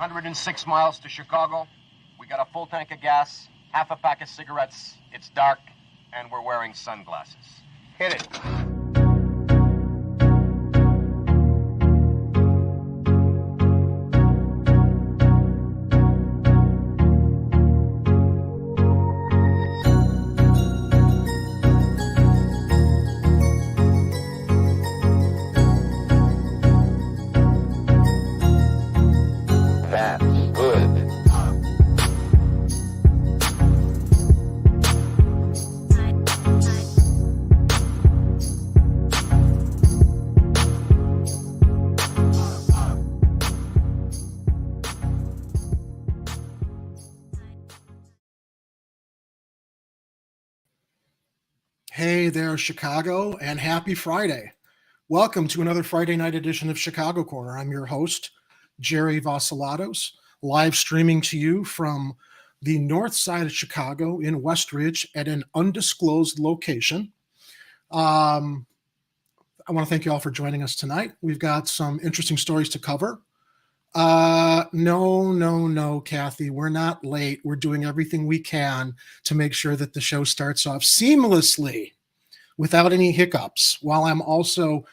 106 miles to Chicago. We got a full tank of gas, half a pack of cigarettes. It's dark, and we're wearing sunglasses. Hit it. Hey there, Chicago, and happy Friday. Welcome to another Friday night edition of Chicago Corner. I'm your host, Jerry Vasilatos, live streaming to you from the north side of Chicago in Westridge at an undisclosed location. I want to thank you all for joining us tonight. We've got some interesting stories to cover. No, Kathy, we're not late. We're doing everything we can to make sure that the show starts off seamlessly without any hiccups, while I'm also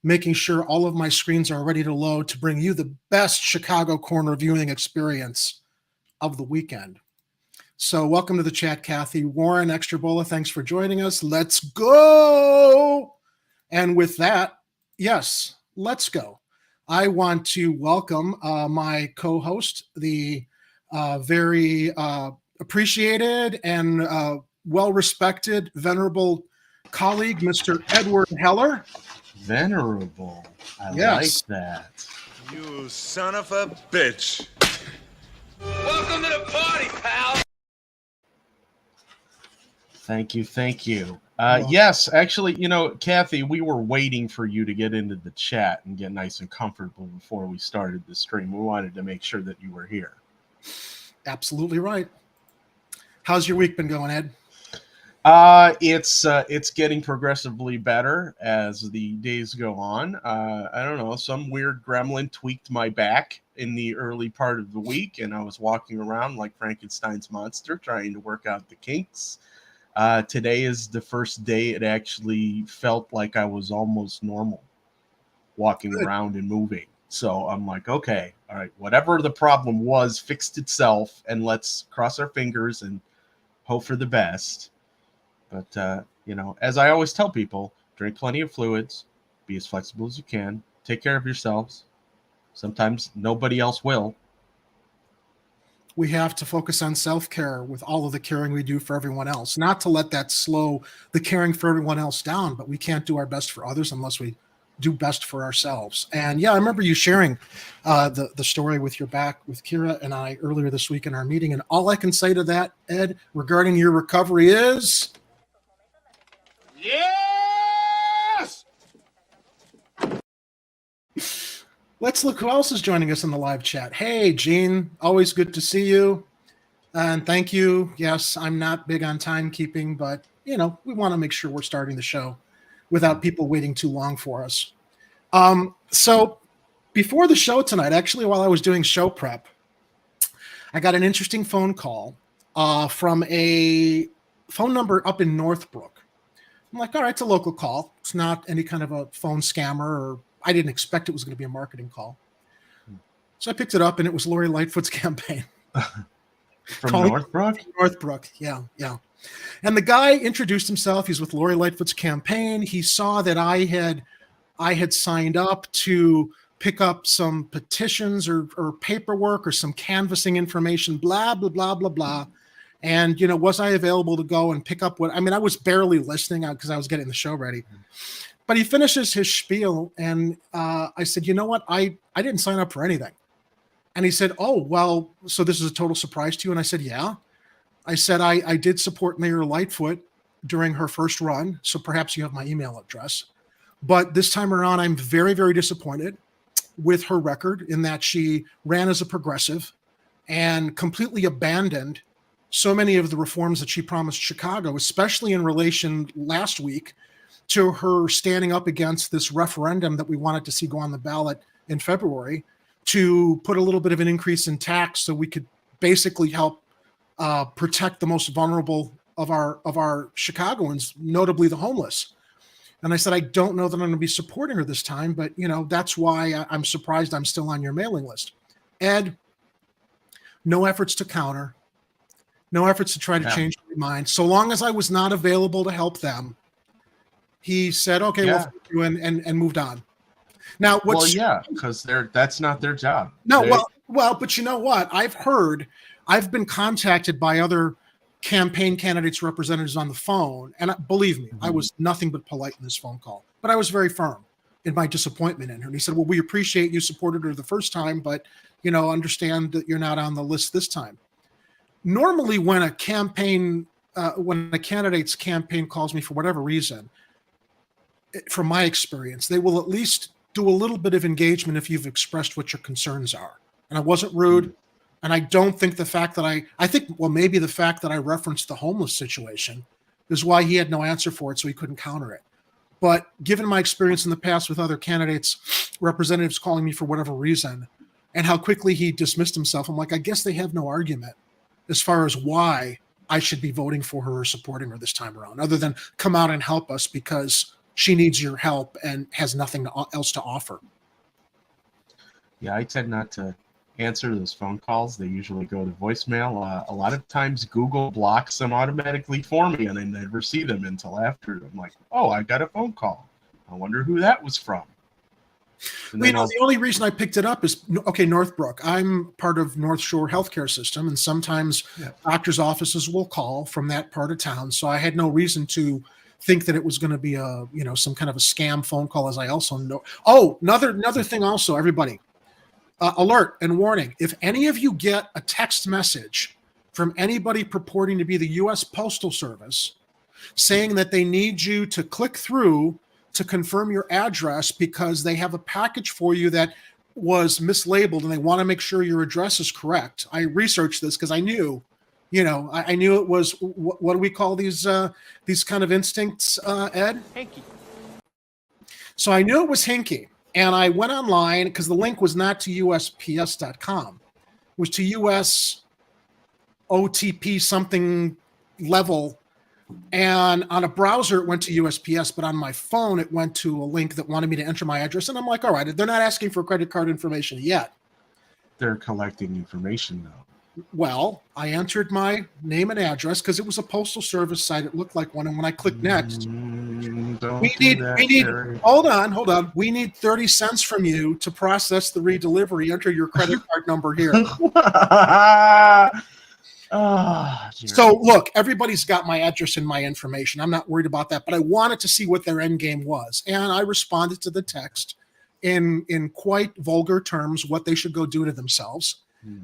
making sure all of my screens are ready to load to bring you the best Chicago Corner viewing experience of the weekend. So welcome to the chat, Kathy. Warren Extrabola, thanks for joining us. Let's go. And with that, yes, let's go. I want to welcome my co-host, the very appreciated and well-respected, venerable colleague, Mr. Edward Heller. Venerable. I Yes. like that. You son of a bitch. Welcome to the party, pal. Thank you. Yes, actually, Kathy, we were waiting for you to get into the chat and get nice and comfortable before we started the stream. We wanted to make sure that you were here. Absolutely right. How's your week been going, Ed? It's getting progressively better as the days go on. I don't know, some weird gremlin tweaked my back in the early part of the week, and I was walking around like Frankenstein's monster trying to work out the kinks. Today is the first day it actually felt like I was almost normal walking around and moving. So I'm like, okay, all right, whatever the problem was fixed itself, and let's cross our fingers and hope for the best. But, as I always tell people, drink plenty of fluids, be as flexible as you can, take care of yourselves. Sometimes nobody else will. We have to focus on self-care with all of the caring we do for everyone else, not to let that slow the caring for everyone else down, but we can't do our best for others unless we do best for ourselves. And yeah, I remember you sharing the story with your back with Kira and I earlier this week in our meeting. And all I can say to that, Ed, regarding your recovery is... Yes! Let's look who else is joining us in the live chat. Hey, Gene, always good to see you. And thank you. Yes, I'm not big on timekeeping, but, we want to make sure we're starting the show without people waiting too long for us. So before the show tonight, actually, while I was doing show prep, I got an interesting phone call from a phone number up in Northbrook. I'm like, all right, it's a local call. It's not any kind of a phone scammer, or I didn't expect it was going to be a marketing call. So I picked it up, and it was Lori Lightfoot's campaign. From Northbrook? Northbrook, yeah. And the guy introduced himself. He's with Lori Lightfoot's campaign. He saw that I had signed up to pick up some petitions or paperwork or some canvassing information, blah, blah, blah, blah, blah. And, was I available to go and pick up I was barely listening because I was getting the show ready. But he finishes his spiel, and I said, you know what? I didn't sign up for anything. And he said, oh, well, so this is a total surprise to you? And I said, yeah. I said, I did support Mayor Lightfoot during her first run, so perhaps you have my email address. But this time around, I'm very, very disappointed with her record in that she ran as a progressive and completely abandoned so many of the reforms that she promised Chicago, especially in relation last week to her standing up against this referendum that we wanted to see go on the ballot in February to put a little bit of an increase in tax so we could basically help protect the most vulnerable of our Chicagoans, notably the homeless. And I said, I don't know that I'm going to be supporting her this time, but that's why I'm surprised I'm still on your mailing list. Ed, no efforts to counter, no efforts to try to change my mind. So long as I was not available to help them, he said, okay, well, thank you, and moved on. Now, because that's not their job. No, but you know what? I've been contacted by other campaign candidates representatives on the phone, and believe me, I was nothing but polite in this phone call, but I was very firm in my disappointment in her. And he said, well, we appreciate you supported her the first time, but understand that you're not on the list this time. Normally when a candidate's campaign calls me for whatever reason, from my experience, they will at least do a little bit of engagement if you've expressed what your concerns are. And I wasn't rude. And I don't think the fact that maybe the fact that I referenced the homeless situation is why he had no answer for it, so he couldn't counter it. But given my experience in the past with other candidates, representatives calling me for whatever reason, and how quickly he dismissed himself, I'm like, I guess they have no argument as far as why I should be voting for her or supporting her this time around, other than come out and help us because she needs your help and has nothing else to offer. Yeah, I tend not to answer those phone calls. They usually go to voicemail. A lot of times Google blocks them automatically for me, and I never see them until after. I'm like, oh, I got a phone call. I wonder who that was from. The only reason I picked it up is, okay, Northbrook. I'm part of North Shore healthcare system, and sometimes doctors' offices will call from that part of town. So I had no reason to think that it was going to be some kind of a scam phone call, as I also know. Oh, another thing also, everybody. Alert and warning. If any of you get a text message from anybody purporting to be the U.S. Postal Service saying that they need you to click through to confirm your address because they have a package for you that was mislabeled and they want to make sure your address is correct. I researched this because I knew, I knew it was, what do we call these kind of instincts, Ed? Hinky. So I knew it was hinky. And I went online because the link was not to USPS.com. It was to US OTP something level. And on a browser, it went to USPS, but on my phone, it went to a link that wanted me to enter my address. And I'm like, all right, they're not asking for credit card information yet. They're collecting information, though. Well, I entered my name and address because it was a postal service site. It looked like one. And when I clicked next, we need hold on. We need 30 cents from you to process the redelivery. Enter your credit card number here. So look, everybody's got my address and my information. I'm not worried about that, but I wanted to see what their end game was. And I responded to the text in quite vulgar terms, what they should go do to themselves.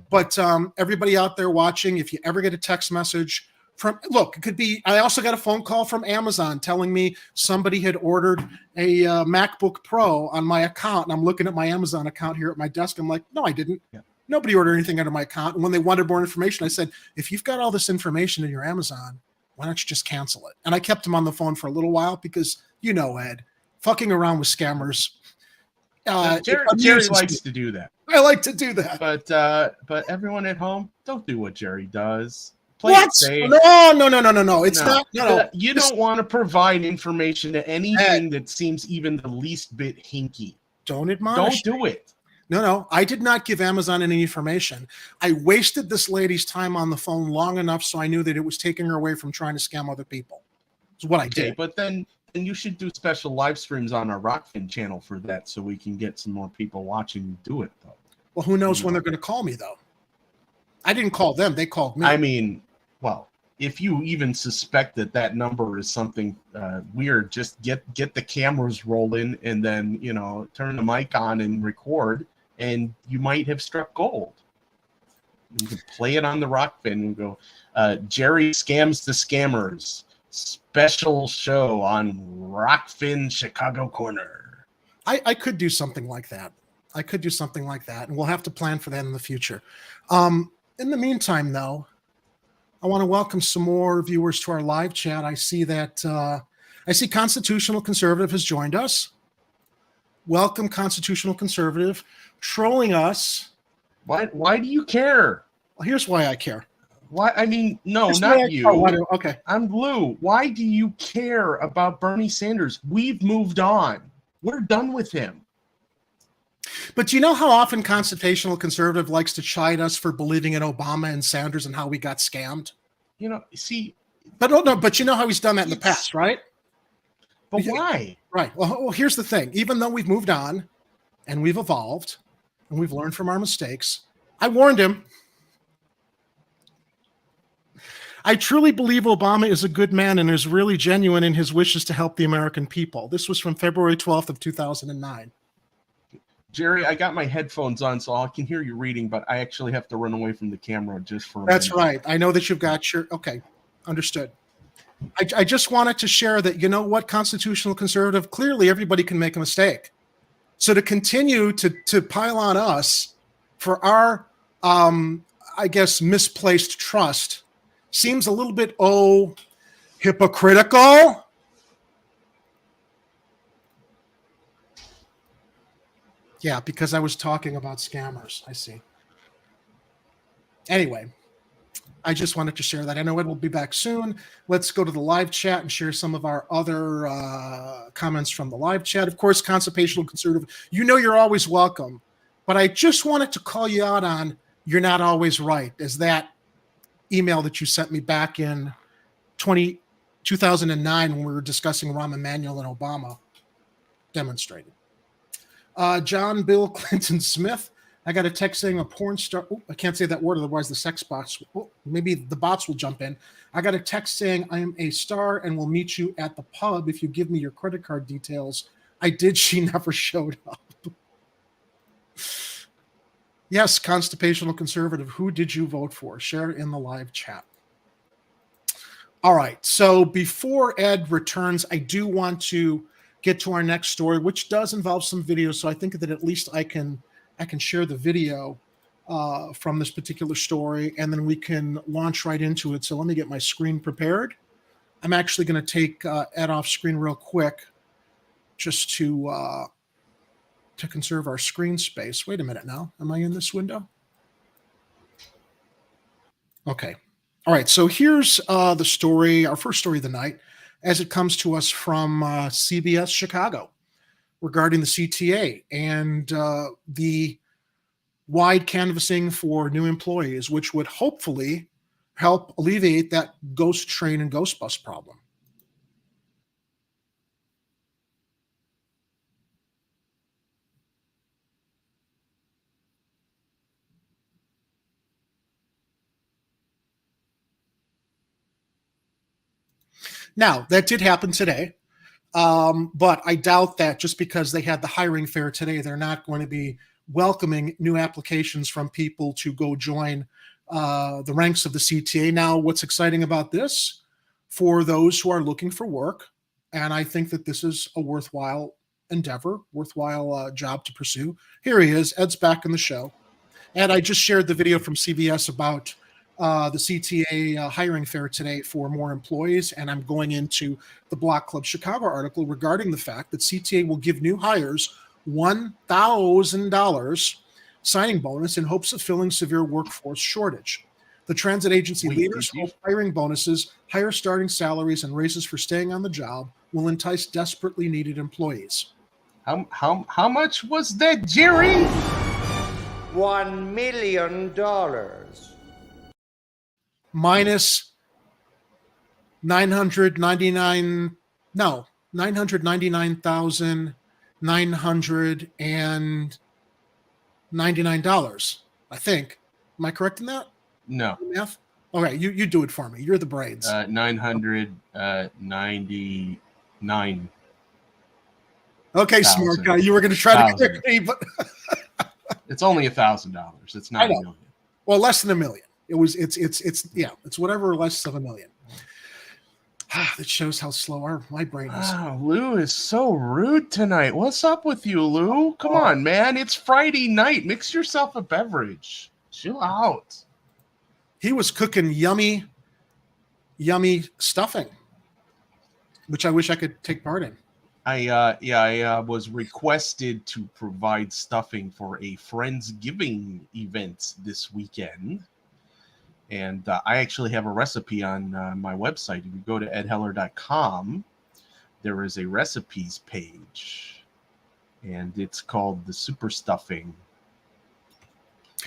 But everybody out there watching, if you ever get a text message it could be, I also got a phone call from Amazon telling me somebody had ordered a MacBook Pro on my account. And I'm looking at my Amazon account here at my desk. I'm like, no, I didn't. Yeah. Nobody ordered anything under my account. And when they wanted more information, I said, if you've got all this information in your Amazon, why don't you just cancel it? And I kept him on the phone for a little while because, Ed, fucking around with scammers. Jerry likes to do that. I like to do that. But everyone at home, don't do what Jerry does. Play what? it safe. No. It's not. No. You don't want to provide information to anything that seems even the least bit hinky. Don't admonish. Don't do it. No. I did not give Amazon any information. I wasted this lady's time on the phone long enough so I knew that it was taking her away from trying to scam other people. That's what I did. But then you should do special live streams on our Rokfin channel for that so we can get some more people watching you do it, though. Well, who knows when they're going to call me, though? I didn't call them. They called me. I mean, well, if you even suspect that number is something weird, just get the cameras rolling and then, turn the mic on and record, and you might have struck gold. You can play it on the Rokfin and go, Jerry scams the scammers. Special show on Rokfin Chicago Corner. I could do something like that. And we'll have to plan for that in the future. In the meantime, though, I want to welcome some more viewers to our live chat. I see that Constitutional Conservative has joined us. welcome constitutional conservative trolling us. Why do you care? Well, here's why I care. Why? I mean, no, Here's not you. Okay. I'm Lou. Why do you care about Bernie Sanders? We've moved on. We're done with him. But do you know how often constitutional conservative likes to chide us for believing in Obama and Sanders and how we got scammed? See. But no, but you know how he's done that in the past, right? But why? Right. Well, here's the thing. Even though we've moved on and we've evolved and we've learned from our mistakes, I warned him. I truly believe Obama is a good man and is really genuine in his wishes to help the American people. This was from February 12th of 2009. Jerry, I got my headphones on, so I can hear you reading, but I actually have to run away from the camera just for a minute. That's right. I know that you've got your... Okay, understood. I just wanted to share that, you know what, constitutional conservative, clearly everybody can make a mistake. So to continue to pile on us for our, I guess, misplaced trust seems a little bit, hypocritical. Yeah, because I was talking about scammers. I see. Anyway, I just wanted to share that. I know Ed will be back soon. Let's go to the live chat and share some of our other comments from the live chat. Of course, constitutional conservative, you know you're always welcome. But I just wanted to call you out on you're not always right, as that email that you sent me back in 2009 when we were discussing Rahm Emanuel and Obama demonstrated. John Bill Clinton Smith. I got a text saying a porn star. Oh, I can't say that word, otherwise the sex bots. Maybe the bots will jump in. I got a text saying I am a star and will meet you at the pub if you give me your credit card details. I did. She never showed up. Yes, constitutional conservative. Who did you vote for? Share in the live chat. All right. So before Ed returns, I do want to get to our next story, which does involve some video. So I think that at least I can share the video from this particular story, and then we can launch right into it. So let me get my screen prepared. I'm actually going to take Ed off screen real quick just to conserve our screen space. Wait a minute now. Am I in this window? Okay. All right. So here's the story, our first story of the night, as it comes to us from CBS Chicago regarding the CTA and the wide canvassing for new employees, which would hopefully help alleviate that ghost train and ghost bus problem. Now, that did happen today, but I doubt that just because they had the hiring fair today, they're not going to be welcoming new applications from people to go join the ranks of the CTA. Now, what's exciting about this for those who are looking for work, and I think that this is a worthwhile endeavor, worthwhile job to pursue. Here he is. Ed's back in the show. And I just shared the video from CBS about the CTA hiring fair today for more employees, and I'm going into the Block Club Chicago article regarding the fact that CTA will give new hires $1,000 signing bonus in hopes of filling severe workforce shortage. The transit agency leaders hope hiring bonuses, higher starting salaries, and raises for staying on the job will entice desperately needed employees. How much was that, Jerry? $1 million. Minus 999,999, I think. Am I correct in that? No. Math? All right, you do it for me. You're the brains. 999. Okay, smart guy. You were going to try to trick me, but it's only $1,000. It's not $1 million. Well, less than $1 million. It's whatever less than $1 million. That shows how slow my brain is. Oh, Lou is so rude tonight. What's up with you, Lou? Come on, man. It's Friday night. Mix yourself a beverage. Chill out. He was cooking yummy stuffing, which I wish I could take part in. I was requested to provide stuffing for a Friendsgiving event this weekend. And I actually have a recipe on my website. If you go to edheller.com, there is a recipes page. And it's called the Super Stuffing.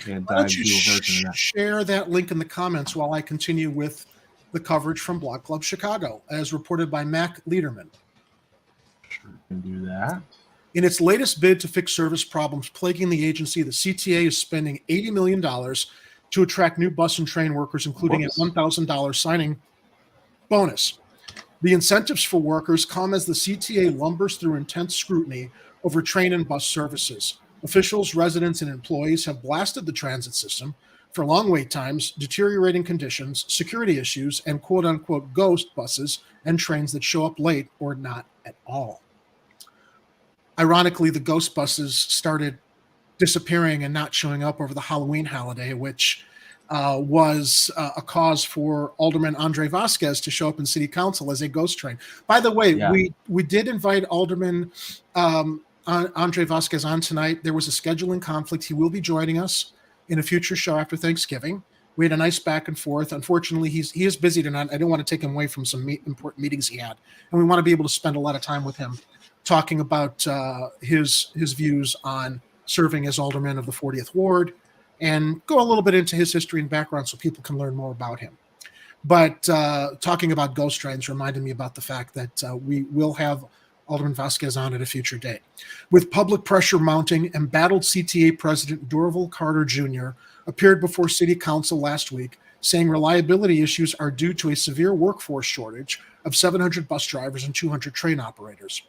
And Why don't you do a version of that. share that link in the comments while I continue with the coverage from Block Club Chicago, as reported by Mac Liederman. Sure, can do that. In its latest bid to fix service problems plaguing the agency, the CTA is spending $80 million to attract new bus and train workers, including a $1,000 signing bonus. The incentives for workers come as the CTA lumbers through intense scrutiny over train and bus services. Officials, residents, and employees have blasted the transit system for long wait times, deteriorating conditions, security issues, and quote-unquote ghost buses and trains that show up late or not at all. Ironically, the ghost buses started disappearing and not showing up over the Halloween holiday, which was a cause for Alderman Andre Vasquez to show up in City Council as a ghost train. By the way, we did invite Alderman Andre Vasquez on tonight. There was a scheduling conflict. He will be joining us in a future show after Thanksgiving. We had a nice back and forth. Unfortunately, he is busy tonight. I don't want to take him away from some important meetings he had, and we want to be able to spend a lot of time with him talking about his views on serving as alderman of the 40th Ward, and go a little bit into his history and background so people can learn more about him. But talking about ghost trains reminded me about the fact that we will have Alderman Vasquez on at a future date. With public pressure mounting, embattled CTA President Dorval Carter Jr. appeared before City Council last week, saying reliability issues are due to a severe workforce shortage of 700 bus drivers and 200 train operators.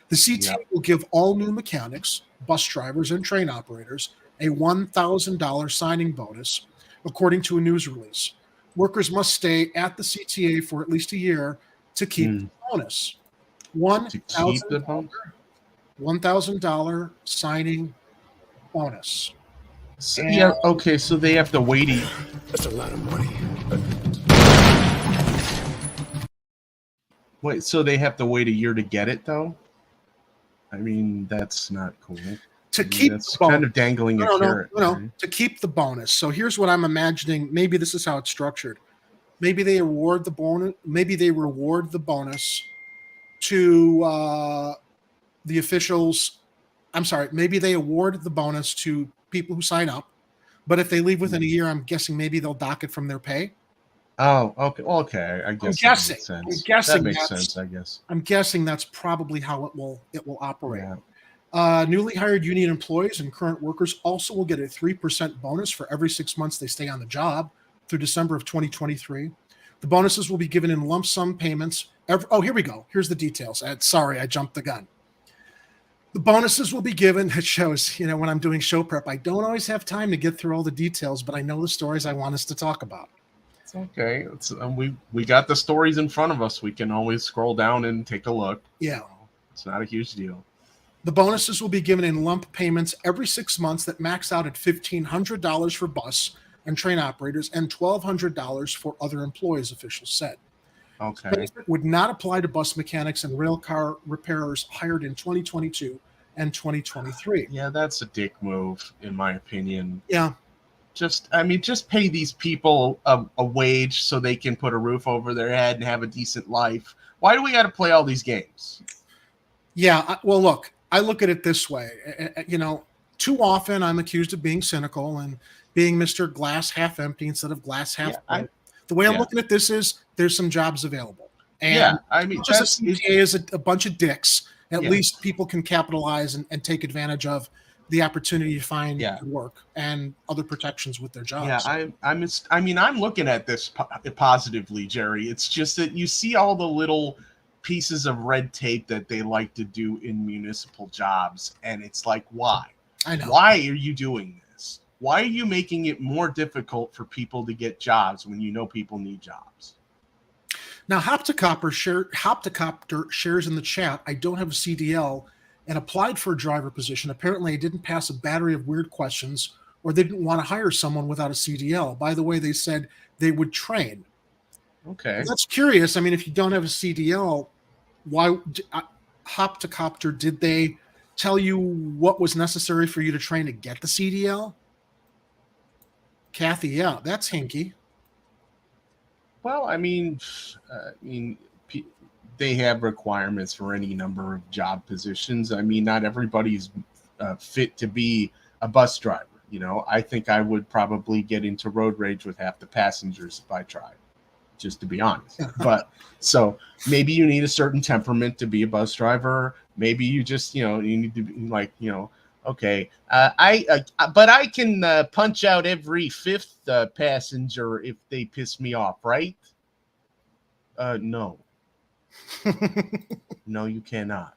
The CTA will give all new mechanics, bus drivers, and train operators a $1,000 signing bonus, according to a news release. Workers must stay at the CTA for at least a year to keep the bonus. $1,000 signing bonus. So, okay, so they have to wait. That's a lot of money. Wait, so they have to wait a year to get it, though? I mean, that's not cool. That's kind of dangling a carrot. No, to keep the bonus. So here's what I'm imagining. Maybe this is how it's structured. Maybe they award the bonus. Maybe they reward the bonus to the officials. I'm sorry. Maybe they award the bonus to people who sign up. But if they leave within a year, I'm guessing maybe they'll dock it from their pay. Oh, okay. Okay, I guess that makes sense. I guess. I'm guessing that's probably how it will operate. Yeah. Newly hired union employees and current workers also will get a 3% bonus for every 6 months they stay on the job through December of 2023. The bonuses will be given in lump sum payments. Here we go. Here's the details. Sorry, I jumped the gun. The bonuses will be given. It shows, when I'm doing show prep, I don't always have time to get through all the details, but I know the stories I want us to talk about. It's okay. We got the stories in front of us. We can always scroll down and take a look. Yeah. It's not a huge deal. The bonuses will be given in lump payments every 6 months that max out at $1,500 for bus and train operators and $1,200 for other employees, officials said. Okay. This would not apply to bus mechanics and rail car repairers hired in 2022 and 2023. Yeah, that's a dick move, in my opinion. Yeah. Just pay these people a wage so they can put a roof over their head and have a decent life. Why do we got to play all these games? Yeah. Well, look, I look at it this way. Too often I'm accused of being cynical and being Mr. Glass half empty instead of glass half full. The way I'm looking at this is there's some jobs available. And just the CTA is a bunch of dicks. At least people can capitalize and take advantage of the opportunity to find work and other protections with their jobs. Yeah, I'm looking at this positively, Jerry. It's just that you see all the little pieces of red tape that they like to do in municipal jobs, and it's like, why? I know. Why are you doing this? Why are you making it more difficult for people to get jobs when you know people need jobs? Now, Hoptocopter shares in the chat, I don't have a CDL and applied for a driver position. Apparently, I didn't pass a battery of weird questions, or they didn't want to hire someone without a CDL. By the way, they said they would train. Okay. That's curious. I mean, if you don't have a CDL, why? Hoptocopter, did they tell you what was necessary for you to train to get the CDL? Kathy, yeah, that's hinky. Well, they have requirements for any number of job positions. I mean, not everybody's fit to be a bus driver. You know, I think I would probably get into road rage with half the passengers if I tried, just to be honest. But so maybe you need a certain temperament to be a bus driver. Maybe you just, you need to be like, okay, but I can punch out every fifth passenger if they piss me off, right? No. No, you cannot.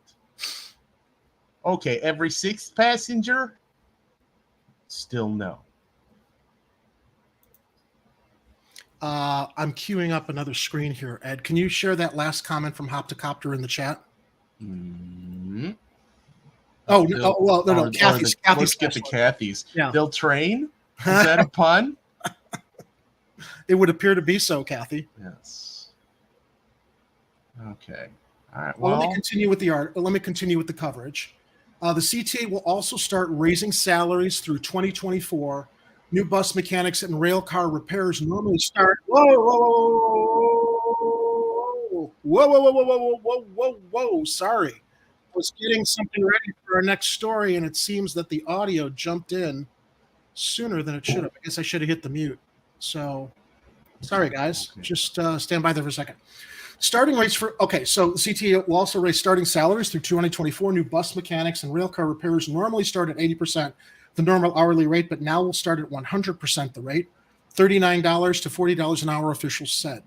Okay, every sixth passenger? Still no. I'm queuing up another screen here, Ed. Can you share that last comment from Hoptocopter in the chat? Mm-hmm. No. Kathy's. Let's get to Kathy's. Yeah. They'll train? Is that a pun? It would appear to be so, Kathy. Yes. Okay. All right. Well, let me continue with the coverage. The CTA will also start raising salaries through 2024. New bus mechanics and rail car repairs normally start. Whoa. Sorry. I was getting something ready for our next story, and it seems that the audio jumped in sooner than it should have. I guess I should have hit the mute. So, sorry, guys. Okay. Just stand by there for a second. Starting rates so the CTA will also raise starting salaries through 2024. New bus mechanics and rail car repairs normally start at 80% the normal hourly rate, but now will start at 100% the rate, $39 to $40 an hour, officials said.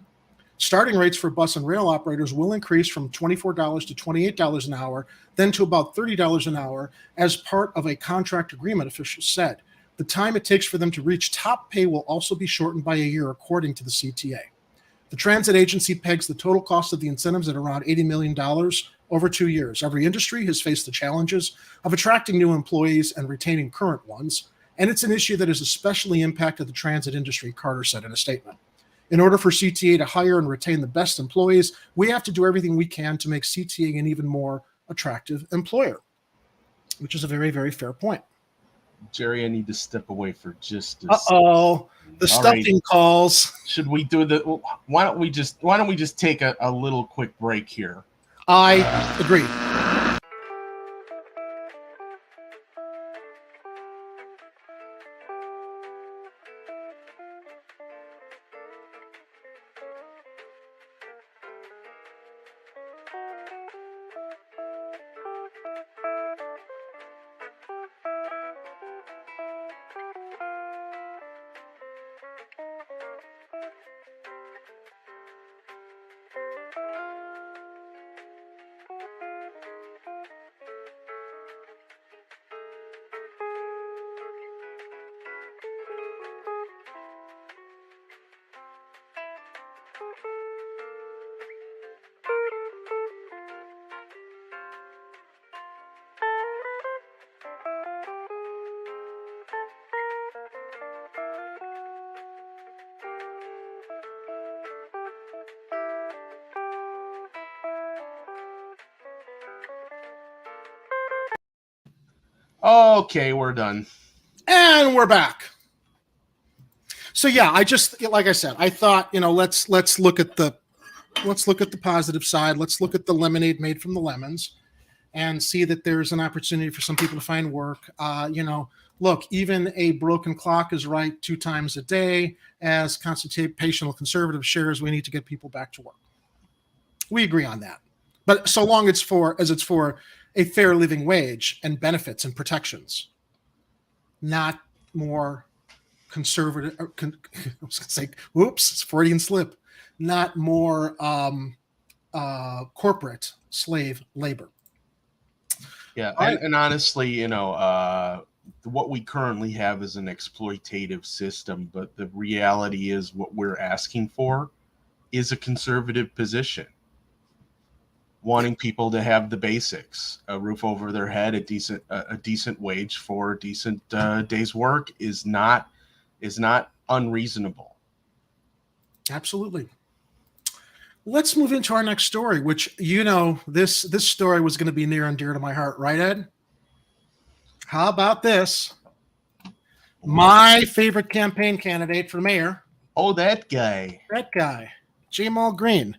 Starting rates for bus and rail operators will increase from $24 to $28 an hour, then to about $30 an hour as part of a contract agreement, officials said. The time it takes for them to reach top pay will also be shortened by a year, according to the CTA. The transit agency pegs the total cost of the incentives at around $80 million over 2 years. Every industry has faced the challenges of attracting new employees and retaining current ones, and it's an issue that has especially impacted the transit industry, Carter said in a statement. In order for CTA to hire and retain the best employees, we have to do everything we can to make CTA an even more attractive employer, which is a very, very fair point. Jerry, I need to step away for just a the stuffing calls. Should we do why don't we just take a little quick break here? I agree. Okay, we're done. And we're back. So yeah, I just, like I said, I thought, let's look at the positive side. Let's look at the lemonade made from the lemons and see that there's an opportunity for some people to find work. Look, even a broken clock is right 2 times a day. As constitutional conservative shares, we need to get people back to work. We agree on that. But so long as it's for a fair living wage and benefits and protections, not more conservative. I was going to say, whoops, it's Freudian slip. Not more corporate slave labor. Yeah, and honestly, what we currently have is an exploitative system, but the reality is what we're asking for is a conservative position. Wanting people to have the basics, a roof over their head, a decent wage for a decent day's work is not unreasonable. Absolutely. Let's move into our next story, which, this story was going to be near and dear to my heart, right, Ed? How about this? My favorite campaign candidate for mayor. Oh, that guy. That guy, Jamal Green.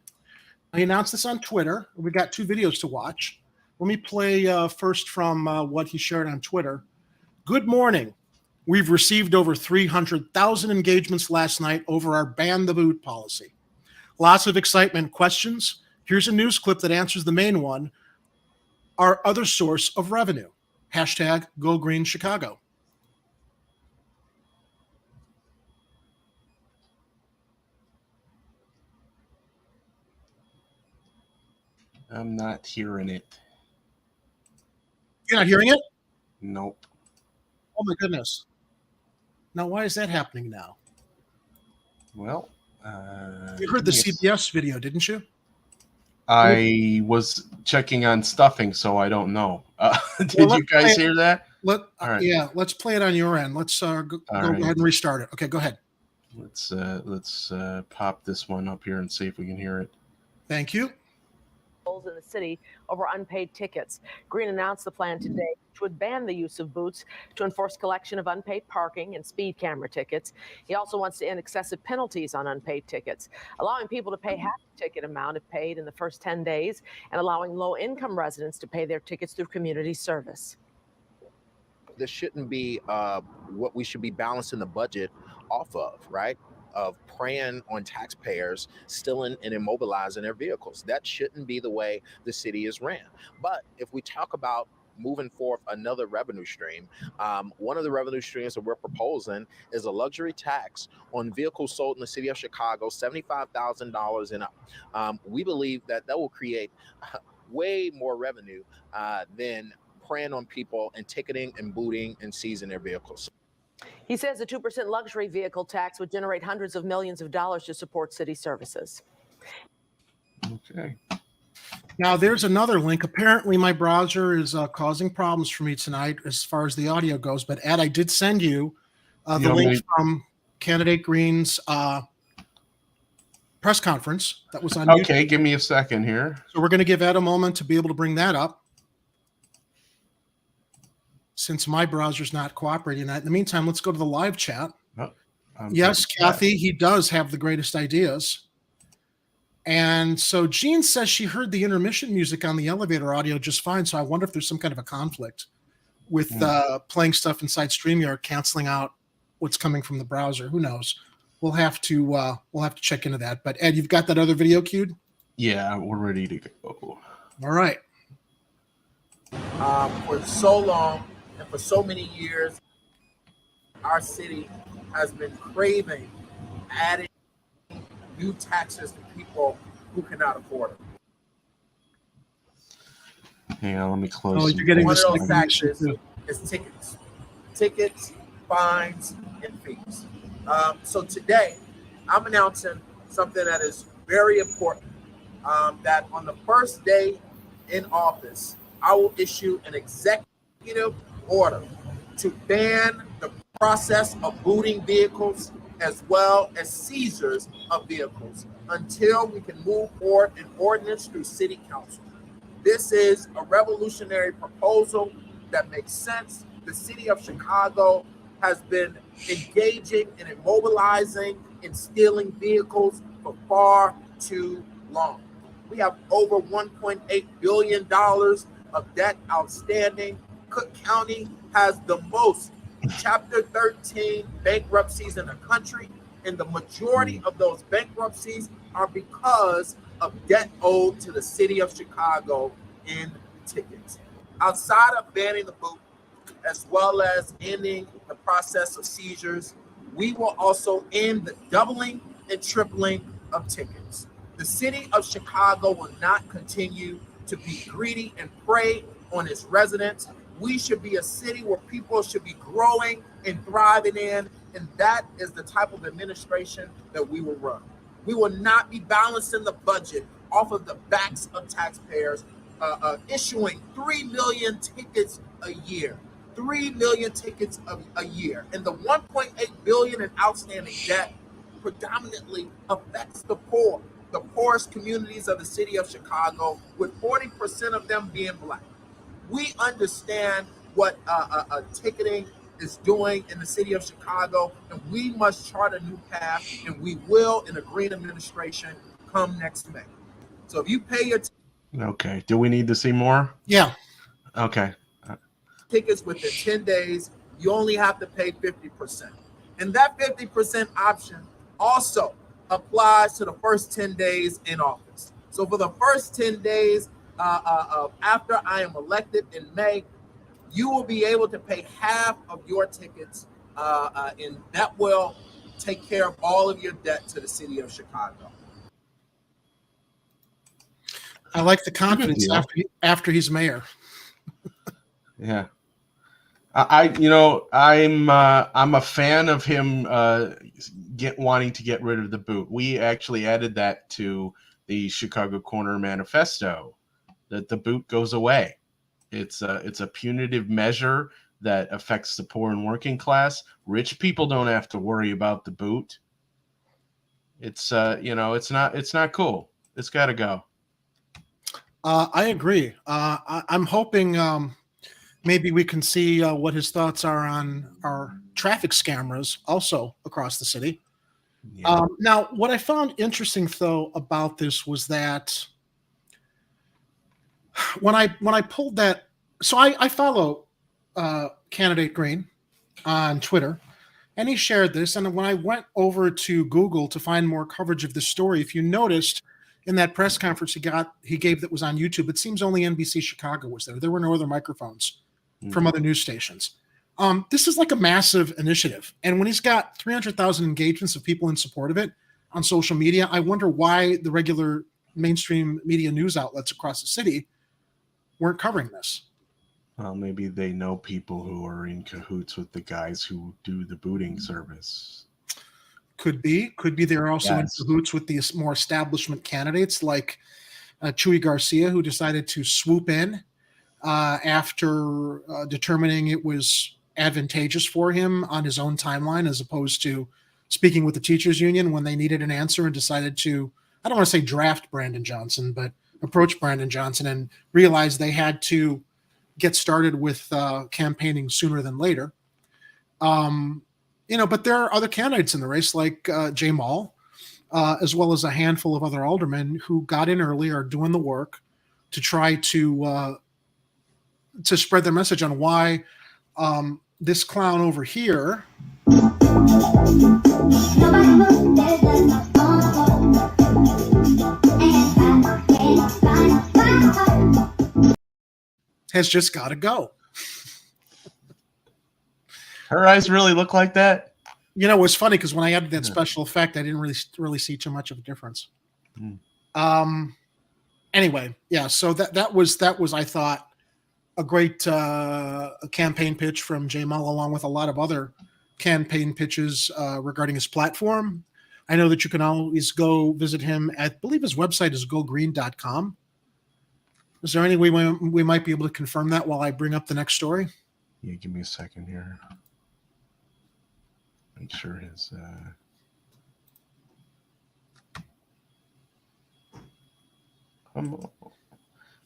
He announced this on Twitter. We got 2 videos to watch. Let me play first from what he shared on Twitter. Good morning. We've received over 300,000 engagements last night over our ban the boot policy. Lots of excitement and questions. Here's a news clip that answers the main one. Our other source of revenue. Hashtag Go Green Chicago. I'm not hearing it. You're not hearing it? Nope. Oh my goodness. Now, why is that happening now? Well, you heard the CPS video, didn't you? I was checking on stuffing, so I don't know. Did you guys hear that? Right. Yeah, let's play it on your end. Let's go ahead and restart it. Okay, go ahead. Let's pop this one up here and see if we can hear it. Thank you. In the city over unpaid tickets. Green announced the plan today, which would ban the use of boots to enforce collection of unpaid parking and speed camera tickets. He also wants to end excessive penalties on unpaid tickets, allowing people to pay half the ticket amount if paid in the first 10 days, and allowing low-income residents to pay their tickets through community service. This shouldn't be what we should be balancing the budget off of, right? Of preying on taxpayers stealing and immobilizing their vehicles. That shouldn't be the way the city is ran. But if we talk about moving forth another revenue stream, one of the revenue streams that we're proposing is a luxury tax on vehicles sold in the city of Chicago, $75,000 and up. We believe that will create way more revenue than preying on people and ticketing and booting and seizing their vehicles. He says a 2% luxury vehicle tax would generate hundreds of millions of dollars to support city services. Okay. Now, there's another link. Apparently, my browser is causing problems for me tonight as far as the audio goes. But, Ed, I did send you the link from Candidate Green's press conference that was on YouTube. Okay, give me a second here. So we're going to give Ed a moment to be able to bring that up, since my browser's not cooperating. In the meantime, let's go to the live chat. Yes, Kathy, he does have the greatest ideas. And so Jean says she heard the intermission music on the elevator audio just fine. So I wonder if there's some kind of a conflict with playing stuff inside StreamYard, canceling out what's coming from the browser. Who knows? We'll have to check into that. But Ed, you've got that other video queued? Yeah, we're ready to go. All right. For so long, and for so many years, our city has been craving adding new taxes to people who cannot afford them. Yeah, let me close. Oh, you're getting One this of those taxes is tickets, fines, and fees. So today, I'm announcing something that is very important. That on the first day in office, I will issue an executive order to ban the process of booting vehicles as well as seizures of vehicles until we can move forward an ordinance through city council. This is a revolutionary proposal that makes sense. The city of Chicago has been engaging and immobilizing and stealing vehicles for far too long. We have over $1.8 billion of debt outstanding. Cook County has the most Chapter 13 bankruptcies in the country, and the majority of those bankruptcies are because of debt owed to the city of Chicago in tickets. Outside of banning the boot, as well as ending the process of seizures, we will also end the doubling and tripling of tickets. The city of Chicago will not continue to be greedy and prey on its residents. We should be a city where people should be growing and thriving in, and that is the type of administration that we will run. We will not be balancing the budget off of the backs of taxpayers, issuing 3 million tickets a year. 3 million tickets a year. And the 1.8 billion in outstanding debt predominantly affects the poor. the poorest communities of the city of Chicago, with 40% of them being black. We understand what ticketing is doing in the city of Chicago, and we must chart a new path, and we will in the Green administration come next May. So if you pay your Okay. Do we need to see more? Yeah. Okay. tickets within 10 days, you only have to pay 50%. And that 50% option also applies to the first 10 days in office. So for the first 10 days after I am elected in May, you will be able to pay half of your tickets, and that will take care of all of your debt to the city of Chicago. I like the confidence after he's mayor. Yeah. I'm a fan of him wanting to get rid of the boot. We actually added that to the Chicago Corner Manifesto, that the boot goes away. It's a punitive measure that affects the poor and working class. Rich people don't have to worry about the boot. It's it's not cool. It's got to go. I agree. I'm hoping maybe we can see what his thoughts are on our traffic cameras also across the city. Yeah. Now, what I found interesting, though, about this was that when I pulled that, so I follow Candidate Green on Twitter, and he shared this. And when I went over to Google to find more coverage of this story, if you noticed in that press conference he gave that was on YouTube, it seems only NBC Chicago was there. There were no other microphones from other news stations. This is like a massive initiative. And when he's got 300,000 engagements of people in support of it on social media, I wonder why the regular mainstream media news outlets across the city weren't covering this. Well, maybe they know people who are in cahoots with the guys who do the booting service. Could be they're also in cahoots with the more establishment candidates like Chuy Garcia, who decided to swoop in after determining it was advantageous for him on his own timeline, as opposed to speaking with the teachers union when they needed an answer and decided to, I don't want to say draft Brandon Johnson, but approach Brandon Johnson and realize they had to get started with campaigning sooner than later. But there are other candidates in the race like Jay Mall, as well as a handful of other aldermen who got in early, are doing the work to try to spread their message on why this clown over here has just got to go. Her eyes really look like that? It was funny because when I added that special effect, I didn't really see too much of a difference. Anyway, yeah, so that was I thought a great campaign pitch from Jay Mall, along with a lot of other campaign pitches regarding his platform. I know that you can always go visit him at, I believe his website is gogreen.com. Is there any way we might be able to confirm that while I bring up the next story? Yeah, give me a second here. Make sure his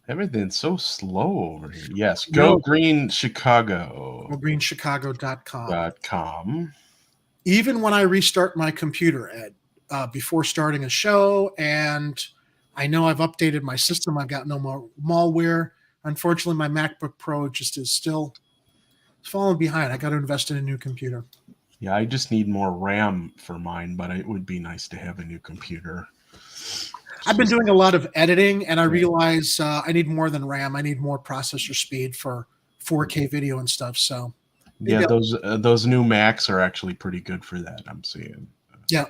everything's so slow over here. Yes, Go Green Chicago. GoGreenChicago.com. Even when I restart my computer, Ed, before starting a show, and I know I've updated my system, I've got no more malware. Unfortunately, my MacBook Pro just is still falling behind. I got to invest in a new computer. Yeah, I just need more RAM for mine, but it would be nice to have a new computer. I've been doing a lot of editing, and I realize I need more than RAM. I need more processor speed for 4K video and stuff. So, yeah, those new Macs are actually pretty good for that. I'm seeing. Yeah.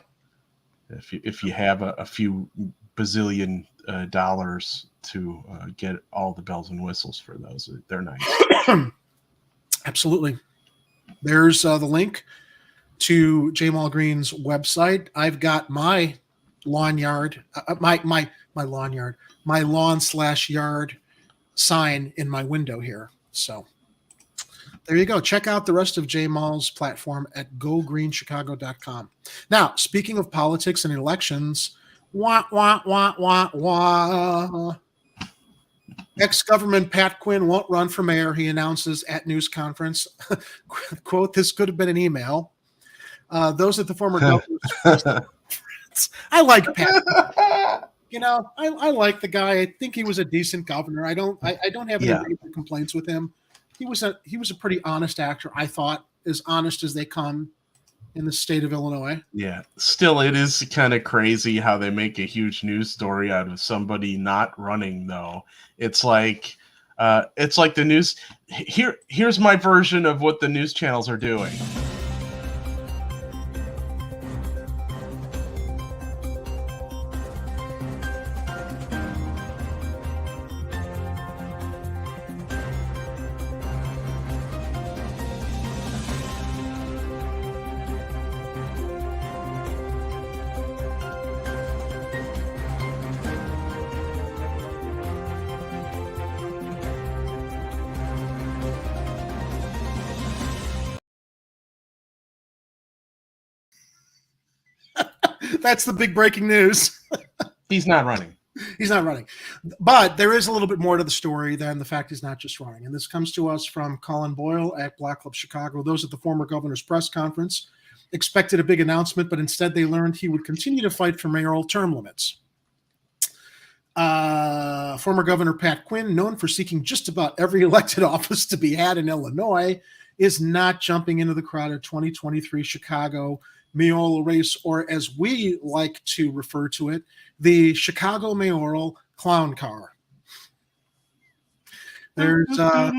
If you have a few bazillion dollars to get all the bells and whistles for those, they're nice. Absolutely. There's the link to J. Mall Green's website. I've got my lawn yard, my lawn/yard sign in my window here. So there you go. Check out the rest of J. Mall's platform at gogreenchicago.com. Now, speaking of politics and elections, Wah, wah, wah, wah, wah. Ex-government Pat Quinn won't run for mayor, he announces at news conference. Quote, this could have been an email. Those at the former governor's I like Pat. You know, I like the guy. I think he was a decent governor. I don't have any major complaints with him. He was a pretty honest actor, I thought, as honest as they come in the state of Illinois. Yeah. Still, it is kind of crazy how they make a huge news story out of somebody not running, though. It's like the news. Here's my version of what the news channels are doing. That's the big breaking news. He's not running. He's not running. But there is a little bit more to the story than the fact he's not just running. And this comes to us from Colin Boyle at Black Club Chicago. Those at the former governor's press conference expected a big announcement, but instead they learned he would continue to fight for mayoral term limits. Former Governor Pat Quinn, known for seeking just about every elected office to be had in Illinois, is not jumping into the crowded 2023 Chicago mayoral race, or as we like to refer to it, the Chicago mayoral clown car. There's now,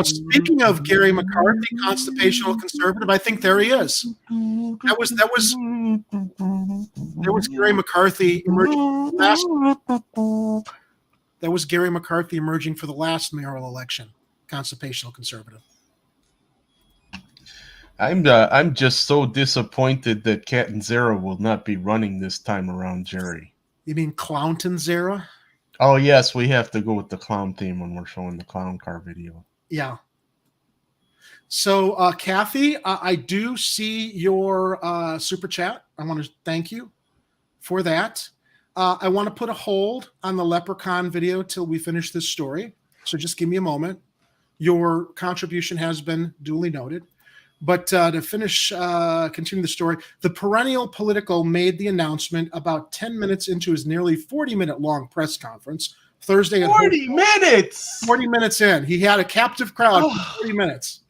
speaking of Gary McCarthy, constitutional conservative, I think there he is. There was Gary McCarthy emerging that was Gary McCarthy emerging for the last mayoral election, constitutional conservative. I'm just so disappointed that Catanzaro will not be running this time around, Jerry. You mean Clowntonzera? Oh, yes, we have to go with the clown theme when we're showing the clown car video. Yeah. So, Kathy, I do see your super chat. I want to thank you for that. I want to put a hold on the leprechaun video till we finish this story. So just give me a moment. Your contribution has been duly noted. But to finish, continue the story, the perennial Politico made the announcement about 10 minutes into his nearly 40-minute long press conference Thursday. 40 minutes! 40 minutes in. He had a captive crowd for 40 minutes.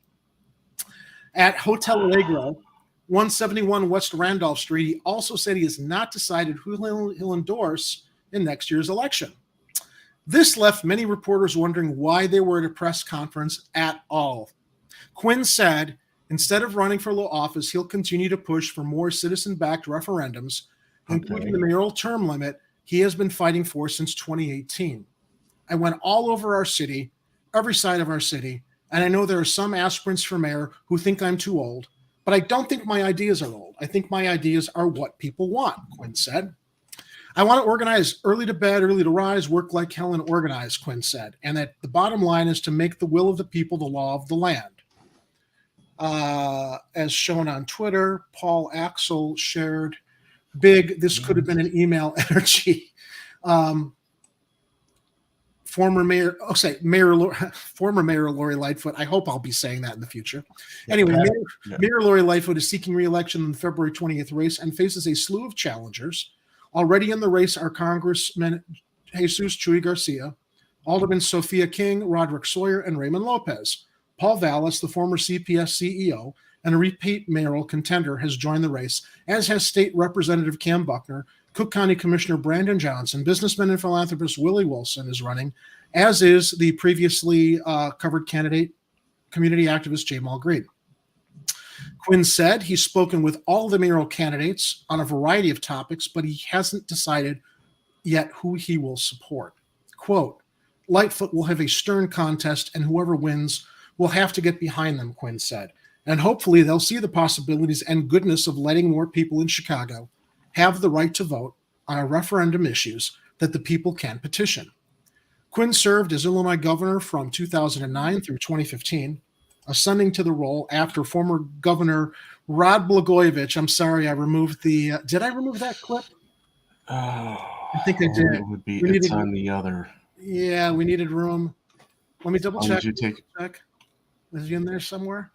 At Hotel Allegro, 171 West Randolph Street, he also said he has not decided who he'll endorse in next year's election. This left many reporters wondering why they were at a press conference at all. Quinn said, instead of running for low office, he'll continue to push for more citizen-backed referendums, including the mayoral term limit he has been fighting for since 2018. I went all over our city, every side of our city, and I know there are some aspirants for mayor who think I'm too old, but I don't think my ideas are old. I think my ideas are what people want, Quinn said. I want to organize early to bed, early to rise, work like hell, and organize, Quinn said, and that the bottom line is to make the will of the people the law of the land. As shown on Twitter, Paul Axel shared big, this could have been an email energy. Former Mayor Lori Lightfoot. I hope I'll be saying that in the future. Anyway, Mayor Lori Lightfoot is seeking re-election in the February 20th race and faces a slew of challengers. Already in the race are Congressman Jesus Chuy Garcia, Alderman Sophia King, Roderick Sawyer, and Raymond Lopez. Paul Vallis, the former CPS CEO and a repeat mayoral contender, has joined the race, as has State Representative Cam Buckner. Cook County Commissioner Brandon Johnson, businessman and philanthropist Willie Wilson is running, as is the previously covered candidate, community activist Jamal Green. Quinn said he's spoken with all the mayoral candidates on a variety of topics, but he hasn't decided yet who he will support. Quote, Lightfoot will have a stern contest, and whoever wins will have to get behind them, Quinn said. And hopefully they'll see the possibilities and goodness of letting more people in Chicago have the right to vote on a referendum issues that the people can petition. Quinn served as Illinois governor from 2009 through 2015. ascending to the role after former Governor Rod Blagojevich. I'm sorry, I removed the. Did I remove that clip? Oh, I think I did. It would be. We It's needed- on the other. Yeah, we needed room. Let me double How check. would you take? Check. Is he in there somewhere?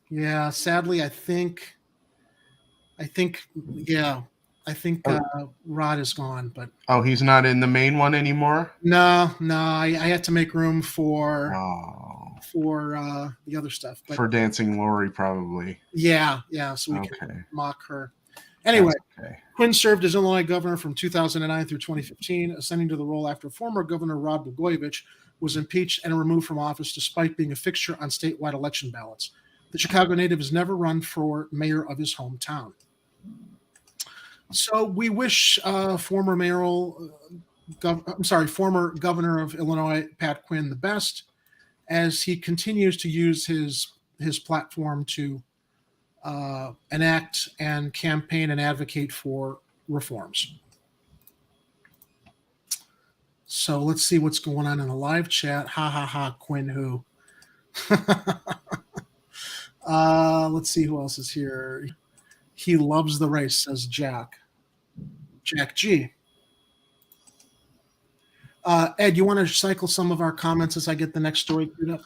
Yeah, sadly, I think. Yeah, I think Rod is gone, but Oh, he's not in the main one anymore. no, I had to make room for the other stuff. But For Dancing Lori, probably. yeah, so we can mock her. Anyway, Okay. Quinn served as Illinois governor from 2009 through 2015, ascending to the role after former Governor Rod Blagojevich was impeached and removed from office despite being a fixture on statewide election ballots. The Chicago native has never run for mayor of his hometown. So we wish former Governor of Illinois, Pat Quinn, the best, as he continues to use his platform to enact and campaign and advocate for reforms. So let's see what's going on in the live chat. Ha, Quinn who. Let's see who else is here. He loves the race, says Jack G. Ed, you want to cycle some of our comments as I get the next story queued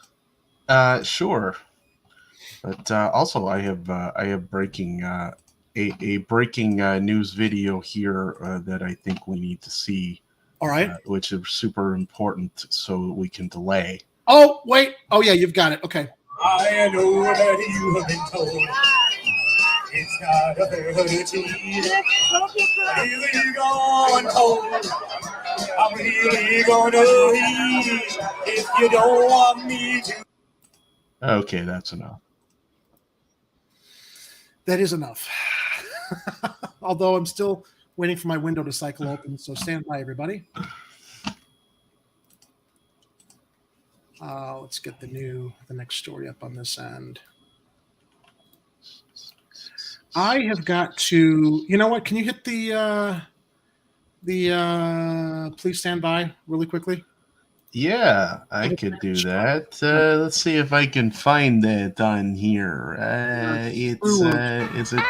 up? Sure. But also, I have breaking a breaking news video here that I think we need to see. All right. Which is super important, so we can delay. Oh wait! Oh yeah, you've got it. Okay. I know that you have been told it's not a virgin. Really gone cold. I'm really gonna leave if you don't want me to. Okay, that's enough. That is enough. Although I'm still waiting for my window to cycle open, so stand by, everybody. Let's get the next story up on this end. I have got to. You know what? Can you hit the please stand by really quickly? Yeah, I could do that. Let's see if I can find that on here. Is it?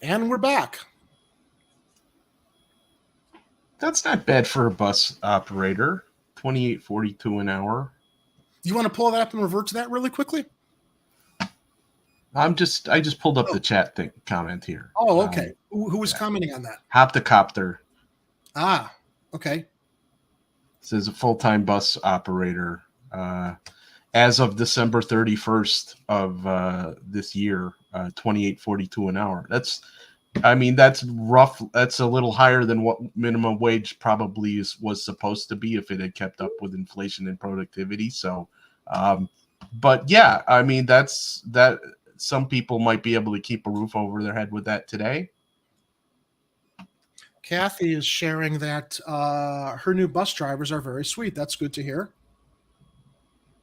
And we're back. That's not bad for a bus operator. $28.42 an hour. You want to pull that up and revert to that really quickly? I just pulled up the chat comment here. Oh, okay. Who was commenting on that? Hoptocopter. Ah, okay. Says a full-time bus operator. As of December 31st of this year, $28.42 an hour. That's rough. That's a little higher than what minimum wage probably was supposed to be if it had kept up with inflation and productivity. So, but yeah, I mean, that's that. Some people might be able to keep a roof over their head with that today. Kathy is sharing that her new bus drivers are very sweet. That's good to hear.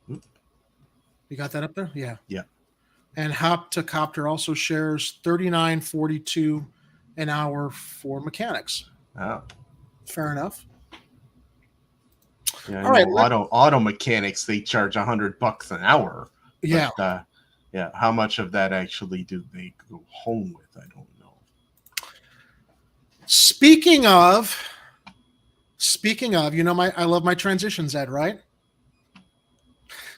You got that up there? Yeah. Yeah. And Hoptocopter also shares $39.42 an hour for mechanics. Oh. Fair enough. Yeah, all right. Auto mechanics, they charge $100 an hour. Yeah. But, yeah. How much of that actually do they go home with? I don't know. Speaking of, you know, I love my transitions, Ed, right?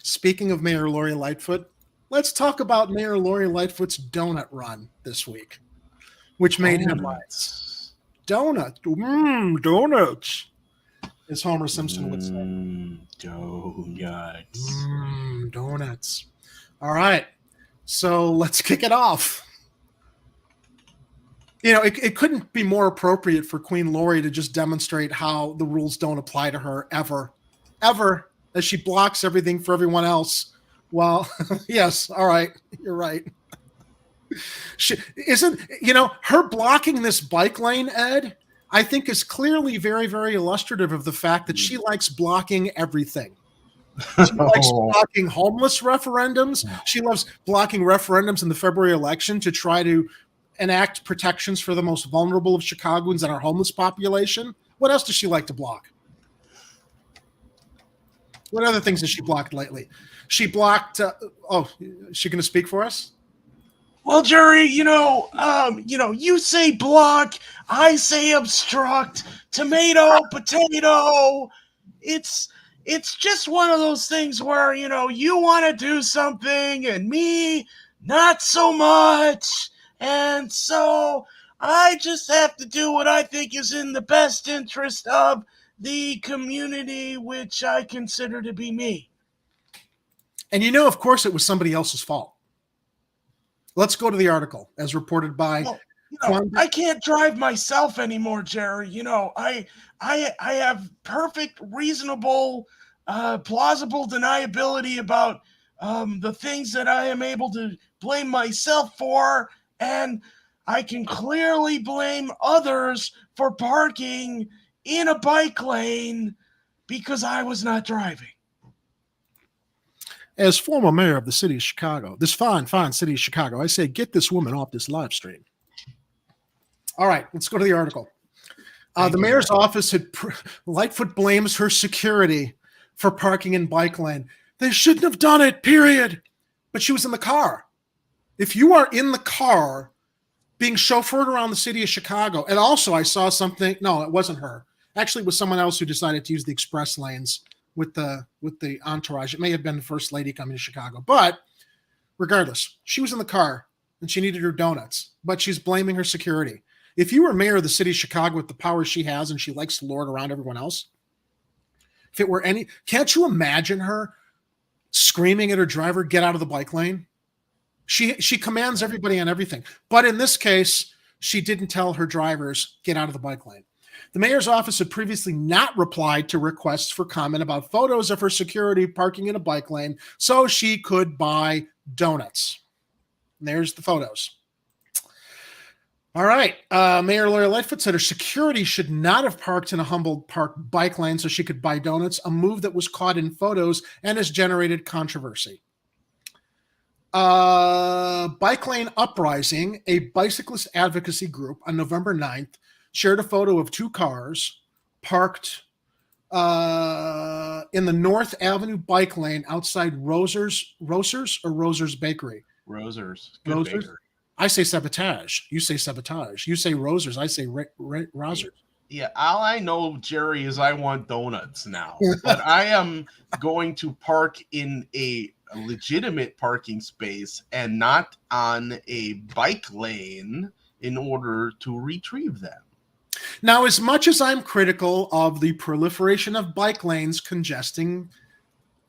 Speaking of Mayor Lori Lightfoot, let's talk about Mayor Lori Lightfoot's donut run this week. which made headlines. Donuts. Donuts, as Homer Simpson would say. Donuts. Donuts. All right. So let's kick it off. You know, it couldn't be more appropriate for Queen Lori to just demonstrate how the rules don't apply to her ever, as she blocks everything for everyone else. Well, yes, all right, you're right. Her blocking this bike lane, Ed, I think is clearly very, very illustrative of the fact that she likes blocking everything. She likes blocking homeless referendums. She loves blocking referendums in the February election to try to enact protections for the most vulnerable of Chicagoans and our homeless population. What else does she like to block? What other things has she blocked lately? She blocked. Is she going to speak for us? Well, Jerry, you say block, I say obstruct. Tomato, potato. It's just one of those things where you want to do something and me not so much. And so I just have to do what I think is in the best interest of the community, which I consider to be me. And of course, it was somebody else's fault. Let's go to the article as reported by. I can't drive myself anymore, Jerry. I have perfect, reasonable, plausible deniability about the things that I am able to blame myself for. And I can clearly blame others for parking in a bike lane because I was not driving. As former mayor of the city of Chicago, this fine, fine city of Chicago, I say get this woman off this live stream. All right, let's go to the article. The mayor's office Lightfoot blames her security for parking in bike lane. They shouldn't have done it, period. But she was in the car. If you are in the car being chauffeured around the city of Chicago, and also I saw something, no, it wasn't her. Actually, it was someone else who decided to use the express lanes with the entourage. It may have been the first lady coming to Chicago. But regardless, she was in the car and she needed her donuts, but she's blaming her security. If you were mayor of the city of Chicago with the power she has and she likes to lord around everyone else, if it were can't you imagine her screaming at her driver, get out of the bike lane? She commands everybody on everything. But in this case, she didn't tell her drivers, get out of the bike lane. The mayor's office had previously not replied to requests for comment about photos of her security parking in a bike lane so she could buy donuts. And there's the photos. All right. Mayor Lori Lightfoot said her security should not have parked in a Humboldt Park bike lane so she could buy donuts, a move that was caught in photos and has generated controversy. Bike Lane Uprising, a bicyclist advocacy group, on November 9th, shared a photo of two cars parked in the North Avenue bike lane outside Roser's Bakery. Roser's. Baker. I say sabotage. You say sabotage. You say Roser's. I say Roser's. Yeah, all I know, Jerry, is I want donuts now. But I am going to park in a legitimate parking space and not on a bike lane in order to retrieve them. Now, as much as I'm critical of the proliferation of bike lanes congesting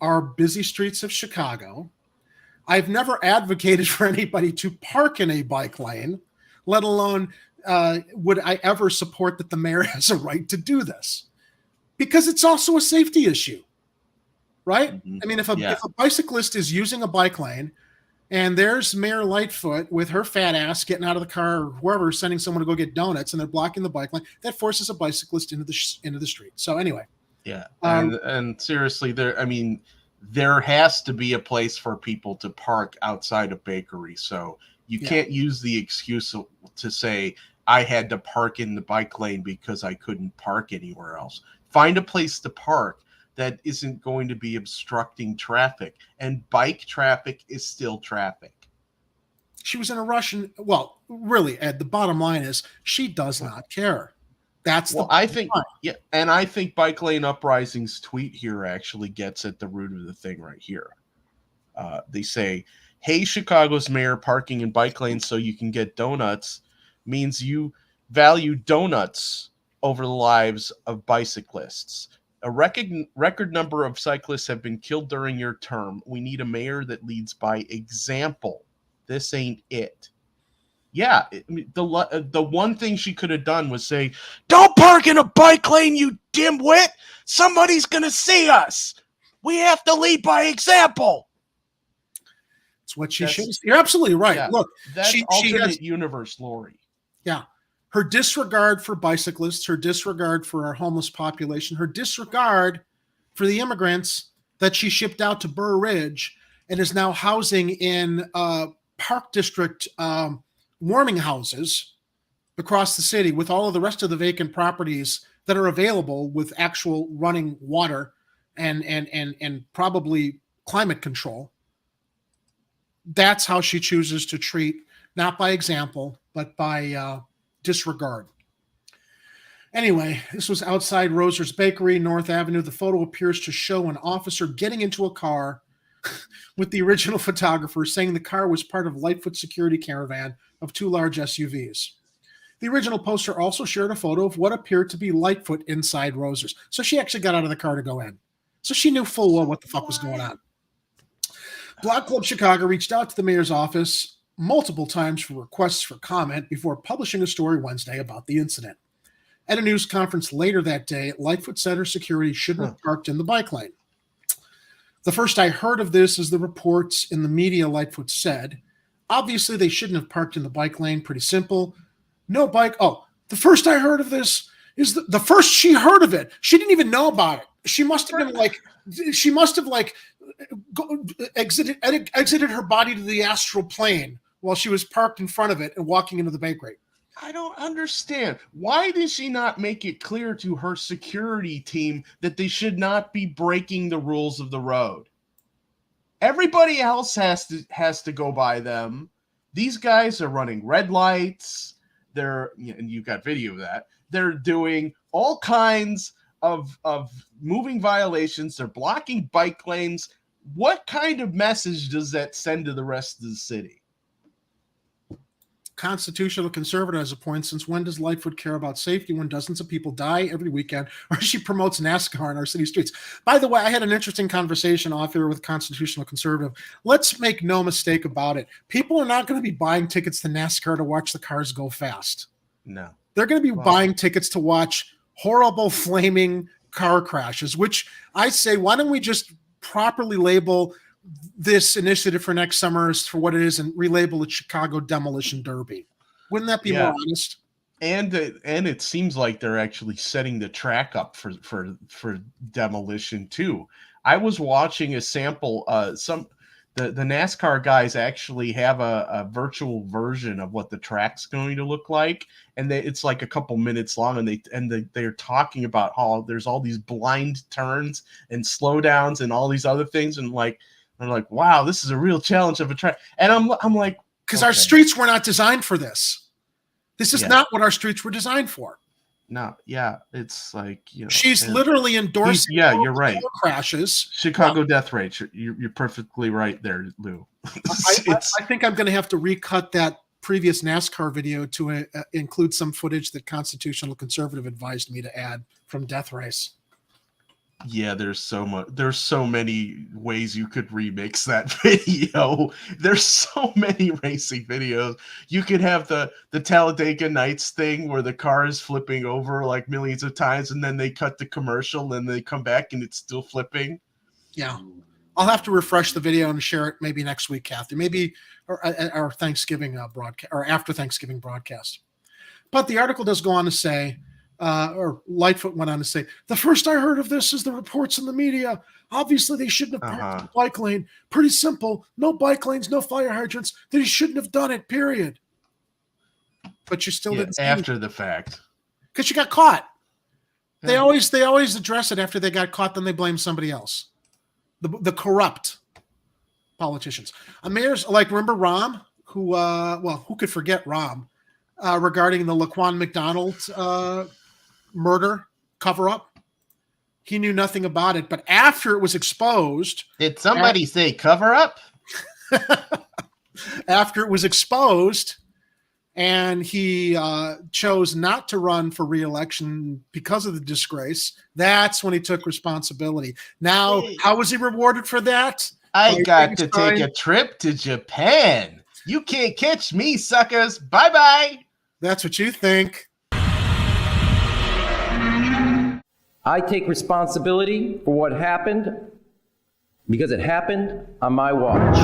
our busy streets of Chicago, I've never advocated for anybody to park in a bike lane, let alone would I ever support that the mayor has a right to do this? Because it's also a safety issue, right? Mm-hmm. I mean, if a bicyclist is using a bike lane and there's Mayor Lightfoot with her fat ass getting out of the car or whoever sending someone to go get donuts and they're blocking the bike lane, that forces a bicyclist into the street. So anyway. Yeah. And seriously, there has to be a place for people to park outside a bakery. So you can't use the excuse to say, I had to park in the bike lane because I couldn't park anywhere else. Find a place to park that isn't going to be obstructing traffic. And bike traffic is still traffic. She was in a rush. Well, really, Ed, the bottom line is she does not care. I think Bike Lane Uprising's tweet here actually gets at the root of the thing right here. They say, hey, Chicago's mayor, parking in bike lanes so you can get donuts. means you value donuts over the lives of bicyclists. A record number of cyclists have been killed during your term. We need a mayor that leads by example. This ain't it. Yeah, the one thing she could have done was say, "Don't park in a bike lane, you dimwit. Somebody's going to see us. We have to lead by example." It's what she should. You're absolutely right. Yeah, Look, that's she alternate universe Lori. Yeah. Her disregard for bicyclists, her disregard for our homeless population, her disregard for the immigrants that she shipped out to Burr Ridge and is now housing in Park District warming houses across the city with all of the rest of the vacant properties that are available with actual running water and probably climate control. That's how she chooses to treat, not by example, but by disregard. Anyway, this was outside Roser's Bakery, North Avenue. The photo appears to show an officer getting into a car with the original photographer saying the car was part of Lightfoot security caravan of 2 large SUVs. The original poster also shared a photo of what appeared to be Lightfoot inside Roser's. So she actually got out of the car to go in. So she knew full well what the fuck was going on. Block Club Chicago reached out to the mayor's office multiple times for requests for comment before publishing a story Wednesday about the incident. At a news conference later that day, Lightfoot said her security shouldn't have parked in the bike lane. The first I heard of this is the reports in the media, Lightfoot said. Obviously, they shouldn't have parked in the bike lane. Pretty simple. No bike. Oh, the first I heard of this is the first she heard of it. She didn't even know about it. She must have been exited her body to the astral plane while she was parked in front of it and walking into the bakery. I don't understand. Why did she not make it clear to her security team that they should not be breaking the rules of the road? Everybody else has to go by them. These guys are running red lights. And you got video of that. They're doing all kinds of moving violations. They're blocking bike lanes. What kind of message does that send to the rest of the city? Constitutional conservative has a point. Since when does Lightfoot care about safety when dozens of people die every weekend, or she promotes NASCAR in our city streets? By the way, I had an interesting conversation off here with constitutional conservative. Let's make no mistake about it. People are not going to be buying tickets to NASCAR to watch the cars go fast. No. They're going to be buying tickets to watch horrible flaming car crashes, which I say, why don't we just properly label this initiative for next summer for what it is and relabel it Chicago Demolition Derby? Wouldn't that be more honest? And it seems like they're actually setting the track up for demolition too. I was watching a sample. The NASCAR guys actually have a virtual version of what the track's going to look like, and it's like a couple minutes long, and they're talking about how there's all these blind turns and slowdowns and all these other things, and I'm like, wow, this is a real challenge of a track. And I'm like, because our streets were not designed for this. This is not what our streets were designed for. No, yeah, it's like, she's literally endorsing. Yeah, you're right. Crashes. Chicago death rate. You're perfectly right there, Lou. I think I'm going to have to recut that previous NASCAR video to include some footage that constitutional conservative advised me to add from Death Race. Yeah, there's so many ways you could remix that video. There's so many racing videos. You could have the Talladega Nights thing where the car is flipping over like millions of times, and then they cut the commercial and they come back and it's still flipping. Yeah. I'll have to refresh the video and share it maybe next week, Kathy. Maybe our Thanksgiving broadcast or after Thanksgiving broadcast. But the article does go on to say, or Lightfoot went on to say, the first I heard of this is the reports in the media. Obviously, they shouldn't have parked in the bike lane. Pretty simple. No bike lanes, no fire hydrants. They shouldn't have done it, period. But you still didn't after the fact. Because you got caught. Yeah. They always address it after they got caught, then they blame somebody else. The corrupt politicians. Mayor's remember Rahm, who could forget Rahm, regarding the Laquan McDonald murder cover-up. He knew nothing about it, but after it was exposed... Did somebody say cover-up? After it was exposed and he chose not to run for re-election because of the disgrace. That's when he took responsibility. Now, how was he rewarded for that? I got to take a trip to Japan. You can't catch me, suckers. Bye-bye. That's what you think. I take responsibility for what happened because it happened on my watch.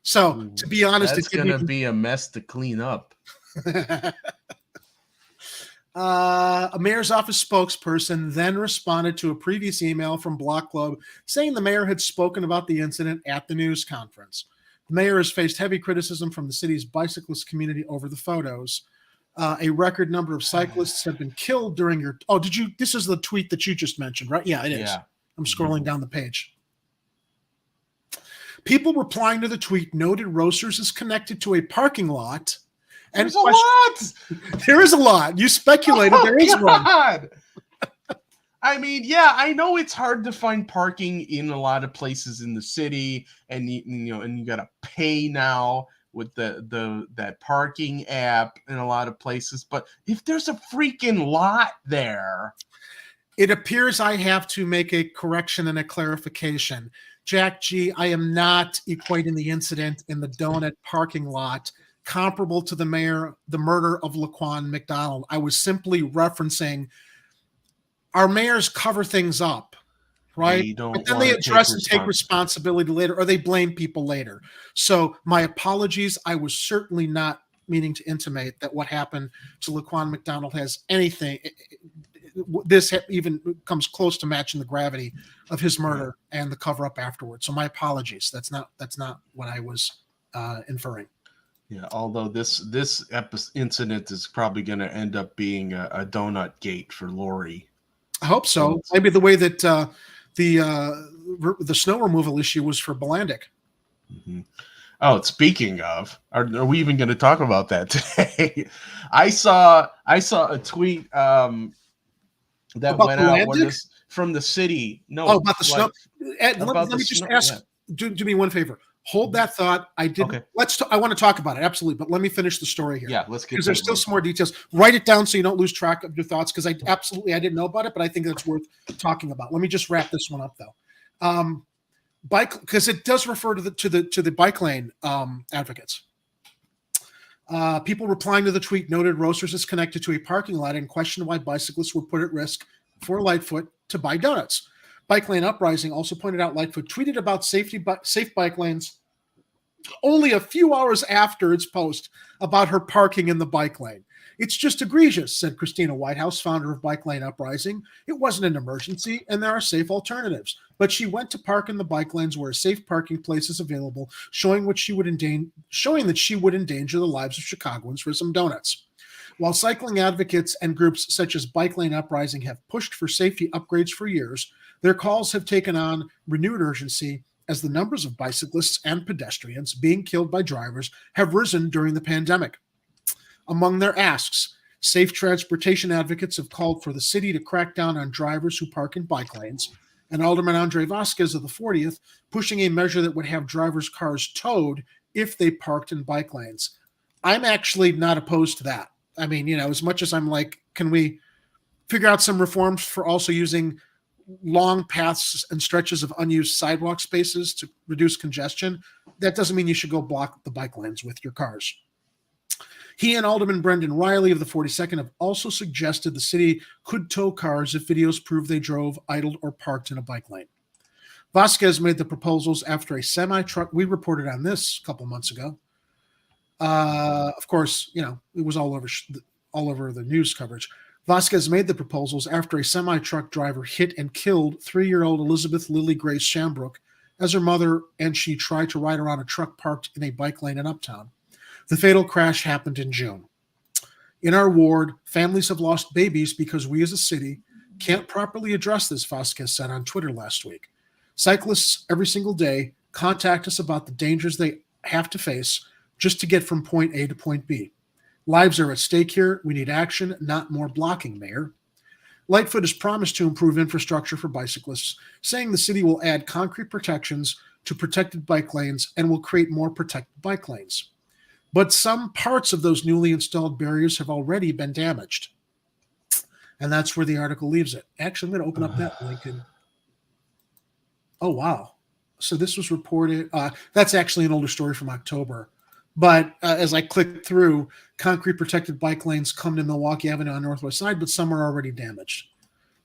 So, to be honest, it's going to be a mess to clean up. A mayor's office spokesperson then responded to a previous email from Block Club saying the mayor had spoken about the incident at the news conference. The mayor has faced heavy criticism from the city's bicyclist community over the photos. A record number of cyclists have been killed during your... Oh, did you... This is the tweet that you just mentioned, right? Yeah, it is. Yeah. I'm scrolling down the page. People replying to the tweet noted Roasters is connected to a parking lot. And there's a lot. There is a lot. You speculated there is one. I mean, yeah, I know it's hard to find parking in a lot of places in the city, and you got to pay now with that parking app in a lot of places. But if there's a freaking lot there, it appears I have to make a correction and a clarification. Jack G, I am not equating the incident in the donut parking lot comparable to the murder of Laquan McDonald. I was simply referencing our mayors cover things up, right? But then they address and take responsibility later, or they blame people later. So my apologies. I was certainly not meaning to intimate that what happened to Laquan McDonald has anything. This even comes close to matching the gravity of his murder and the cover up afterwards. So my apologies. That's not what I was inferring. Yeah, although this incident is probably going to end up being a donut gate for Lori. I hope so. Maybe the way that the snow removal issue was for Bolandic. Mm-hmm. Oh, speaking of, are we even going to talk about that today? I saw a tweet that about went Bolandic? out from the city. No, about the snow. Ed, let me just ask. Yeah. Do me one favor. Hold that thought. I didn't. Okay. I want to talk about it, absolutely, but let me finish the story here. Yeah, let's get. Because there's still some more details. Write it down so you don't lose track of your thoughts. Because I didn't know about it, but I think that's worth talking about. Let me just wrap this one up though. Bike, because it does refer to the bike lane advocates. People replying to the tweet noted Roasters is connected to a parking lot and questioned why bicyclists were put at risk for Lightfoot to buy donuts. Bike Lane Uprising also pointed out Lightfoot tweeted about safe bike lanes only a few hours after its post about her parking in the bike lane. It's just egregious, said Christina Whitehouse, founder of Bike Lane Uprising. It wasn't an emergency, and there are safe alternatives. But she went to park in the bike lanes where a safe parking place is available, showing that she would endanger the lives of Chicagoans for some donuts. While cycling advocates and groups such as Bike Lane Uprising have pushed for safety upgrades for years, their calls have taken on renewed urgency as the numbers of bicyclists and pedestrians being killed by drivers have risen during the pandemic. Among their asks, safe transportation advocates have called for the city to crack down on drivers who park in bike lanes, and Alderman Andre Vasquez of the 40th pushing a measure that would have drivers' cars towed if they parked in bike lanes. I'm actually not opposed to that. I mean, as much as I'm like, can we figure out some reforms for also using long paths and stretches of unused sidewalk spaces to reduce congestion? That doesn't mean you should go block the bike lanes with your cars. He and Alderman Brendan Riley of the 42nd have also suggested the city could tow cars if videos prove they drove, idled, or parked in a bike lane. Vasquez made the proposals after a semi-truck. We reported on this a couple months ago. Of course, it was all over the news coverage. Vasquez made the proposals after a semi-truck driver hit and killed 3-year-old Elizabeth Lily Grace Shambrook as her mother and she tried to ride around a truck parked in a bike lane in Uptown. The fatal crash happened in June. In our ward, families have lost babies because we as a city can't properly address this, Vasquez said on Twitter last week. Cyclists every single day contact us about the dangers they have to face just to get from point A to point B. Lives are at stake here. We need action, not more blocking, Mayor. Lightfoot has promised to improve infrastructure for bicyclists, saying the city will add concrete protections to protected bike lanes and will create more protected bike lanes. But some parts of those newly installed barriers have already been damaged. And that's where the article leaves it. Actually, I'm going to open up that link. Oh, wow. So this was reported. That's actually an older story from October. But as I click through, concrete protected bike lanes come to Milwaukee Avenue on the northwest side, but some are already damaged.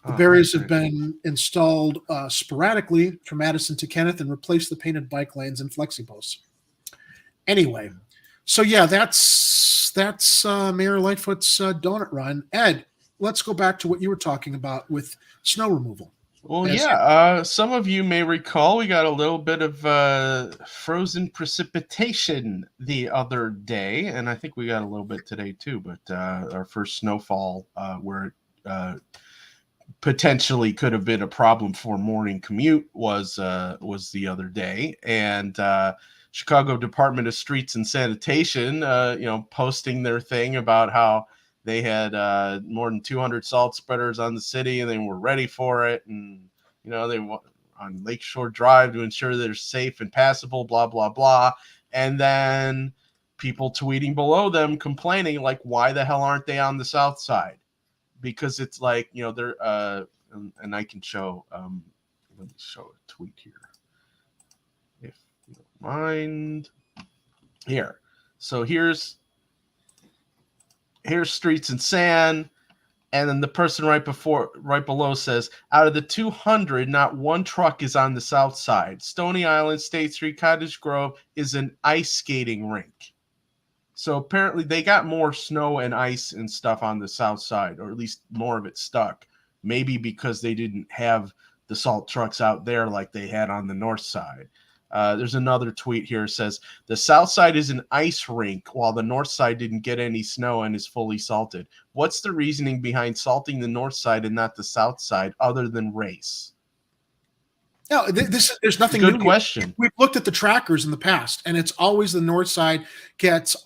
The barriers have been installed sporadically from Madison to Kenneth and replaced the painted bike lanes and flexi posts. Anyway, so yeah, that's Mayor Lightfoot's donut run. Ed, let's go back to what you were talking about with snow removal. Well, some of you may recall we got a little bit of frozen precipitation the other day, and I think we got a little bit today too, but our first snowfall where it potentially could have been a problem for morning commute was the other day. And Chicago Department of Streets and Sanitation, posting their thing about how they had more than 200 salt spreaders on the city, and they were ready for it. And, they were on Lakeshore Drive to ensure they're safe and passable, blah, blah, blah. And then people tweeting below them complaining, like, why the hell aren't they on the south side? Because it's like, they're, and I can show, let me show a tweet here, if you don't mind. Here. So here's Streets and Sand, and then the person right below says, out of the 200, not one truck is on the south side. Stony Island, State Street, Cottage Grove is an ice skating rink. So apparently they got more snow and ice and stuff on the south side, or at least more of it stuck. Maybe because they didn't have the salt trucks out there like they had on the north side. There's another tweet here that says, the south side is an ice rink while the north side didn't get any snow and is fully salted. What's the reasoning behind salting the north side and not the south side other than race? No, there's nothing Good new. question. We've looked at the trackers in the past, and it's always the north side gets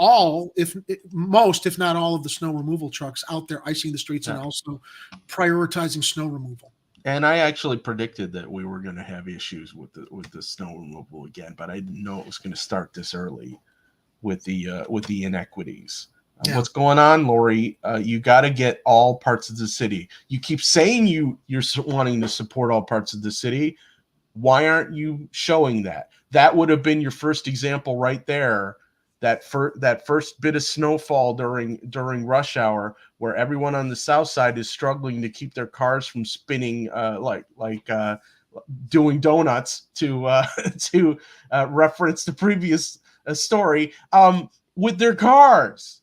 most, if not all, of the snow removal trucks out there icing the streets and also prioritizing snow removal. And I actually predicted that we were going to have issues with the snow removal again, but I didn't know it was going to start this early with the inequities. What's going on, Lori? You got to get all parts of the city. You keep saying you're wanting to support all parts of the city. Why aren't you showing that? That would have been your first example right there. That first bit of snowfall during rush hour, where everyone on the south side is struggling to keep their cars from spinning, like doing donuts to reference the previous story, with their cars,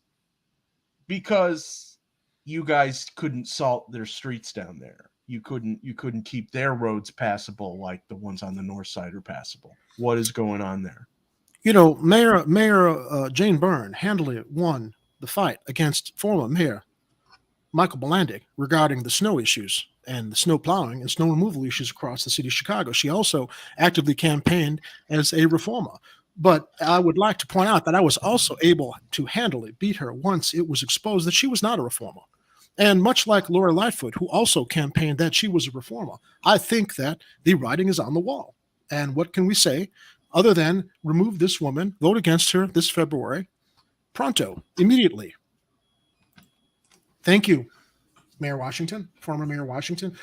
because you guys couldn't salt their streets down there. You couldn't keep their roads passable like the ones on the north side are passable. What is going on there? Mayor Jane Byrne handily won the fight against former Mayor Michael Bolandic regarding the snow issues and the snow plowing and snow removal issues across the city of Chicago. She also actively campaigned as a reformer. But I would like to point out that I was also able to handily beat her once it was exposed that she was not a reformer. And much like Lori Lightfoot, who also campaigned that she was a reformer, I think that the writing is on the wall. And what can we say other than remove this woman, vote against her this February, pronto, immediately? Thank you, Mayor Washington, former Mayor Washington,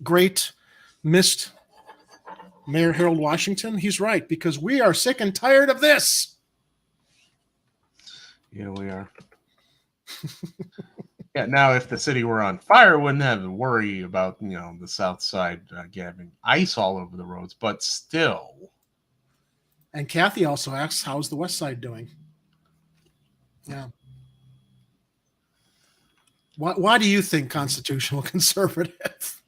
great, missed Mayor Harold Washington. He's right, because we are sick and tired of this. Yeah, we are. Yeah, now if the city were on fire, wouldn't have to worry about, the south side having ice all over the roads, but still. And Kathy also asks, how's the west side doing? Yeah. Why do you think constitutional conservative?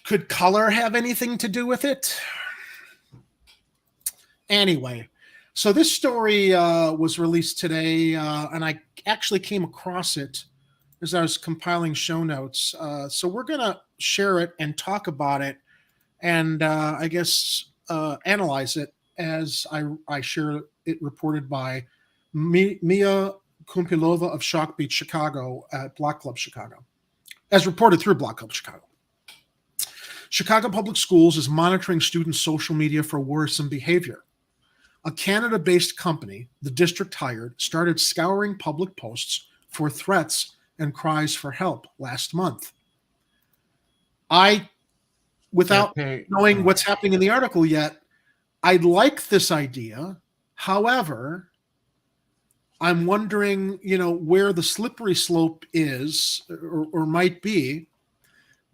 Could color have anything to do with it? Anyway, so this story was released today, and I actually came across it as I was compiling show notes. So we're going to share it and talk about it, and I guess analyze it as I share it, reported by Mia Kumpilova of Shock Beach, Chicago at Block Club Chicago. as reported through Block Club Chicago. Chicago Public Schools is monitoring students' social media for worrisome behavior. A Canada-based company the district hired started scouring public posts for threats and cries for help last month. Without knowing what's happening in the article yet, I like this idea. However, I'm wondering, where the slippery slope is or might be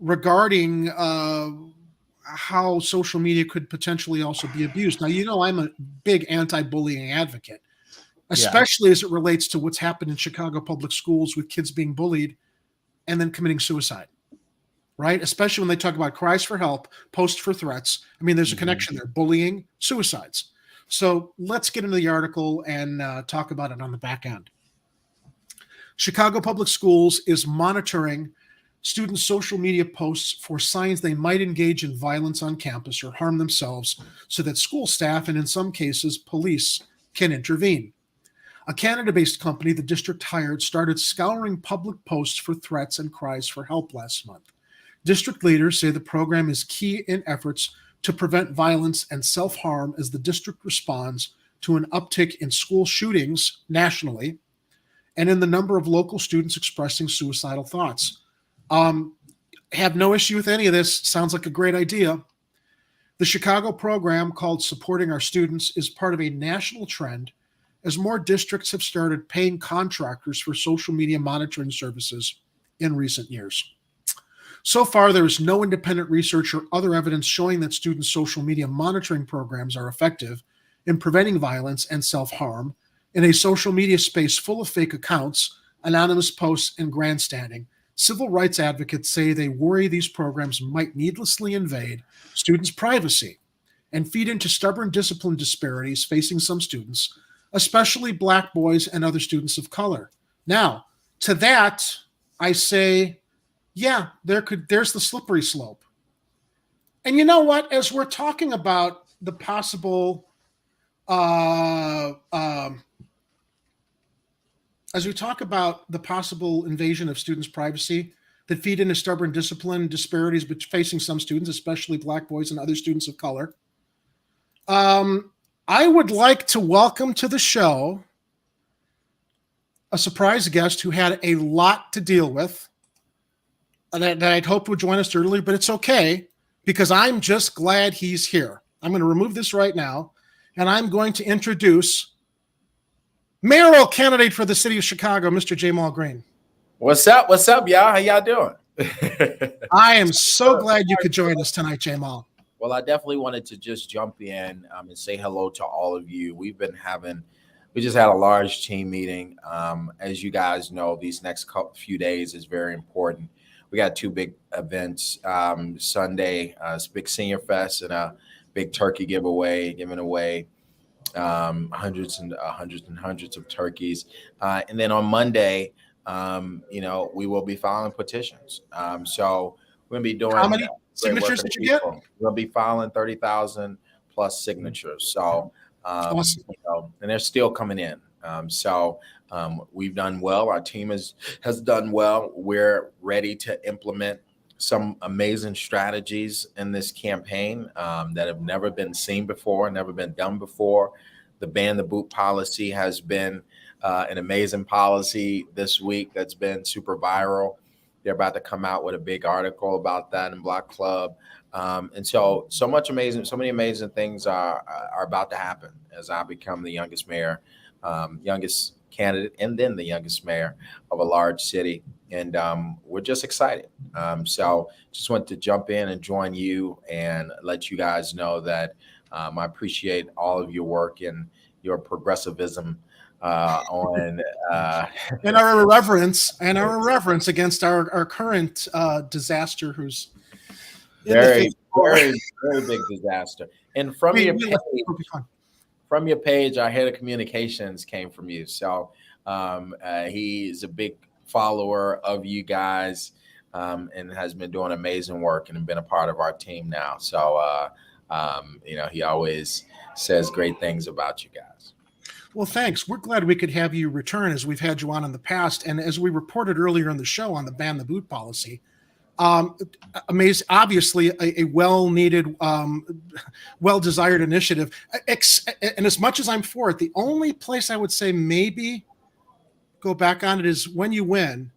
regarding how social media could potentially also be abused. Now, I'm a big anti-bullying advocate, especially as it relates to what's happened in Chicago public schools with kids being bullied and then committing suicide, right? Especially when they talk about cries for help, posts for threats. I mean, there's a connection there, bullying, suicides. So let's get into the article and talk about it on the back end. Chicago Public Schools is monitoring students' social media posts for signs they might engage in violence on campus or harm themselves so that school staff and in some cases police can intervene. A Canada-based company the district hired started scouring public posts for threats and cries for help last month. District leaders say the program is key in efforts to prevent violence and self-harm as the district responds to an uptick in school shootings nationally and in the number of local students expressing suicidal thoughts. Have no issue with any of this. Sounds like a great idea. The Chicago program called Supporting Our Students is part of a national trend as more districts have started paying contractors for social media monitoring services in recent years. So far, there is no independent research or other evidence showing that students' social media monitoring programs are effective in preventing violence and self-harm in a social media space full of fake accounts, anonymous posts, and grandstanding. Civil rights advocates say they worry these programs might needlessly invade students' privacy and feed into stubborn discipline disparities facing some students, especially Black boys and other students of color. Now, to that, I say, yeah, there's the slippery slope. And you know what? As we're talking about the possible, invasion of students' privacy that feed into stubborn discipline disparities facing some students, especially Black boys and other students of color, I would like to welcome to the show a surprise guest who had a lot to deal with that I'd hoped would join us earlier, but it's okay because I'm just glad he's here. I'm going to remove this right now, and I'm going to introduce mayoral candidate for the city of Chicago, Mr. Jamal Green. What's up? What's up, y'all? How y'all doing? I am so glad you could join us tonight, Jamal. Well, I definitely wanted to just jump in and say hello to all of you. We just had a large team meeting. As you guys know, these next few days is very important. We got two big events. Sunday, it's big senior fest and a big turkey giveaway, giving away hundreds of turkeys. And then on Monday, we will be filing petitions. So we're gonna be doing how many signatures did you get? We'll be filing 30,000 plus signatures. So awesome. And they're still coming in. We've done well. Our team has done well. We're ready to implement some amazing strategies in this campaign that have never been seen before, never been done before. The ban the boot policy has been an amazing policy this week that's been super viral. They're about to come out with a big article about that in Block Club. And so many amazing things are about to happen as I become the youngest mayor, youngest candidate, and then the youngest mayor of a large city. And we're just excited. So just want to jump in and join you and let you guys know that I appreciate all of your work and your progressivism on and our irreverence against our current disaster, who's very big disaster. And from your page, our head of communications came from you. So he's a big follower of you guys and has been doing amazing work and been a part of our team now. So he always says great things about you guys. Well, thanks. We're glad we could have you return as we've had you on in the past. And as we reported earlier in the show on the ban the boot policy, Amazing, obviously a well-needed, well-desired initiative. And as much as I'm for it, the only place I would say maybe go back on it is when you win,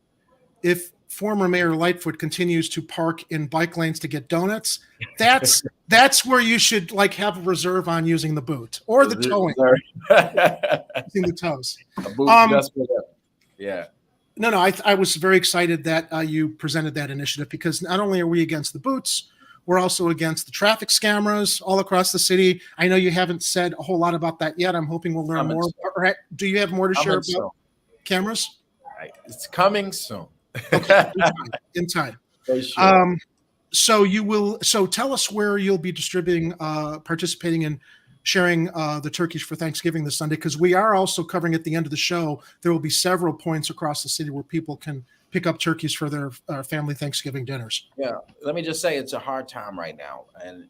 if former Mayor Lightfoot continues to park in bike lanes to get donuts, that's where you should like have a reserve on using the boot or the towing. Using the toes. A boot just for them. Yeah. No, I was very excited that you presented that initiative because not only are we against the boots, we're also against the traffic scammers all across the city. I know you haven't said a whole lot about that yet. I'm hoping we'll learn more. Or do you have more to share about cameras? It's coming soon. Okay, in time. Sure. So tell us where you'll be distributing, participating in sharing the turkeys for Thanksgiving this Sunday, because we are also covering at the end of the show. There will be several points across the city where people can pick up turkeys for their family Thanksgiving dinners. Yeah, let me just say it's a hard time right now, and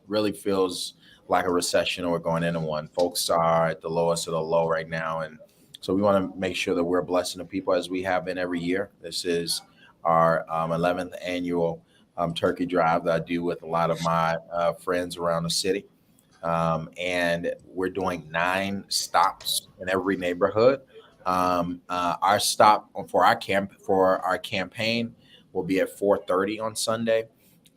really feels like a recession or going into one. Folks are at the lowest of the low right now, and so we want to make sure that we're blessing the people as we have been every year. This is our 11th annual turkey drive that I do with a lot of my friends around the city. And we're doing 9 stops in every neighborhood. Our stop for our campaign will be at 4:30 on Sunday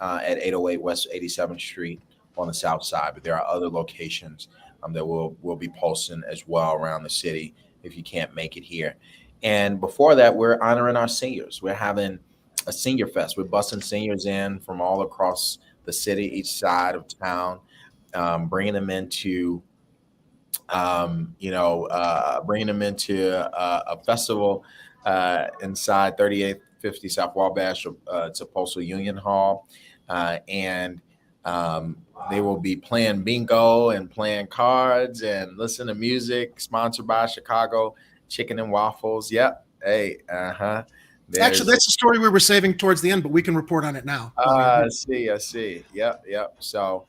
at 808 West 87th Street on the south side. But there are other locations that we'll be posting as well around the city if you can't make it here. And before that, we're honoring our seniors. We're having a senior fest. We're busing seniors in from all across the city, each side of town. Bringing them into, bringing them into a festival inside 3850 South Wabash. It's a Postal Union Hall, and they will be playing bingo and playing cards and listen to music. Sponsored by Chicago Chicken and Waffles. Yep. Hey. Actually, that's a story we were saving towards the end, but we can report on it now. I see. Yep. So.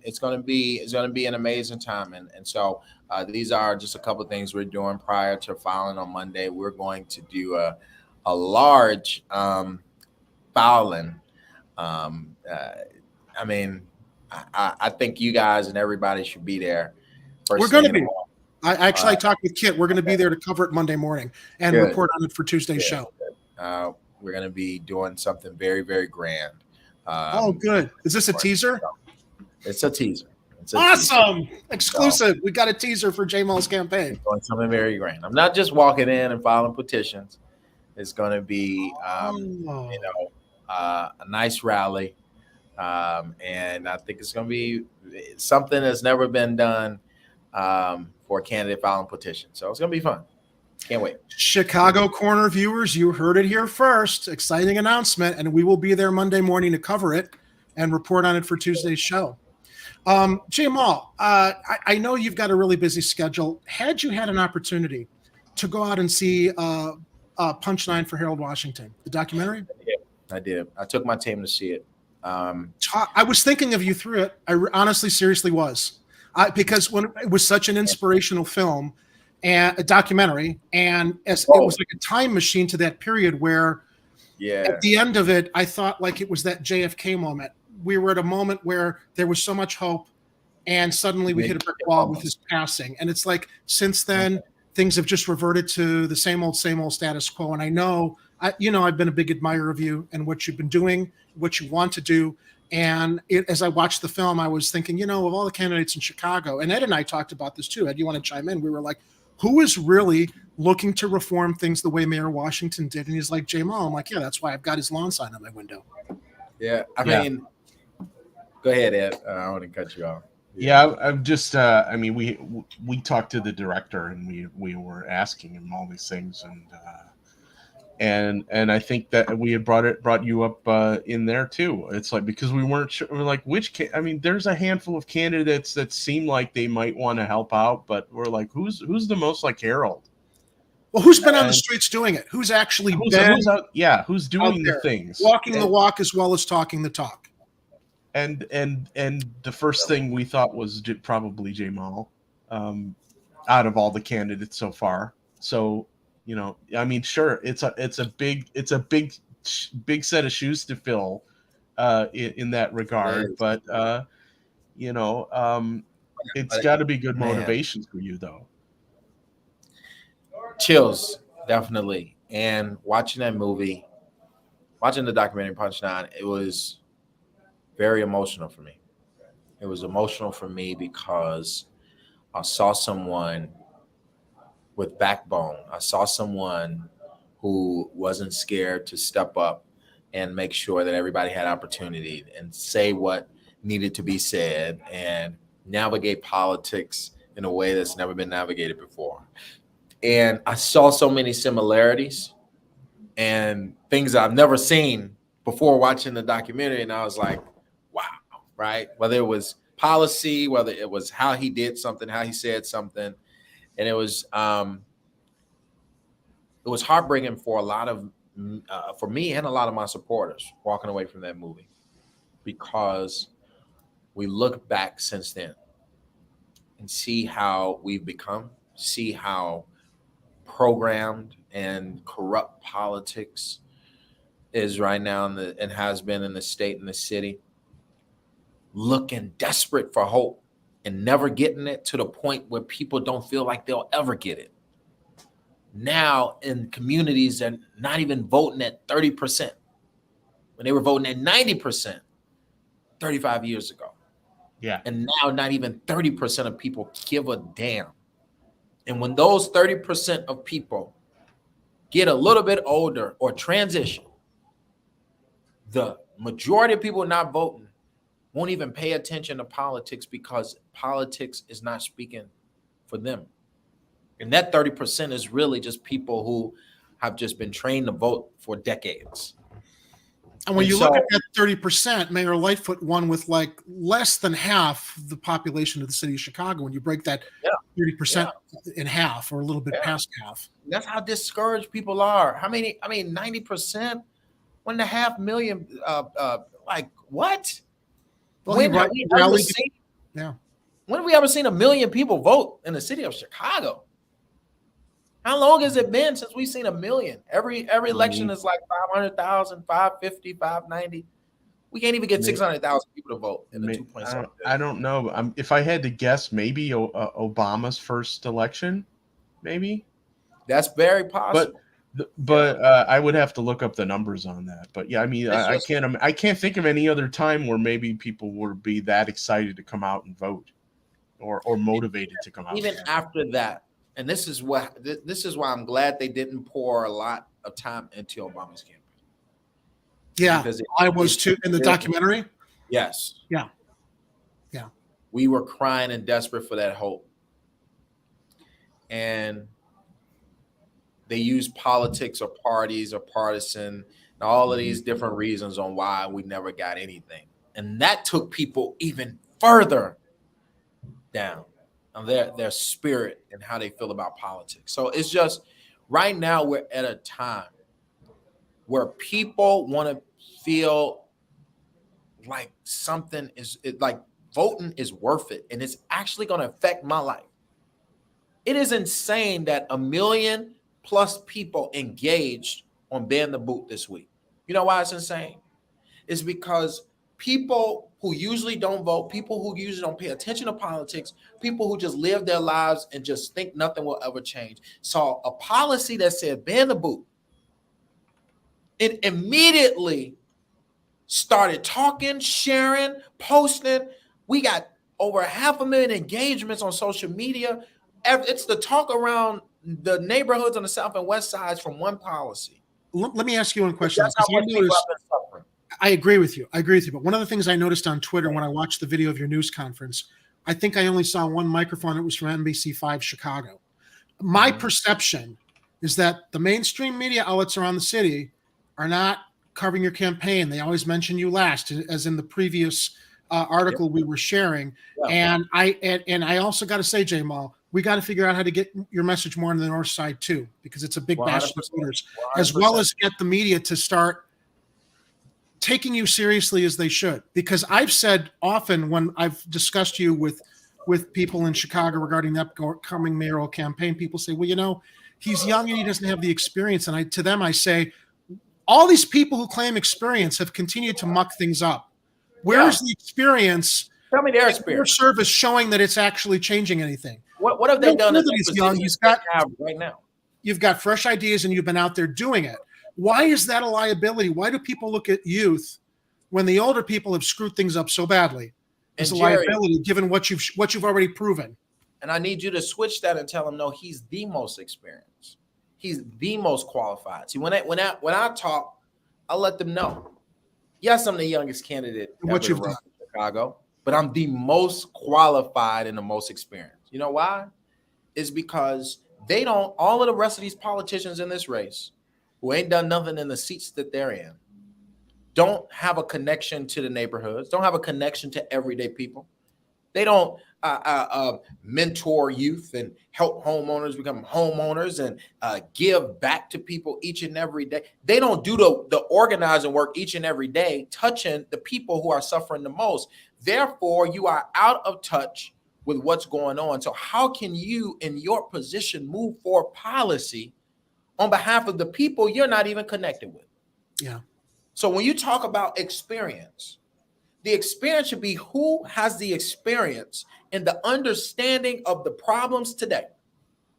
It's going to be an amazing time. And so these are just a couple of things we're doing prior to filing on Monday. We're going to do a large filing. I think you guys and everybody should be there. We're going to be. I talked with Kit. We're going to be there to cover it Monday morning and report on it for Tuesday's show. We're going to be doing something very, very grand. Good. Is this a teaser? It's a teaser. Awesome. Exclusive. We got a teaser for J Mal's campaign. Doing something very grand. I'm not just walking in and filing petitions. It's going to be, a nice rally. And I think it's going to be something that's never been done for a candidate filing petition. So it's going to be fun. Can't wait. Chicago Corner viewers, you heard it here first. Exciting announcement. And we will be there Monday morning to cover it and report on it for Tuesday's show. Jamal, I know you've got a really busy schedule. Had you had an opportunity to go out and see Punchline for Harold Washington, the documentary? I did. I took my team to see it. I was thinking of you through it. I honestly, seriously was. Because when it was such an inspirational film and a documentary, and it was like a time machine to that period where at the end of it, I thought like it was that JFK moment. We were at a moment where there was so much hope, and suddenly we hit a brick wall with his passing. And it's like, since then, things have just reverted to the same old status quo. And I know, I've been a big admirer of you and what you've been doing, what you want to do. And as I watched the film, I was thinking, of all the candidates in Chicago, and Ed and I talked about this too. Ed, you want to chime in? We were like, who is really looking to reform things the way Mayor Washington did? And he's like, Jamal. I'm like, yeah, that's why I've got his lawn sign on my window. Yeah. I mean, go ahead, Ed. I don't want to cut you off. Yeah, I'm just. We talked to the director and we were asking him all these things, and I think that we had brought you up in there too. It's like, because we weren't sure. We're like, there's a handful of candidates that seem like they might want to help out, but we're like, who's the most like Harold? Well, who's been on the streets doing it? Who's actually who's doing the things, walking the walk as well as talking the talk? And the first thing we thought was probably Jamal, out of all the candidates so far. So, sure, it's a big big set of shoes to fill in that regard. But it's got to be good motivation for you, though. Chills, definitely. And watching that movie, watching the documentary Punchline, it was very emotional for me. It was emotional for me because I saw someone with backbone. I saw someone who wasn't scared to step up and make sure that everybody had opportunity and say what needed to be said and navigate politics in a way that's never been navigated before. And I saw so many similarities and things I've never seen before watching the documentary. And I was like, wow, right? Whether it was policy, whether it was how he did something, how he said something. And it was heartbreaking for a lot of, for me and a lot of my supporters walking away from that movie, because we look back since then and see how we've become, see how programmed and corrupt politics is right now and has been in the state and the city, looking desperate for hope and never getting it, to the point where people don't feel like they'll ever get it. Now in communities that are not even voting at 30%, when they were voting at 90% 35 years ago. Yeah. And now not even 30% of people give a damn. And when those 30% of people get a little bit older or transition, the majority of people not voting won't even pay attention to politics, because politics is not speaking for them. And that 30% is really just people who have just been trained to vote for decades. And when you look at that 30%, Mayor Lightfoot won with like less than half the population of the city of Chicago. When you break that 30% in half, or a little bit past half. That's how discouraged people are. How many? I mean, 90%, 1.5 million. Like what? Well, when have we ever seen 1 million people vote in the city of Chicago? How long has it been since we've seen 1 million? Every election is like 500,000, 550, 590. We can't even get 600,000 people to vote in the 2.7. I don't know. If I had to guess, maybe Obama's first election, maybe. That's very possible. But I would have to look up the numbers on that. But yeah, I mean, I can't think of any other time where maybe people would be that excited to come out and vote, or motivated to come out. Even after that. And this is why I'm glad they didn't pour a lot of time into Obama's campaign. Yeah, I was too in the documentary. Yes. Yeah. We were crying and desperate for that hope. And they use politics or parties or partisan and all of these different reasons on why we never got anything. And that took people even further down on their spirit and how they feel about politics. So it's just, right now we're at a time where people want to feel like something is like voting is worth it, and it's actually going to affect my life. It is insane that 1 million plus people engaged on Ban the Boot this week. You know why it's insane? It's because people who usually don't vote, people who usually don't pay attention to politics, people who just live their lives and just think nothing will ever change, saw a policy that said ban the boot. It immediately started talking, sharing, posting. We got over 500,000 engagements on social media. It's the talk around the neighborhoods on the south and west sides from one policy. Let me ask you one question. That's how much people have been suffering. I agree with you. But one of the things I noticed on Twitter when I watched the video of your news conference, I think I only saw one microphone. It was from NBC5 Chicago. My perception is that the mainstream media outlets around the city are not covering your campaign. They always mention you last, as in the previous article we were sharing. And I also got to say, Jamal, we got to figure out how to get your message more on the north side too, because it's a big bastion of voters, as well as get the media to start taking you seriously as they should. Because I've said often when I've discussed you with people in Chicago regarding the upcoming mayoral campaign, people say, well, you know, he's young and he doesn't have the experience. And to them, I say, All these people who claim experience have continued to muck things up. Where's the experience? Tell me their Your experience. service showing that it's actually changing anything. What have they done? That he's young. He's got right now. You've got fresh ideas, and you've been out there doing it. Why is that a liability? Why do people look at youth when the older people have screwed things up so badly? It's a liability, given what you've already proven. And I need you to switch that and tell him, no, he's the most experienced. He's the most qualified. See, when I talk, I let them know. Yes, I'm the youngest candidate what you've done in Chicago, but I'm the most qualified and the most experienced. You know why? It's because all of the rest of these politicians in this race who ain't done nothing in the seats that they're in don't have a connection to the neighborhoods, don't have a connection to everyday people. They don't mentor youth and help homeowners become homeowners and give back to people each and every day. They don't do the organizing work each and every day, touching the people who are suffering the most. Therefore, you are out of touch with what's going on. So how can you, in your position, move forward policy on behalf of the people you're not even connected with? Yeah. So when you talk about experience, the experience should be who has the experience in the understanding of the problems today,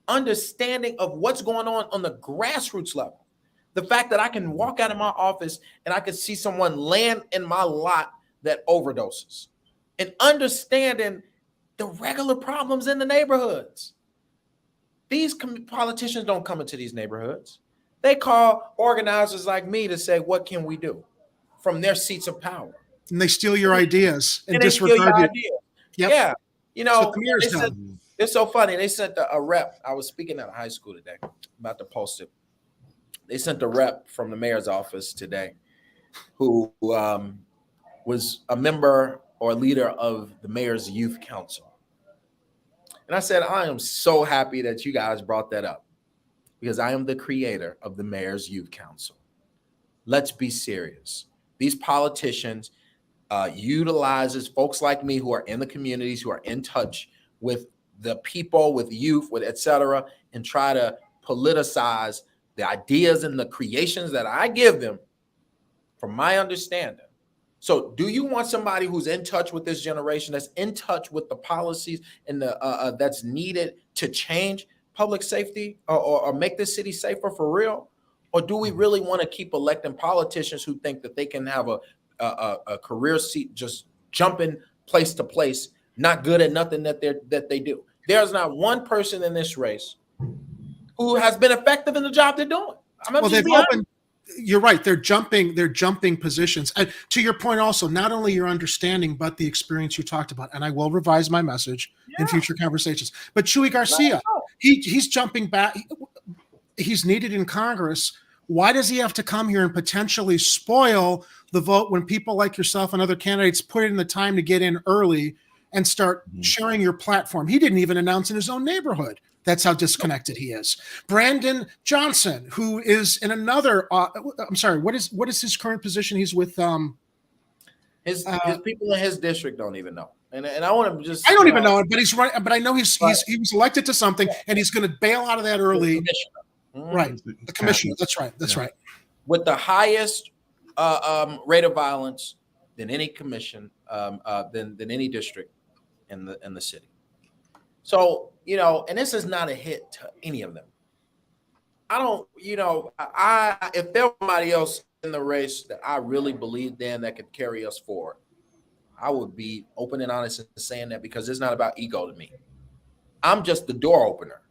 understanding of what's going on the grassroots level. The fact that I can walk out of my office and I can see someone land in my lot that overdoses, and understanding the regular problems in the neighborhoods. These politicians don't come into these neighborhoods. They call organizers like me to say, what can we do from their seats of power? And they steal your ideas and disregard you. Yep. Yeah. You know, it's so funny. They sent a rep. I was speaking at a high school today, about to post it. They sent a rep from the mayor's office today who was a member or leader of the mayor's youth council. And I said, I am so happy that you guys brought that up, because I am the creator of the mayor's youth council. Let's be serious. These politicians utilizes folks like me who are in the communities, who are in touch with the people, with youth, with et cetera, and try to politicize the ideas and the creations that I give them from my understanding. So do you want somebody who's in touch with this generation, that's in touch with the policies and the that's needed to change public safety or make this city safer for real? Or do we really want to keep electing politicians who think that they can have a career seat just jumping place to place, not good at nothing that they do? There's not one person in this race who has been effective in the job they're doing. You're right. They're jumping positions. To your point also, not only your understanding, but the experience you talked about. And I will revise my message in future conversations. But Chuy Garcia, he's jumping back. He's needed in Congress. Why does he have to come here and potentially spoil the vote when people like yourself and other candidates put in the time to get in early and start sharing your platform? He didn't even announce in his own neighborhood. That's how disconnected he is. Brandon Johnson, who is in another, I'm sorry, what is his current position? He's with his people in his district don't even know. And I want to just, I don't even know it, but he's right. But I know he was elected to something, and he's going to bail out of that early. Right, the commissioner. That's right. That's right. With the highest rate of violence than any commission, than any district in the city. So, you know, and this is not a hit to any of them. I don't, you know, if there was somebody else in the race that I really believed in that could carry us forward, I would be open and honest in saying that, because it's not about ego to me. I'm just the door opener.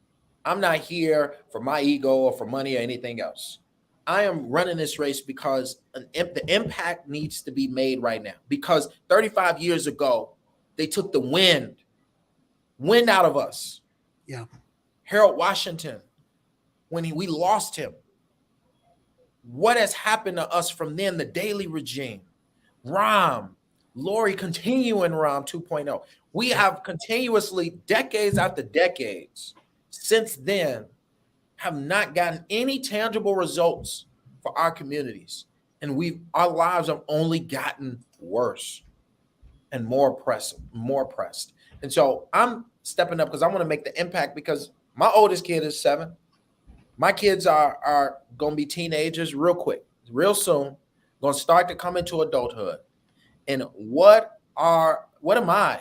I'm not here for my ego or for money or anything else. I am running this race because the impact needs to be made right now. Because 35 years ago, they took the wind out of us. Yeah. Harold Washington, when we lost him, what has happened to us from then? The Daley regime, Rahm, Lori continuing Rahm 2.0. We have continuously, decades after decades, since then, have not gotten any tangible results for our communities. And our lives have only gotten worse and more pressed. And so I'm stepping up because I want to make the impact, because my oldest kid is 7. My kids are going to be teenagers real quick. real soon, going to start to come into adulthood. And what am I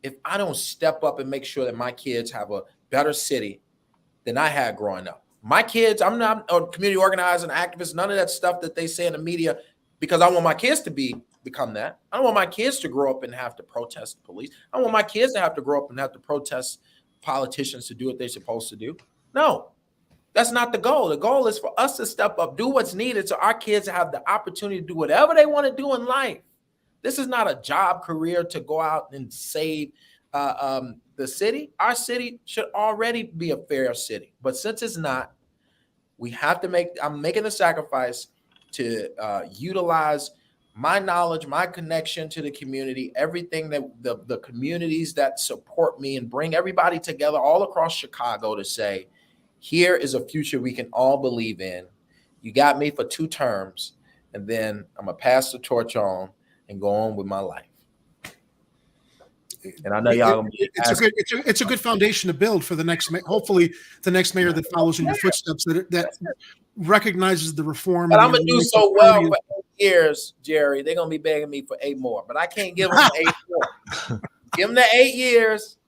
if I don't step up and make sure that my kids have a better city than I had growing up? My kids, I'm not a community organizer, an activist, none of that stuff that they say in the media, because I want my kids to become that. I don't want my kids to grow up and have to protest the police. I don't want my kids to have to grow up and have to protest politicians to do what they're supposed to do. No, that's not the goal. The goal is for us to step up, do what's needed so our kids have the opportunity to do whatever they want to do in life. This is not a job career to go out and save the city. Our city should already be a fair city. But since it's not, we have to I'm making the sacrifice to utilize my knowledge, my connection to the community, everything that the communities that support me, and bring everybody together all across Chicago to say, here is a future we can all believe in. You got me for 2 terms, and then I'm going to pass the torch on and go on with my life. And I know y'all gonna be it's a good foundation to build for the next, hopefully the next mayor that follows in your footsteps, that recognizes the reform. But I'm gonna do so well for 8 years, Jerry. They're gonna be begging me for 8 more, but I can't give them 8 more. Give them the 8 years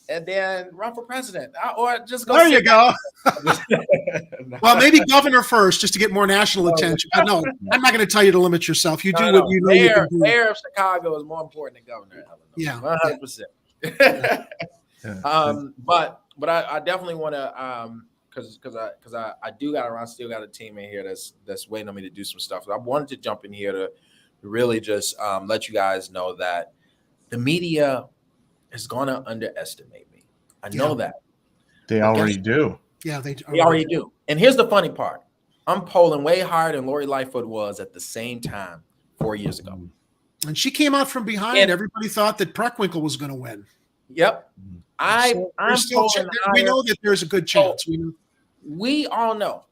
and then run for president, or just go. There you go. Well, maybe governor first, just to get more national attention. But no, I'm not going to tell you to limit yourself. You do what you know you can do. Mayor of Chicago is more important than governor. Yeah, 100%. But I definitely want to because I do got around. Still got a team in here that's waiting on me to do some stuff. So I wanted to jump in here to really just let you guys know that the media is going to underestimate me. I know that. They already do. Yeah, they already do. And here's the funny part. I'm polling way higher than Lori Lightfoot was at the same time 4 years ago. And she came out from behind. And everybody thought that Preckwinkle was going to win. Yep. I'm polling we know that there's a good chance. We all know.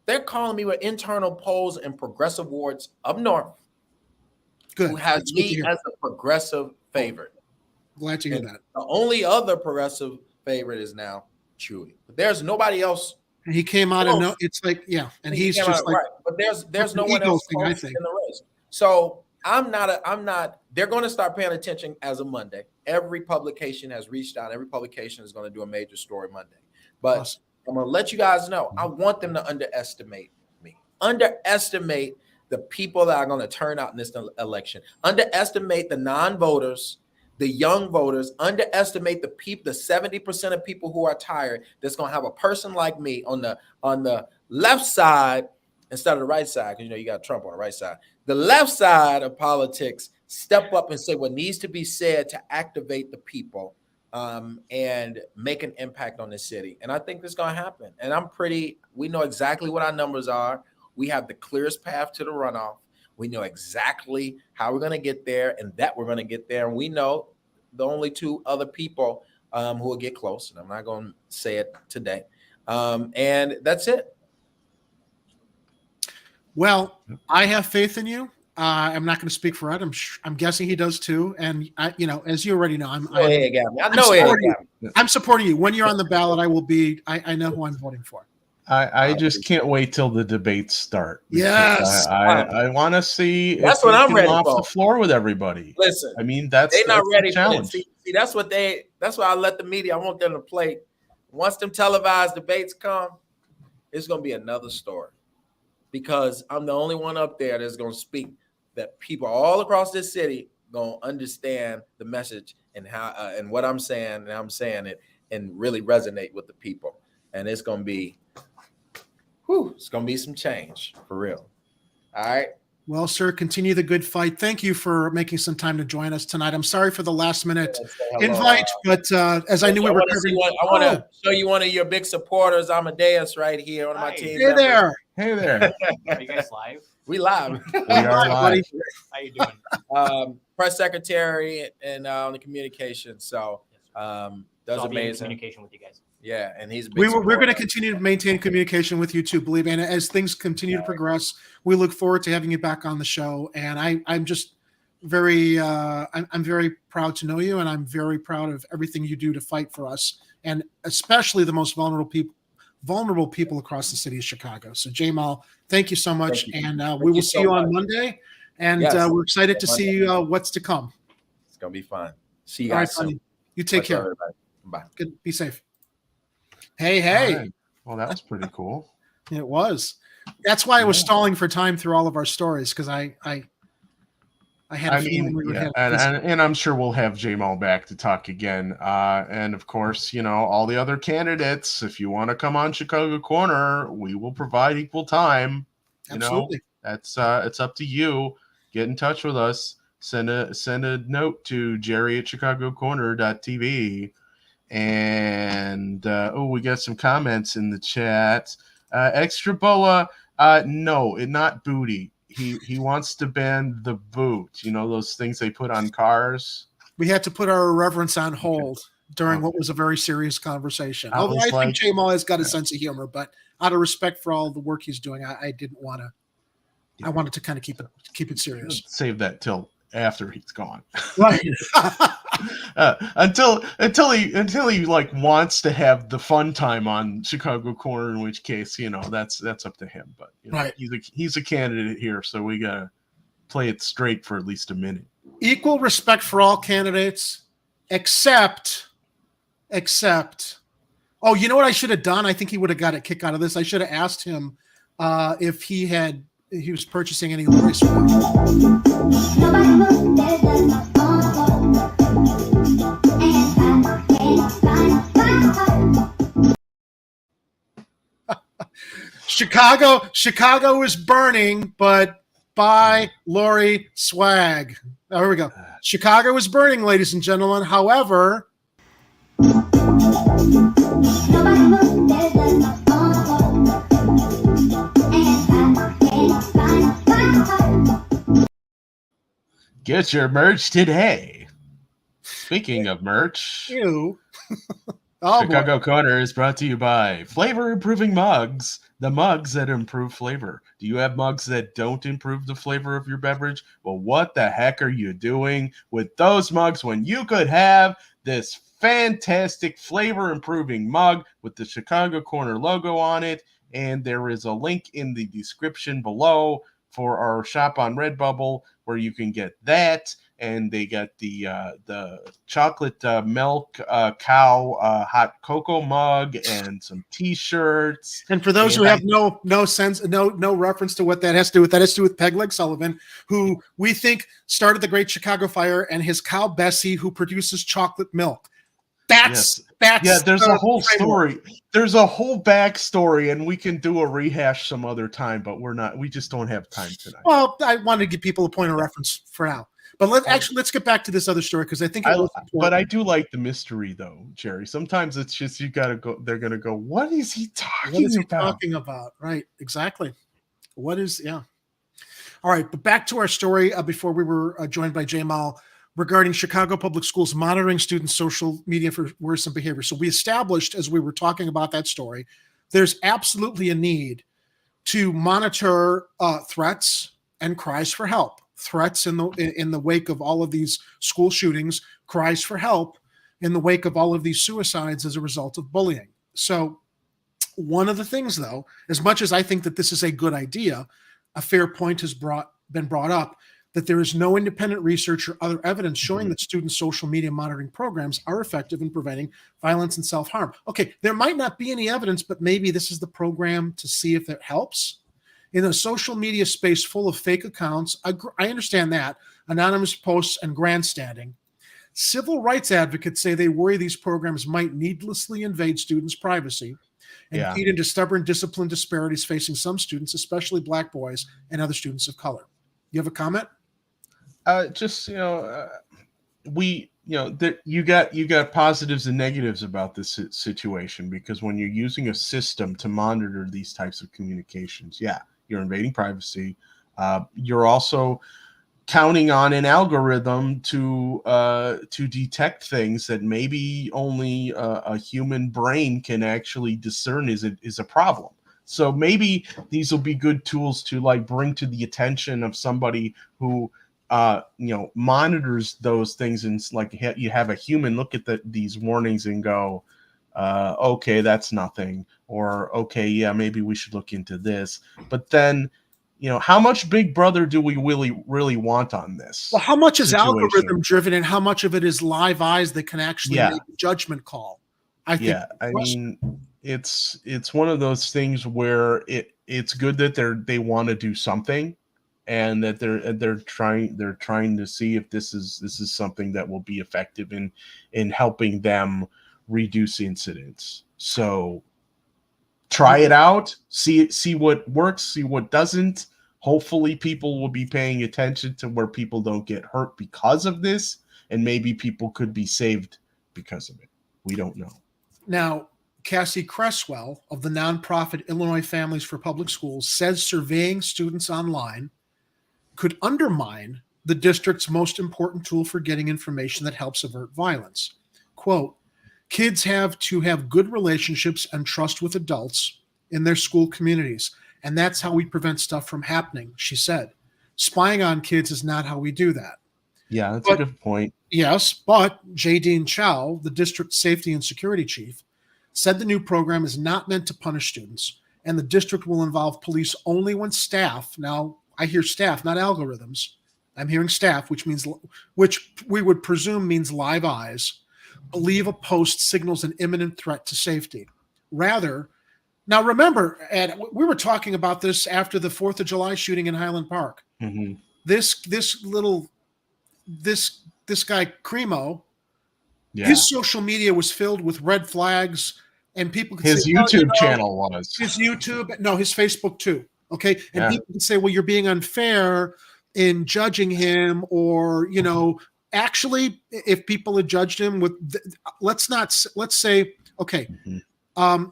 They're calling me with internal polls and progressive wards up north. Good. Who has me as a progressive favorite. Glad to hear that. The only other progressive favorite is now Chewy. But there's nobody else. And he came out and it's like, and he's just like, right. But there's no one else I think. in the race. So I'm not, they're going to start paying attention as of Monday. Every publication has reached out. Every publication is going to do a major story Monday. But awesome. I'm going to let you guys know, I want them to underestimate me. Underestimate the people that are going to turn out in this election. Underestimate the non-voters, the young voters. Underestimate the people, the 70% of people who are tired. That's going to have a person like me on the left side instead of the right side, because you got Trump on the right side. The left side of politics step up and say what needs to be said to activate the people and make an impact on the city. And I think this is going to happen. And we know exactly what our numbers are. We have the clearest path to the runoff. We know exactly how we're going to get there and that we're going to get there. And we know the only 2 other people who will get close. And I'm not going to say it today. And that's it. Well, I have faith in you. I'm not going to speak for Ed. I'm guessing he does too. And as you already know, I'm supporting you. When you're on the ballot, I will be. I know who I'm voting for. I just can't wait till the debates start. Yes, I want to see. That's what I'm ready off for. The floor with everybody. Listen, I mean they're not ready for it. See, that's why I let the media. I want them to play. Once them televised debates come, it's going to be another story, because I'm the only one up there that's going to speak that people all across this city going to understand the message and how and what I'm saying, and I'm saying it and really resonate with the people. And it's going to be. It's going to be some change for real. All right. Well, sir, continue the good fight. Thank you for making some time to join us tonight. I'm sorry for the last minute invite, but as I knew we were covering, I want to show you one of your big supporters, Amadeus, right here, one of my team members. Hey there. Are you guys live? We live. We are live. How you doing? Press secretary and on the communication. So does amazing communication with you guys. Yeah, and he's we're going to continue to maintain communication with you too, believe me. And as things continue to progress, we look forward to having you back on the show. And I'm just very I'm very proud to know you, and I'm very proud of everything you do to fight for us, and especially the most vulnerable vulnerable people across the city of Chicago. So Jamal, thank you so much. And we you will see so you on much. Monday. And Yes. we're excited to Monday. see what's to come. It's going to be fun. See you All right, guys soon. buddy. You take Much care. love, everybody. Bye. Good. Be safe. Hey. All right. Well, that was pretty cool. It was. That's why I was stalling for time through all of our stories, because I had a feeling we would have and I'm sure we'll have Jamal back to talk again. And of course, all the other candidates, if you want to come on Chicago Corner, we will provide equal time. Absolutely. That's it's up to you. Get in touch with us. Send a note to jerry@chicagocorner.tv. And we got some comments in the chat. Extra Boa, no, not booty. He wants to ban the boot. Those things they put on cars. We had to put our irreverence on hold during what was a very serious conversation. Although I think Jamal has got a sense of humor, but out of respect for all the work he's doing, I didn't want to. I wanted to kind of keep it serious. Save that till after he's gone. Right. Until he like wants to have the fun time on Chicago Corner, in which case, that's up to him. But right. He's a candidate here, so we gotta play it straight for at least a minute. Equal respect for all candidates, except. Oh, you know what I should have done? I think he would have got a kick out of this. I should have asked him if he was purchasing any Lori Chicago is burning, but buy Lori swag. Oh, here we go. Chicago is burning, ladies and gentlemen. However, get your merch today. Speaking of merch, Chicago Corner is brought to you by Flavor Improving Mugs, the mugs that improve flavor. Do you have mugs that don't improve the flavor of your beverage? Well, what the heck are you doing with those mugs when you could have this fantastic flavor improving mug with the Chicago Corner logo on it? And there is a link in the description below for our shop on Redbubble where you can get that. And they got the chocolate milk cow hot cocoa mug and some T-shirts. And for those who have no sense, no reference to what that has to do with, that has to do with Peg Leg Sullivan, who we think started the Great Chicago Fire, and his cow Bessie, who produces chocolate milk. That's there's a whole story. There's a whole backstory, and we can do a rehash some other time, but we just don't have time tonight. Well, I wanted to give people a point of reference for now. But let's get back to this other story, because I think but I do like the mystery though, Jerry. Sometimes it's just you gotta go, they're gonna go, what is he talking about? Right, exactly. All right, but back to our story before we were joined by Jamal regarding Chicago Public Schools monitoring students' social media for worrisome behavior. So we established, as we were talking about that story, there's absolutely a need to monitor threats and cries for help. Threats in the wake of all of these school shootings, cries for help in the wake of all of these suicides as a result of bullying. So one of the things, though, as much as I think that this is a good idea, a fair point has been brought up that there is no independent research or other evidence showing that student social media monitoring programs are effective in preventing violence and self-harm. Okay, there might not be any evidence, but maybe this is the program to see if it helps. In a social media space full of fake accounts, I understand that, anonymous posts and grandstanding. Civil rights advocates say they worry these programs might needlessly invade students' privacy and feed into stubborn discipline disparities facing some students, especially Black boys and other students of color. You have a comment? You got positives and negatives about this situation, because when you're using a system to monitor these types of communications, you're invading privacy. You're also counting on an algorithm to detect things that maybe only a human brain can actually discern is a problem. So maybe these will be good tools to like bring to the attention of somebody who monitors those things, and like you have a human look at these warnings and go, okay, that's nothing, or okay, yeah, maybe we should look into this. But then, how much Big Brother do we really want on this? Well, how much is situation? algorithm driven, and how much of it is live eyes that can actually make a judgment call? I think. Yeah, I mean, it's one of those things where it's good that they want to do something, and that they're trying to see if this is something that will be effective in helping them reduce incidents. So try it out, see what works, see what doesn't. Hopefully people will be paying attention to where people don't get hurt because of this, and maybe people could be saved because of it. We don't know. Now, Cassie Cresswell of the nonprofit Illinois Families for Public Schools says surveying students online could undermine the district's most important tool for getting information that helps avert violence. Quote, kids have to have good relationships and trust with adults in their school communities, and that's how we prevent stuff from happening, she said. Spying on kids is not how we do that. Yeah, that's a good point. Yes, but J. Dean Chow, the district safety and security chief, said the new program is not meant to punish students, and the district will involve police only when staff, now I hear staff, not algorithms, I'm hearing staff, which we would presume means live eyes, believe a post signals an imminent threat to safety. Rather, now remember, Ed, we were talking about this after the 4th of July shooting in Highland Park. Mm-hmm. This guy Cremo, his social media was filled with red flags, and people could his say, YouTube channel was his YouTube, no, his Facebook too. Okay, and Yeah. people could say, well, you're being unfair in judging him, or actually, if people had judged him with, let's say, okay,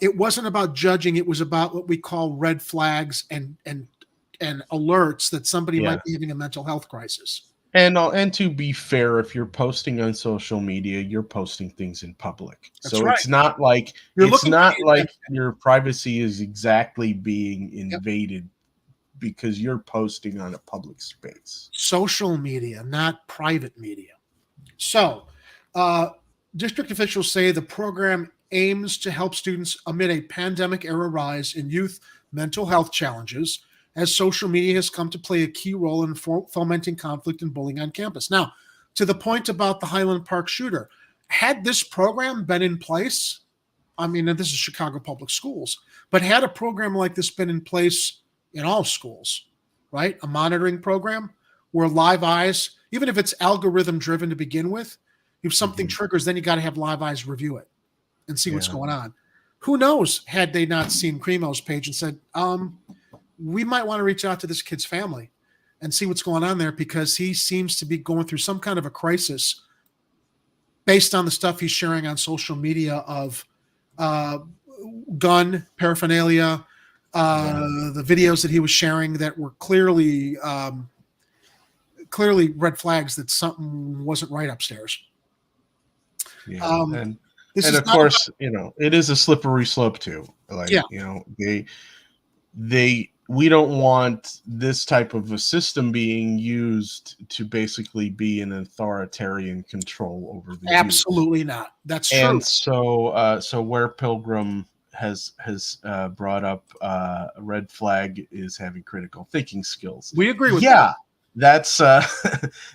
it wasn't about judging; it was about what we call red flags and alerts that somebody might be having a mental health crisis. And to be fair, if you're posting on social media, you're posting things in public. That's so right. it's not like your privacy is exactly being invaded because you're posting on a public space. Social media, not private media. So, district officials say the program aims to help students amid a pandemic-era rise in youth mental health challenges, as social media has come to play a key role in fomenting conflict and bullying on campus. Now, to the point about the Highland Park shooter, had this program been in place, I mean, and this is Chicago Public Schools, but had a program like this been in place in all schools, right? A monitoring program where live eyes, even if it's algorithm driven to begin with, if something triggers, then you got to have live eyes review it and see what's going on. Who knows, had they not seen Cremo's page and said, we might want to reach out to this kid's family and see what's going on there, because he seems to be going through some kind of a crisis based on the stuff he's sharing on social media of gun paraphernalia, the videos that he was sharing that were clearly red flags that something wasn't right upstairs. Yeah. And of course, it is a slippery slope too. Like, we don't want this type of a system being used to basically be an authoritarian control over the Absolutely not. That's true. And so where Pilgrim has brought up a red flag is having critical thinking skills. We agree with that. That's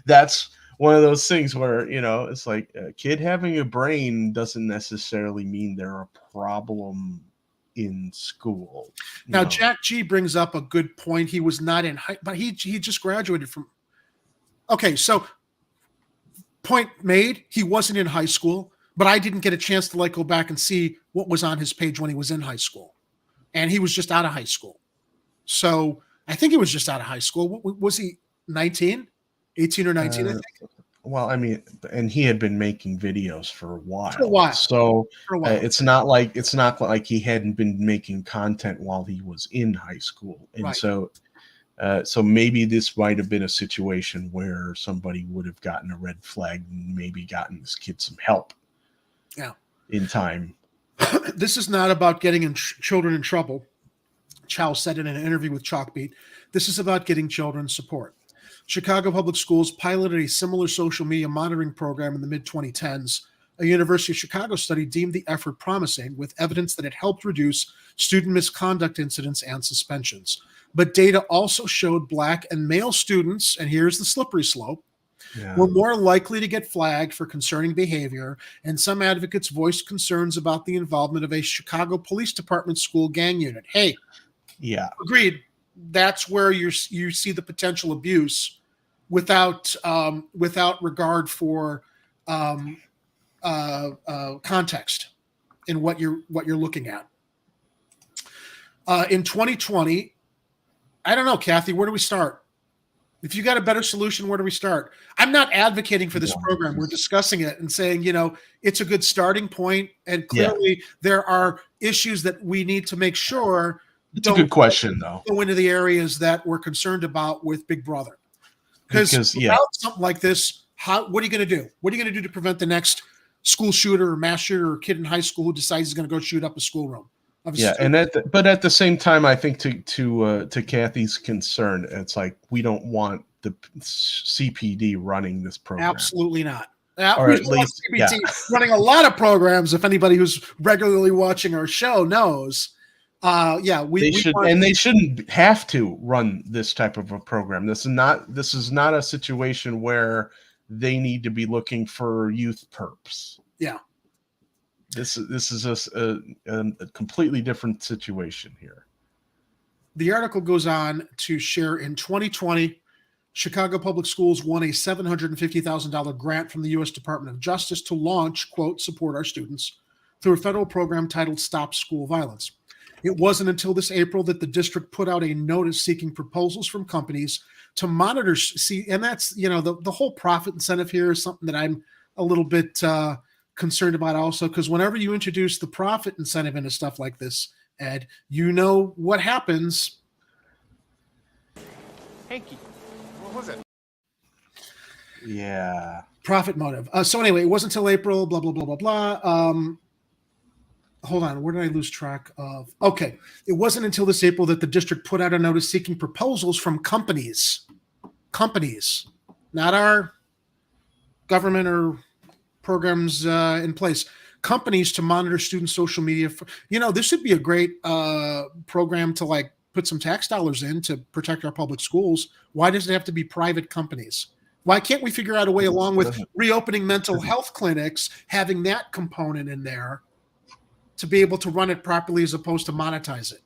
that's one of those things where it's like a kid having a brain doesn't necessarily mean they're a problem in school. Now, Jack G brings up a good point. He was not in high, but he just graduated from. Okay, so point made. He wasn't in high school, but I didn't get a chance to go back and see what was on his page when he was in high school, and he was just out of high school. So I think he was just out of high school. Was he 19, 18 or 19? I think. Well, I mean, and he had been making videos for a while. So it's not like he hadn't been making content while he was in high school. And so maybe this might have been a situation where somebody would have gotten a red flag and maybe gotten this kid some help. Yeah. In time. This is not about getting children in trouble. Chow said in an interview with Chalkbeat. This is about getting children support. Chicago Public Schools piloted a similar social media monitoring program in the mid-2010s A University of Chicago study deemed the effort promising, with evidence that it helped reduce student misconduct incidents and suspensions. But data also showed Black and male students, and here's the slippery slope, were more likely to get flagged for concerning behavior, and some advocates voiced concerns about the involvement of a Chicago Police Department school gang unit. Hey, agreed. That's where you see the potential abuse without regard for context in what you're looking at. In 2020, I don't know, Kathy, where do we start? If you got a better solution, where do we start? I'm not advocating for this program. We're discussing it and saying, it's a good starting point. And clearly there are issues that we need to make sure it's a good question, though. Go into the areas that we're concerned about with Big Brother. Because without something like this, what are you going to do? What are you going to do to prevent the next school shooter or mass shooter or kid in high school who decides he's going to go shoot up a schoolroom? But at the same time, I think to Kathy's concern, it's like we don't want the CPD running this program. Absolutely not. Or at least CPD running a lot of programs. If anybody who's regularly watching our show knows, they shouldn't have to run this type of a program. This is not a situation where they need to be looking for youth perps. Yeah. This is a completely different situation here. The article goes on to share in 2020, Chicago Public Schools won a $750,000 grant from the U.S. Department of Justice to launch, quote, support our students through a federal program titled Stop School Violence. It wasn't until this April that the district put out a notice seeking proposals from companies to monitor. And that's, the whole profit incentive here is something that I'm a little bit concerned about also, because whenever you introduce the profit incentive into stuff like this, Ed, what happens. Hanky, what was it? Yeah. Profit motive. So anyway, it wasn't until April, blah, blah, blah, blah, blah. Hold on. Where did I lose track of? Okay. It wasn't until this April that the district put out a notice seeking proposals from companies, not our government or programs in place, companies to monitor student social media. This would be a great program to put some tax dollars in to protect our public schools. Why does it have to be private companies? Why can't we figure out a way, along with reopening mental health clinics, having that component in there to be able to run it properly as opposed to monetize it?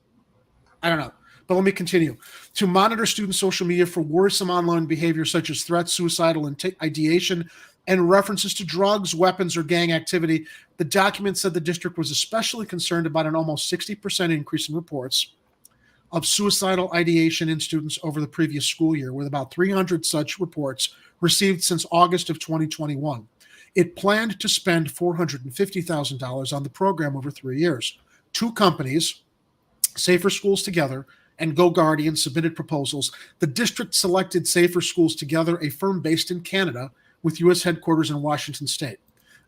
I don't know. But let me continue. To monitor student social media for worrisome online behavior such as threats, suicidal ideation, and references to drugs, weapons, or gang activity, the document said the district was especially concerned about an almost 60% increase in reports of suicidal ideation in students over the previous school year, with about 300 such reports received since August of 2021. It planned to spend $450,000 on the program over 3 years. Two companies, Safer Schools Together and Go Guardian, submitted proposals. The district selected Safer Schools Together, a firm based in Canada with U.S. headquarters in Washington State.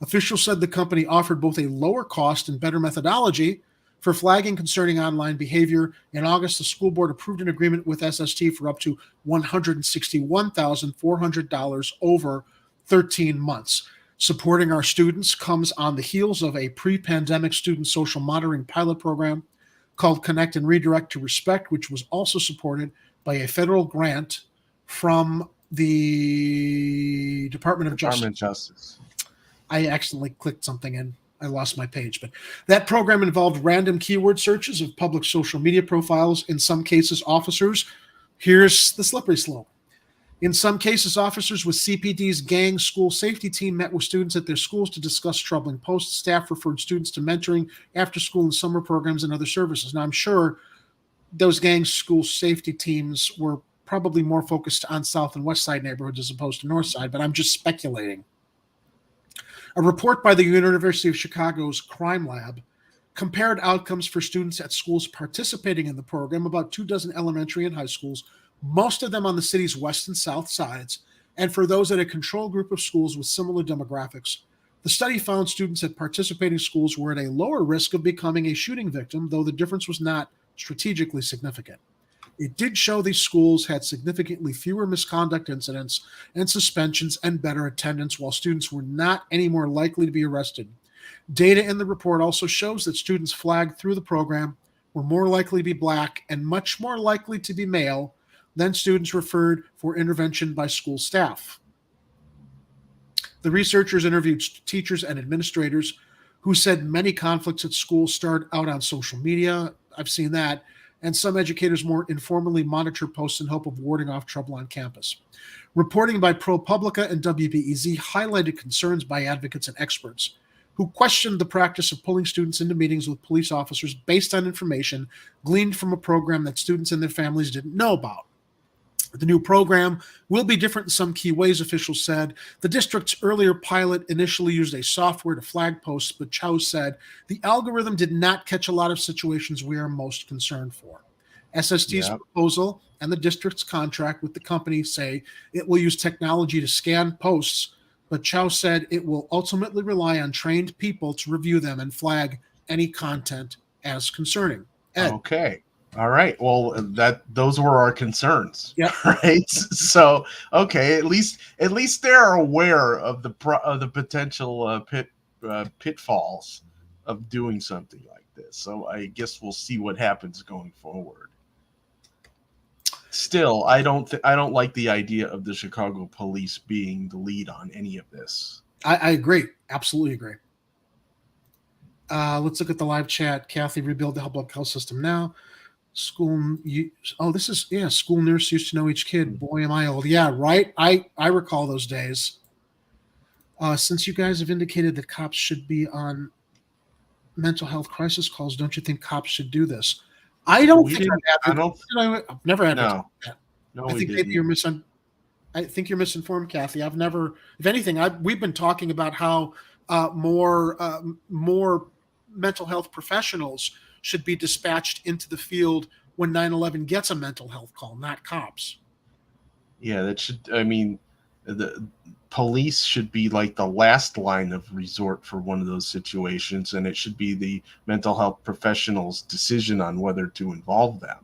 Officials said the company offered both a lower cost and better methodology for flagging concerning online behavior. In August, the school board approved an agreement with SST for up to $161,400 over 13 months. Supporting our students comes on the heels of a pre-pandemic student social monitoring pilot program called Connect and Redirect to Respect, which was also supported by a federal grant from the Department of Justice. I accidentally clicked something and I lost my page, but that program involved random keyword searches of public social media profiles. In some cases, officers, here's the slippery slope. In some cases, officers with CPD's gang school safety team met with students at their schools to discuss troubling posts. Staff referred students to mentoring, after school and summer programs, and other services. Now, I'm sure those gang school safety teams were probably more focused on South and West Side neighborhoods as opposed to North Side, but I'm just speculating. A report by the University of Chicago's Crime Lab compared outcomes for students at schools participating in the program, about 24 elementary and high schools, most of them on the city's west and south sides, and for those at a control group of schools with similar demographics. The study found students at participating schools were at a lower risk of becoming a shooting victim, though the difference was not strategically significant. It did show these schools had significantly fewer misconduct incidents and suspensions and better attendance, while students were not any more likely to be arrested. Data in the report also shows that students flagged through the program were more likely to be Black and much more likely to be male than students referred for intervention by school staff. The researchers interviewed teachers and administrators who said many conflicts at school start out on social media. I've seen that. And some educators more informally monitor posts in hope of warding off trouble on campus. Reporting by ProPublica and WBEZ highlighted concerns by advocates and experts who questioned the practice of pulling students into meetings with police officers based on information gleaned from a program that students and their families didn't know about. The new program will be different in some key ways, officials said. The district's earlier pilot initially used a software to flag posts, but Chow said the algorithm did not catch a lot of situations we are most concerned for. SST's proposal and the district's contract with the company say it will use technology to scan posts, but Chow said it will ultimately rely on trained people to review them and flag any content as concerning. Ed. Okay. All right. Well, those were our concerns. Yeah. Right. So, okay. At least they're aware of the potential pitfalls of doing something like this. So I guess we'll see what happens going forward. Still, I don't like the idea of the Chicago police being the lead on any of this. I agree. Absolutely agree. Let's look at the live chat. Kathy, rebuild the public health system now. School nurse used to know each kid. Boy, am I old. Yeah, right. I recall those days. Since you guys have indicated that cops should be on mental health crisis calls, don't you think cops should do this? I don't think I've never had that. No, I think maybe I think you're misinformed, Kathy. I've never, if anything, we've been talking about how more mental health professionals should be dispatched into the field when 9/11 gets a mental health call, not cops. Yeah, the police should be like the last line of resort for one of those situations, and it should be the mental health professional's decision on whether to involve them.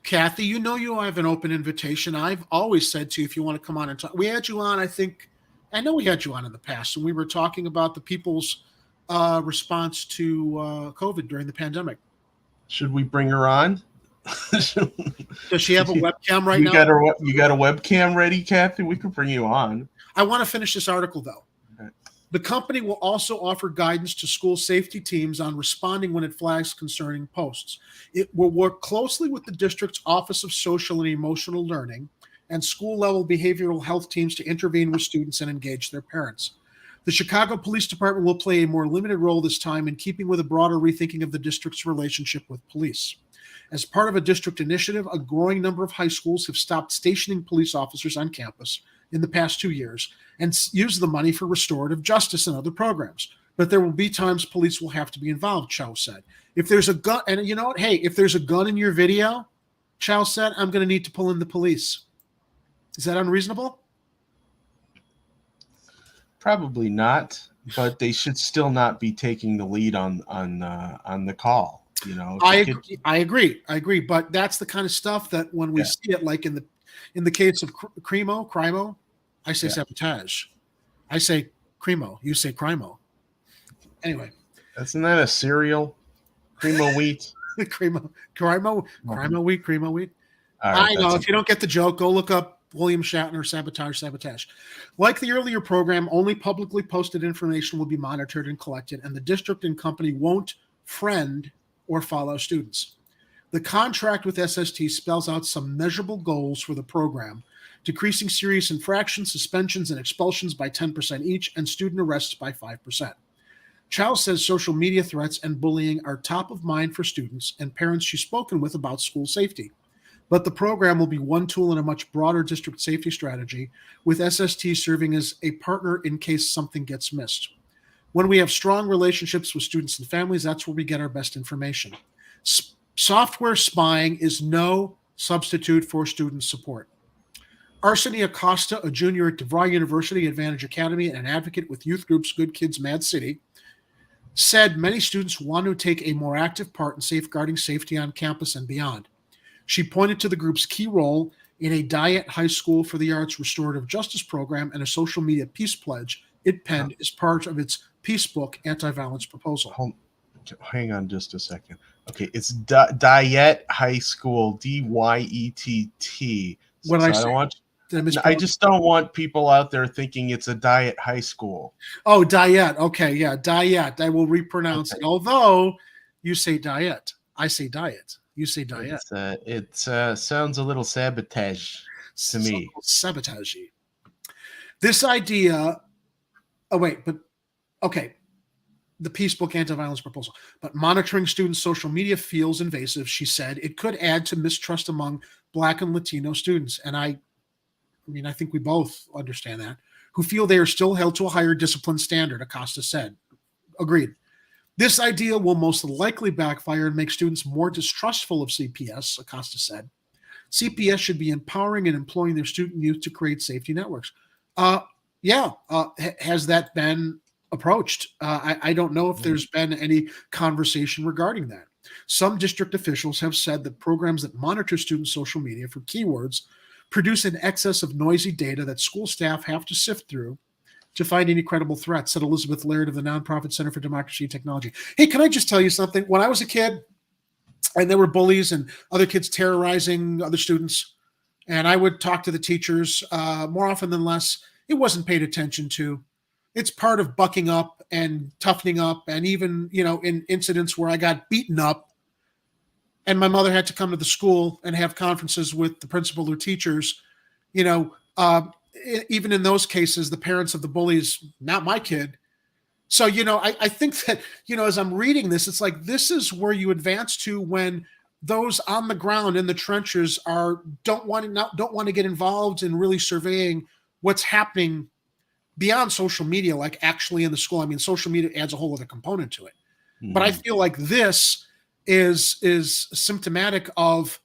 Kathy, you have an open invitation. I've always said to you, if you want to come on and talk, we had you on, I know we had you on in the past, and we were talking about the people's response to COVID during the pandemic. Should we bring her on? Does she have a webcam right now? You got a webcam ready, Kathy? We could bring you on. I want to finish this article, though. Okay. The company will also offer guidance to school safety teams on responding when it flags concerning posts. It will work closely with the district's Office of Social and Emotional Learning and school-level behavioral health teams to intervene with students and engage their parents. The Chicago Police Department will play a more limited role this time, in keeping with a broader rethinking of the district's relationship with police. As part of a district initiative, a growing number of high schools have stopped stationing police officers on campus in the past 2 years and used the money for restorative justice and other programs. But there will be times police will have to be involved, Chow said. If there's a gun, and you know what? Hey, if there's a gun in your video, Chow said, I'm going to need to pull in the police. Is that unreasonable? Probably not, but they should still not be taking the lead on the call. You know, I agree. But that's the kind of stuff that when we see it, like in the case of Crimo, I say sabotage. I say Crimo. You say Crimo. Anyway, isn't that a cereal? Crimo wheat. Crimo wheat. Right, I know. If you don't get the joke, go look up William Shatner, sabotage. Like the earlier program, only publicly posted information will be monitored and collected, and the district and company won't friend or follow students. The contract with SST spells out some measurable goals for the program, decreasing serious infractions, suspensions, and expulsions by 10% each, and student arrests by 5%. Chow says social media threats and bullying are top of mind for students and parents she's spoken with about school safety. But the program will be one tool in a much broader district safety strategy, with SST serving as a partner in case something gets missed. When we have strong relationships with students and families, that's where we get our best information. Software spying is no substitute for student support. Arseny Acosta, a junior at DeVry University Advantage Academy and an advocate with youth groups Good Kids Mad City, said many students want to take a more active part in safeguarding safety on campus and beyond. She pointed to the group's key role in a Diet High School for the Arts Restorative Justice Program and a social media peace pledge it penned as part of its Peace Book anti-violence proposal. Hang on just a second. Okay, it's Diet High School, DYETT. What did I say? I just don't want people out there thinking it's a Diet High School. Oh, Diet. Okay, yeah, Diet. I will repronounce it. Although you say Diet, I say Diet. You say Diet. It sounds a little sabotage to me. Sabotagey. This idea. Oh wait, but okay. The Peace Book anti-violence proposal, but monitoring students' social media feels invasive. She said it could add to mistrust among Black and Latino students, and I mean, I think we both understand that, who feel they are still held to a higher discipline standard, Acosta said. Agreed. This idea will most likely backfire and make students more distrustful of CPS, Acosta said. CPS should be empowering and employing their student youth to create safety networks. Has that been approached? I don't know if there's been any conversation regarding that. Some district officials have said that programs that monitor student social media for keywords produce an excess of noisy data that school staff have to sift through to find any credible threats, said Elizabeth Laird of the nonprofit Center for Democracy and Technology. Hey, can I just tell you something? When I was a kid and there were bullies and other kids terrorizing other students, and I would talk to the teachers more often than less, it wasn't paid attention to. It's part of bucking up and toughening up. And even, in incidents where I got beaten up and my mother had to come to the school and have conferences with the principal or teachers, even in those cases, the parents of the bullies, not my kid. So, I think that, as I'm reading this, it's like, this is where you advance to when those on the ground in the trenches don't want to get involved in really surveying what's happening beyond social media, like actually in the school. I mean, social media adds a whole other component to it. But I feel like this is symptomatic of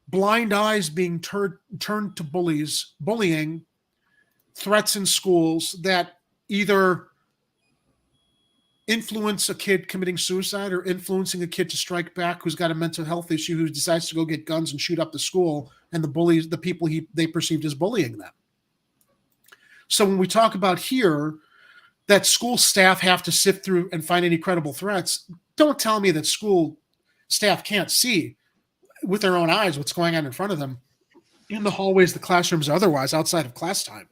blind eyes being turned to bullying, threats in schools that either influence a kid committing suicide or influencing a kid to strike back who's got a mental health issue, who decides to go get guns and shoot up the school and the people they perceived as bullying them. So when we talk about here that school staff have to sift through and find any credible threats, don't tell me that school staff can't see with their own eyes what's going on in front of them in the hallways, the classrooms, otherwise outside of class time.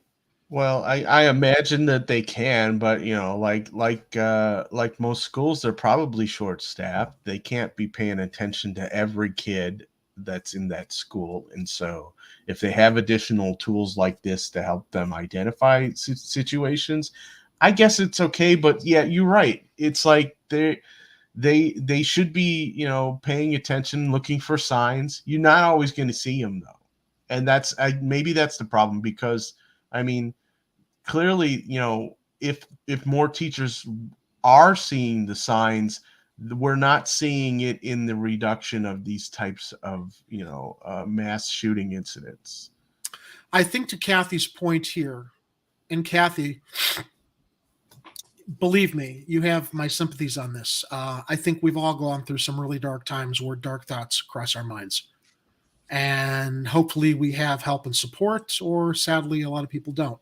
Well, I imagine that they can, but like most schools, they're probably short-staffed. They can't be paying attention to every kid that's in that school, and so if they have additional tools like this to help them identify situations, I guess it's okay. But yeah, you're right. It's like they should be, paying attention, looking for signs. You're not always going to see them though. And maybe that's the problem, because I mean, clearly, if more teachers are seeing the signs, we're not seeing it in the reduction of these types of, mass shooting incidents. I think to Kathy's point here, and Kathy, believe me, you have my sympathies on this. I think we've all gone through some really dark times where dark thoughts cross our minds. And hopefully we have help and support, or sadly, a lot of people don't.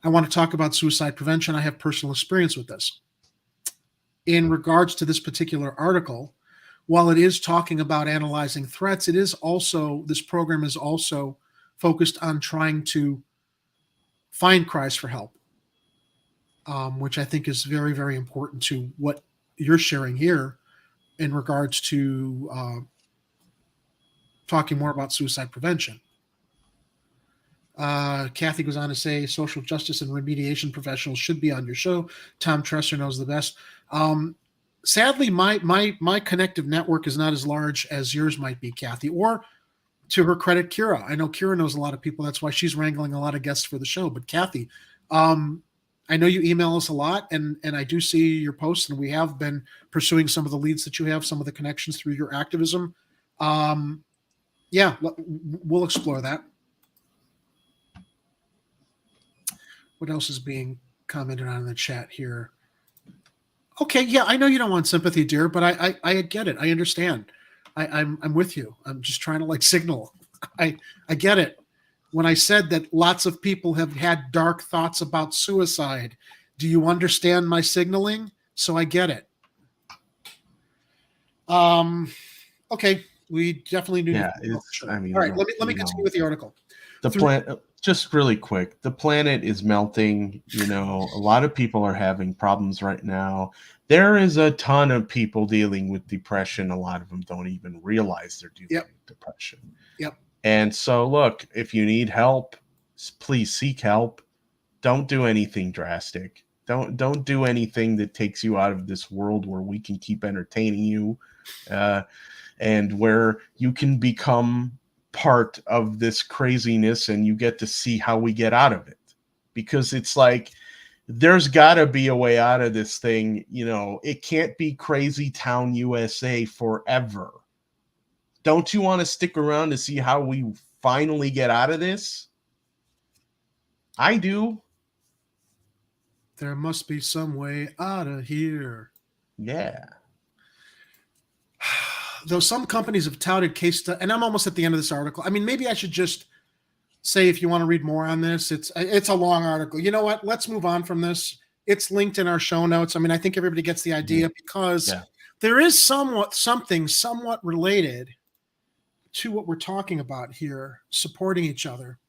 I want to talk about suicide prevention. I have personal experience with this. In regards to this particular article, while it is talking about analyzing threats, this program is also focused on trying to find cries for help, which I think is very, very important to what you're sharing here in regards to talking more about suicide prevention. Kathy goes on to say social justice and remediation professionals should be on your show. Tom Tresser knows the best. Sadly, my connective network is not as large as yours might be, Kathy, or to her credit, Kira. I know Kira knows a lot of people. That's why she's wrangling a lot of guests for the show. But Kathy, I know you email us a lot, and I do see your posts, and we have been pursuing some of the leads that you have, some of the connections through your activism. Yeah, we'll explore that. What else is being commented on in the chat here? Okay, yeah, I know you don't want sympathy, dear, but I get it. I understand. I'm with you. I'm just trying to like signal. I get it. When I said that lots of people have had dark thoughts about suicide, do you understand my signaling? So I get it. Okay, we definitely do. Yeah, sure. I mean, all right. Let me continue with the article. The planet, just really quick, the planet is melting. You know, a lot of people are having problems right now. There is a ton of people dealing with depression. A lot of them don't even realize they're dealing with depression. Yep. And so, look, if you need help, please seek help. Don't do anything drastic. Don't do anything that takes you out of this world where we can keep entertaining you, and where you can become part of this craziness and you get to see how we get out of it. Because it's like, there's got to be a way out of this thing. You know, it can't be Crazy Town USA forever. Don't you want to stick around to see how we finally get out of this? I do. There must be some way out of here. Yeah. Though some companies have touted case study, and I'm almost at the end of this article. I mean, maybe I should just say, if you want to read more on this, it's a long article. You know what? Let's move on from this. It's linked in our show notes. I mean, I think everybody gets the idea, because there is something somewhat related to what we're talking about here, supporting each other.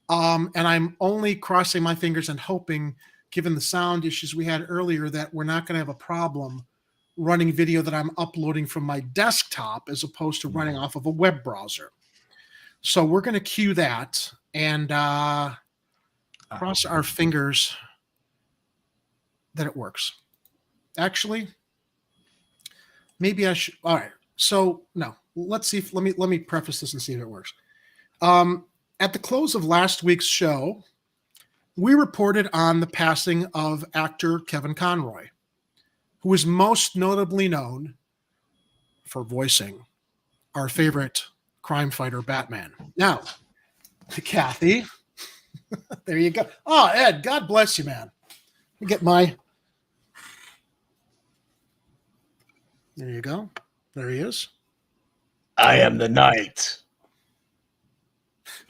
And I'm only crossing my fingers and hoping, given the sound issues we had earlier, that we're not going to have a problem running video that I'm uploading from my desktop as opposed to running off of a web browser. So we're going to cue that and cross our fingers that it works. Actually, maybe I should. All right. So no, let's see. Let me preface this and see if it works. At the close of last week's show, we reported on the passing of actor Kevin Conroy, who is most notably known for voicing our favorite crime fighter, Batman. Now, Kathy, there you go. Oh, Ed, God bless you, man. Let me get my. There you go. There he is. I am the knight.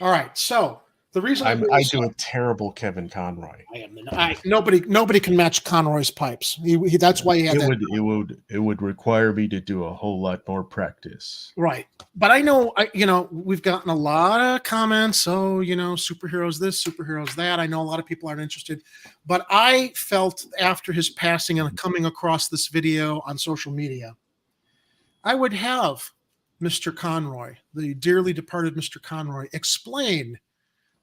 All right. So the reason I do a terrible Kevin Conroy. I am the nobody can match Conroy's pipes. That's why he had it would require me to do a whole lot more practice. Right. But I know we've gotten a lot of comments. So, superheroes this, superheroes that. I know a lot of people aren't interested, but I felt after his passing and coming across this video on social media, I would have Mr. Conroy, the dearly departed Mr. Conroy, explain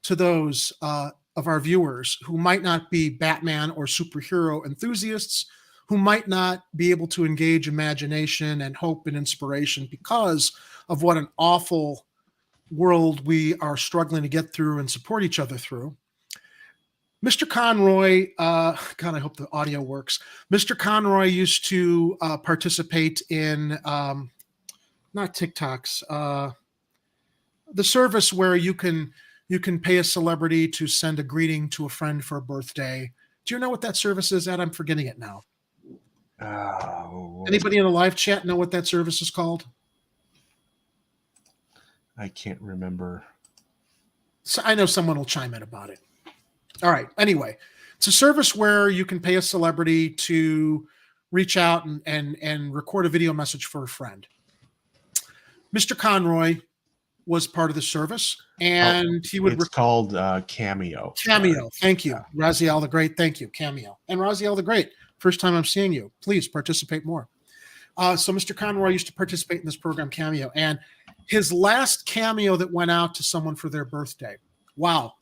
to those of our viewers who might not be Batman or superhero enthusiasts, who might not be able to engage imagination and hope and inspiration because of what an awful world we are struggling to get through and support each other through. Mr. Conroy, God, I hope the audio works. Mr. Conroy used to participate in, not TikToks, the service where you can pay a celebrity to send a greeting to a friend for a birthday. Do you know what that service is, Ed? I'm forgetting it now. Anybody in the live chat know what that service is called? I can't remember. So I know someone will chime in about it. All right. Anyway, it's a service where you can pay a celebrity to reach out and record a video message for a friend. Mr. Conroy was part of the service, and he would. It's called Cameo. Cameo. Thank you, Raziel the Great. Thank you, Cameo. And Raziel the Great, first time I'm seeing you. Please participate more. So Mr. Conroy used to participate in this program, Cameo, and his last cameo that went out to someone for their birthday. Wow.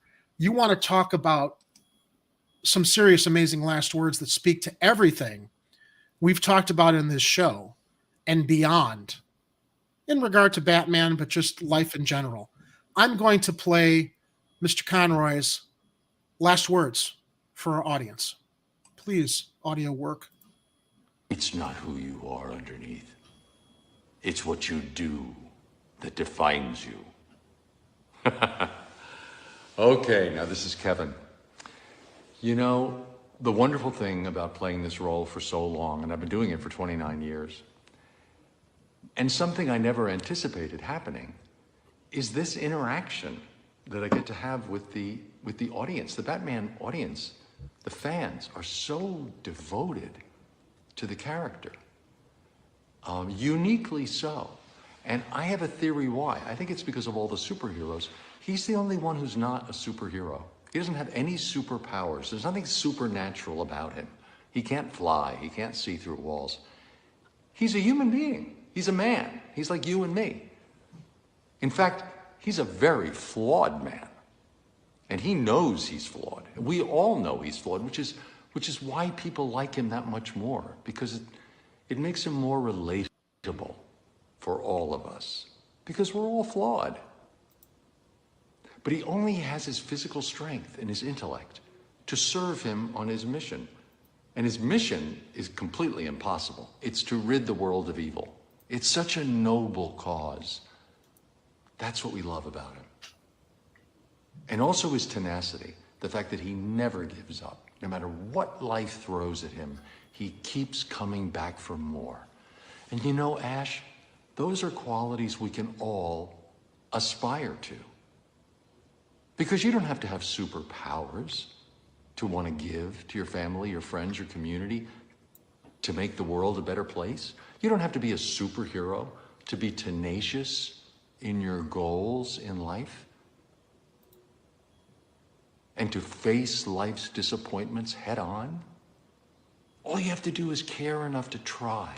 You want to talk about some serious, amazing last words that speak to everything we've talked about in this show and beyond in regard to Batman, but just life in general. I'm going to play Mr. Conroy's last words for our audience. Please, audio work. It's not who you are underneath. It's what you do that defines you. Okay, now this is Kevin. You know, the wonderful thing about playing this role for so long, and I've been doing it for 29 years, And something I never anticipated happening is this interaction that I get to have with the audience. The Batman audience, the fans, are so devoted to the character, uniquely so. And I have a theory why. I think it's because of all the superheroes. He's the only one who's not a superhero. He doesn't have any superpowers. There's nothing supernatural about him. He can't fly. He can't see through walls. He's a human being. He's a man. He's like you and me. In fact, he's a very flawed man. And he knows he's flawed. We all know he's flawed, which is why people like him that much more, because it makes him more relatable for all of us, because we're all flawed. But he only has his physical strength and his intellect to serve him on his mission. And his mission is completely impossible. It's to rid the world of evil. It's such a noble cause. That's what we love about him. And also his tenacity, the fact that he never gives up. No matter what life throws at him, he keeps coming back for more. And you know, Ash, those are qualities we can all aspire to. Because you don't have to have superpowers to want to give to your family, your friends, your community, to make the world a better place. You don't have to be a superhero to be tenacious in your goals in life and to face life's disappointments head on. All you have to do is care enough to try.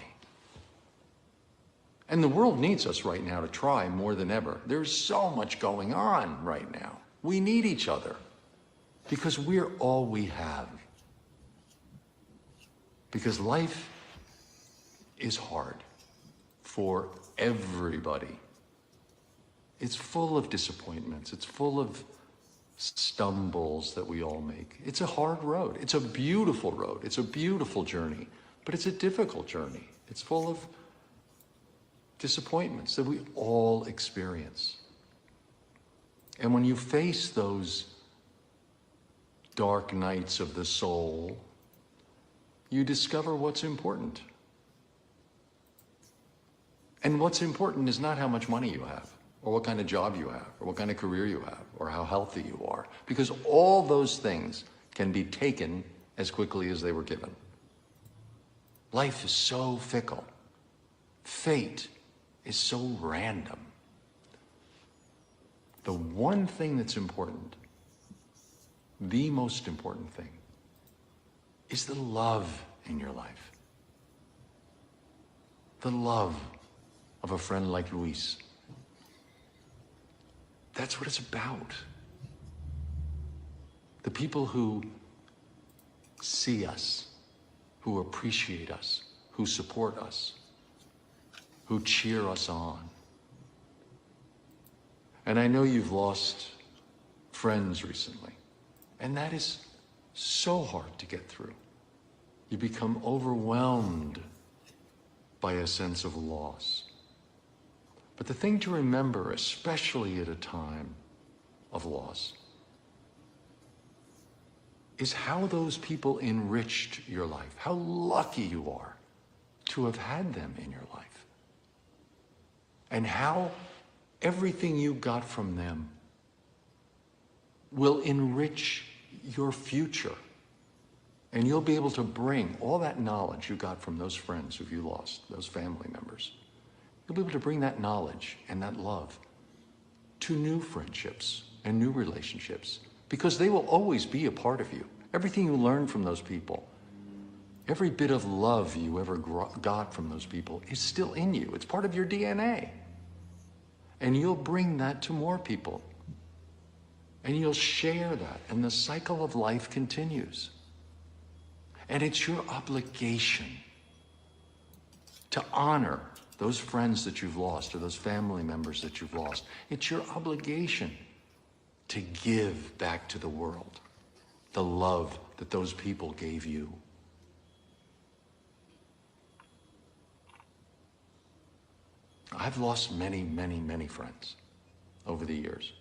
And the world needs us right now to try more than ever. There's so much going on right now. We need each other because we're all we have. Because life is hard for everybody. It's full of disappointments. It's full of stumbles that we all make. It's a hard road. It's a beautiful road. It's a beautiful journey, but it's a difficult journey. It's full of disappointments that we all experience. And when you face those dark nights of the soul, you discover what's important. And what's important is not how much money you have, or what kind of job you have, or what kind of career you have, or how healthy you are, because all those things can be taken as quickly as they were given. Life is so fickle. Fate is so random. The one thing that's important, the most important thing, is the love in your life. The love of a friend like Luis. That's what it's about. The people who see us, who appreciate us, who support us, who cheer us on. And I know you've lost friends recently, and that is so hard to get through. You become overwhelmed by a sense of loss. But the thing to remember, especially at a time of loss, is how those people enriched your life, how lucky you are to have had them in your life, and how everything you got from them will enrich your future. And you'll be able to bring all that knowledge you got from those friends who you lost, those family members. You'll be able to bring that knowledge and that love to new friendships and new relationships, because they will always be a part of you. Everything you learn from those people, every bit of love you ever got from those people is still in you. It's part of your DNA. And you'll bring that to more people. And you'll share that, and the cycle of life continues. And it's your obligation to honor those friends that you've lost or those family members that you've lost. It's your obligation to give back to the world the love that those people gave you. I've lost many, many, many friends over the years,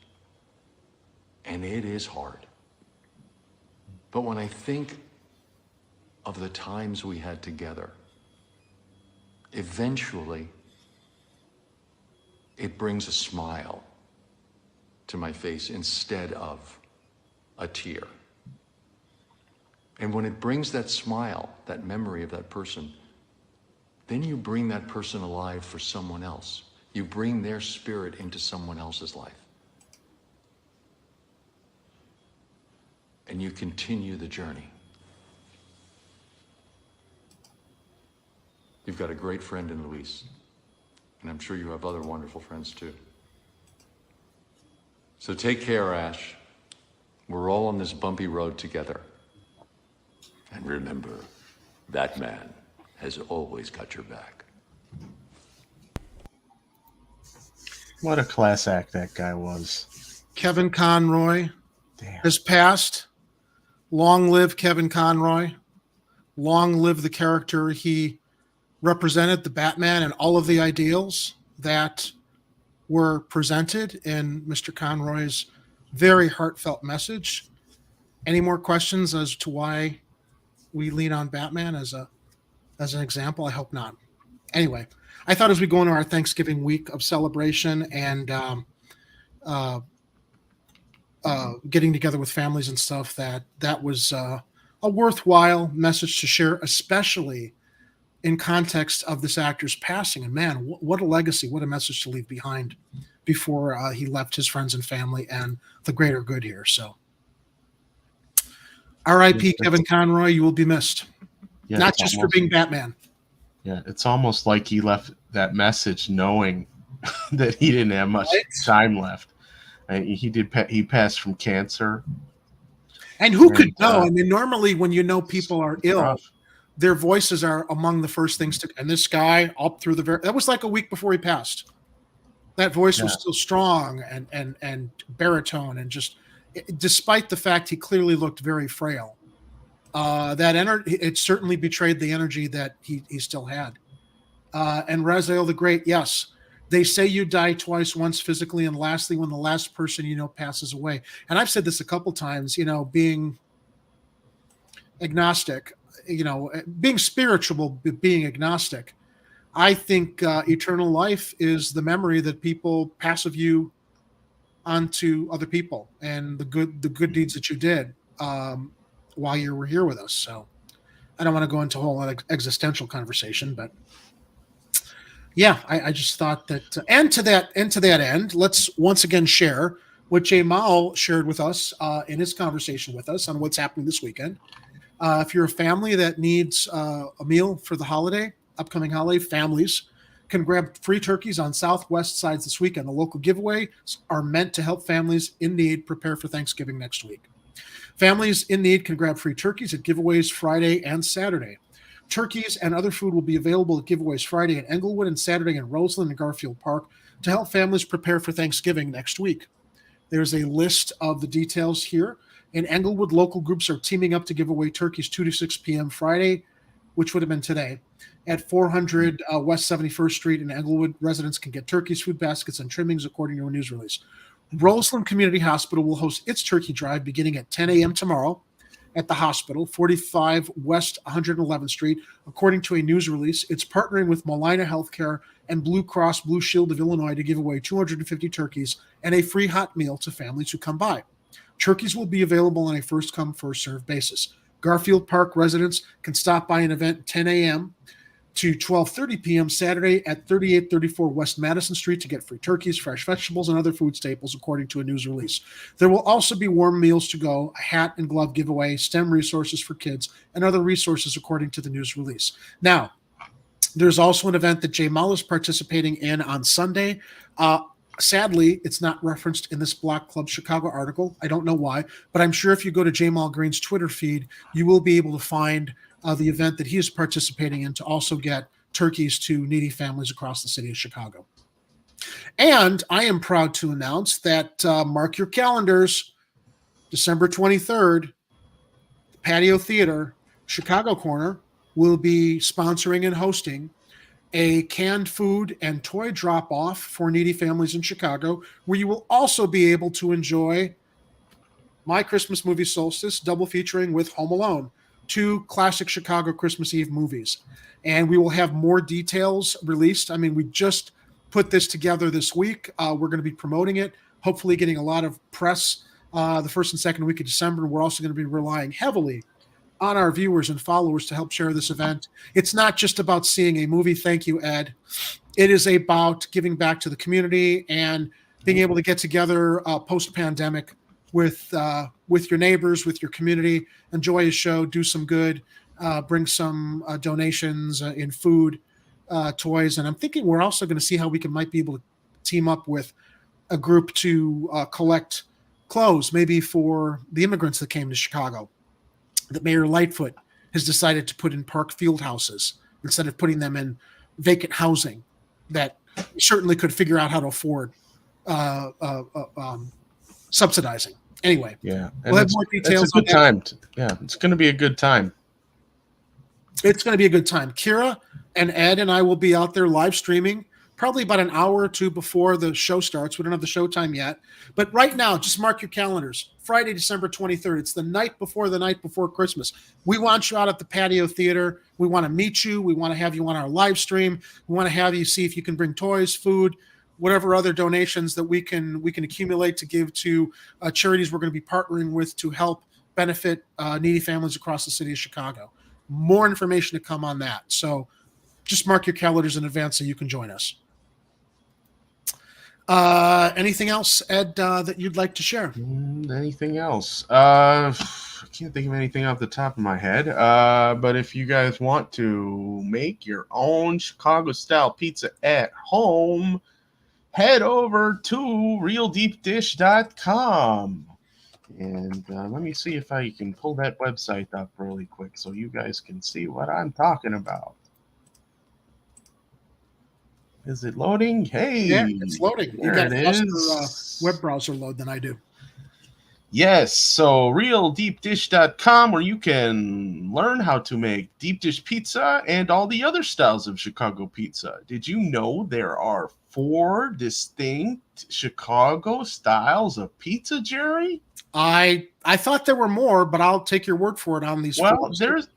and it is hard. But when I think of the times we had together, eventually it brings a smile to my face instead of a tear. And when it brings that smile, that memory of that person, then you bring that person alive for someone else. You bring their spirit into someone else's life. And you continue the journey. You've got a great friend in Luis, and I'm sure you have other wonderful friends too. So take care, Ash. We're all on this bumpy road together. And remember, that man has always got your back. What a class act that guy was. Kevin Conroy has passed. Long live Kevin Conroy. Long live the character he represented, the Batman, and all of the ideals that were presented in Mr. Conroy's very heartfelt message. Any more questions as to why we lean on Batman as an example? I hope not. Anyway, I thought as we go into our Thanksgiving week of celebration and getting together with families and stuff, that was a worthwhile message to share, especially in context of this actor's passing. And man, what a legacy, what a message to leave behind before he left his friends and family and the greater good here. So R.I.P. Kevin Conroy, you will be missed. Yeah, not just for being Batman. Yeah, it's almost like he left that message knowing that he didn't have much time left. And he passed from cancer. And who could know? I mean, normally when you know people are ill, rough. Their voices are among the first things to. And this guy, up through that was like a week before he passed. That voice was still strong and baritone, and just, despite the fact he clearly looked very frail, that it certainly betrayed the energy that he still had. And Raziel the Great, yes, they say you die twice, once physically, and lastly when the last person you know passes away. And I've said this a couple times, being agnostic, being spiritual, but being agnostic. I think eternal life is the memory that people pass of you onto other people, and the good deeds that you did while you were here with us. So I don't want to go into a whole existential conversation, but yeah, I just thought that, and to that end, let's once again share what Jay Mao shared with us in his conversation with us on what's happening this weekend. If you're a family that needs a meal for the upcoming holiday, families can grab free turkeys on Southwest sides this weekend. The local giveaways are meant to help families in need prepare for Thanksgiving next week. Families in need can grab free turkeys at giveaways Friday and Saturday. Turkeys and other food will be available at giveaways Friday in Englewood and Saturday in Roseland and Garfield Park to help families prepare for Thanksgiving next week. There's a list of the details here. In Englewood, local groups are teaming up to give away turkeys 2 to 6 p.m. Friday, which would have been today. At 400 West 71st Street in Englewood, residents can get turkeys, food baskets, and trimmings, according to a news release. Roseland Community Hospital will host its turkey drive beginning at 10 a.m. tomorrow at the hospital, 45 West 111th Street. According to a news release, it's partnering with Molina Healthcare and Blue Cross Blue Shield of Illinois to give away 250 turkeys and a free hot meal to families who come by. Turkeys will be available on a first-come, first-served basis. Garfield Park residents can stop by an event 10 a.m. to 12:30 p.m. Saturday at 3834 West Madison Street to get free turkeys, fresh vegetables, and other food staples, according to a news release. There will also be warm meals to go, a hat and glove giveaway, STEM resources for kids, and other resources, according to the news release. Now, there's also an event that Jay Mall is participating in on Sunday. Sadly, it's not referenced in this Block Club Chicago article. I don't know why, but I'm sure if you go to Jamal Green's Twitter feed, you will be able to find the event that he is participating in to also get turkeys to needy families across the city of Chicago. And I am proud to announce that, mark your calendars, December 23rd, Patio Theater, Chicago Corner, will be sponsoring and hosting a canned food and toy drop-off for needy families in Chicago, where you will also be able to enjoy My Christmas Movie Solstice, double featuring with Home Alone, 2 classic Chicago Christmas Eve movies. And we will have more details released. I mean, we just put this together this week. We're going to be promoting it, hopefully getting a lot of press the first and second week of December. We're also going to be relying heavily on our viewers and followers to help share this event. It's not just about seeing a movie. Thank you, Ed. It is about giving back to the community and being able to get together post-pandemic with your neighbors, with your community, enjoy a show, do some good, bring some donations in food, toys. And I'm thinking we're also going to see how we might be able to team up with a group to collect clothes, maybe for the immigrants that came to Chicago, that Mayor Lightfoot has decided to put in park field houses instead of putting them in vacant housing that certainly could figure out how to afford subsidizing. Anyway, yeah, we'll have more details. It's a good time. Yeah, it's going to be a good time. It's going to be a good time. Kira and Ed and I will be out there live streaming probably about an hour or two before the show starts. We don't have the show time yet. But right now, just mark your calendars. Friday, December 23rd. It's the night before Christmas. We want you out at the patio theater. We want to meet you. We want to have you on our live stream. We want to have you see if you can bring toys, food, whatever other donations that we can accumulate to give to charities we're going to be partnering with to help benefit needy families across the city of Chicago. More information to come on that. So just mark your calendars in advance so you can join us. Anything else, Ed, that you'd like to share? Anything else? I can't think of anything off the top of my head. But if you guys want to make your own Chicago-style pizza at home, head over to realdeepdish.com. And let me see if I can pull that website up really quick so you guys can see what I'm talking about. Is it loading? Hey, yeah, it's loading. You got a faster web browser load than I do. Yes, so realdeepdish.com, where you can learn how to make deep dish pizza and all the other styles of Chicago pizza. Did you know there are 4 distinct Chicago styles of pizza, Jerry? I thought there were more, but I'll take your word for it on these. Well,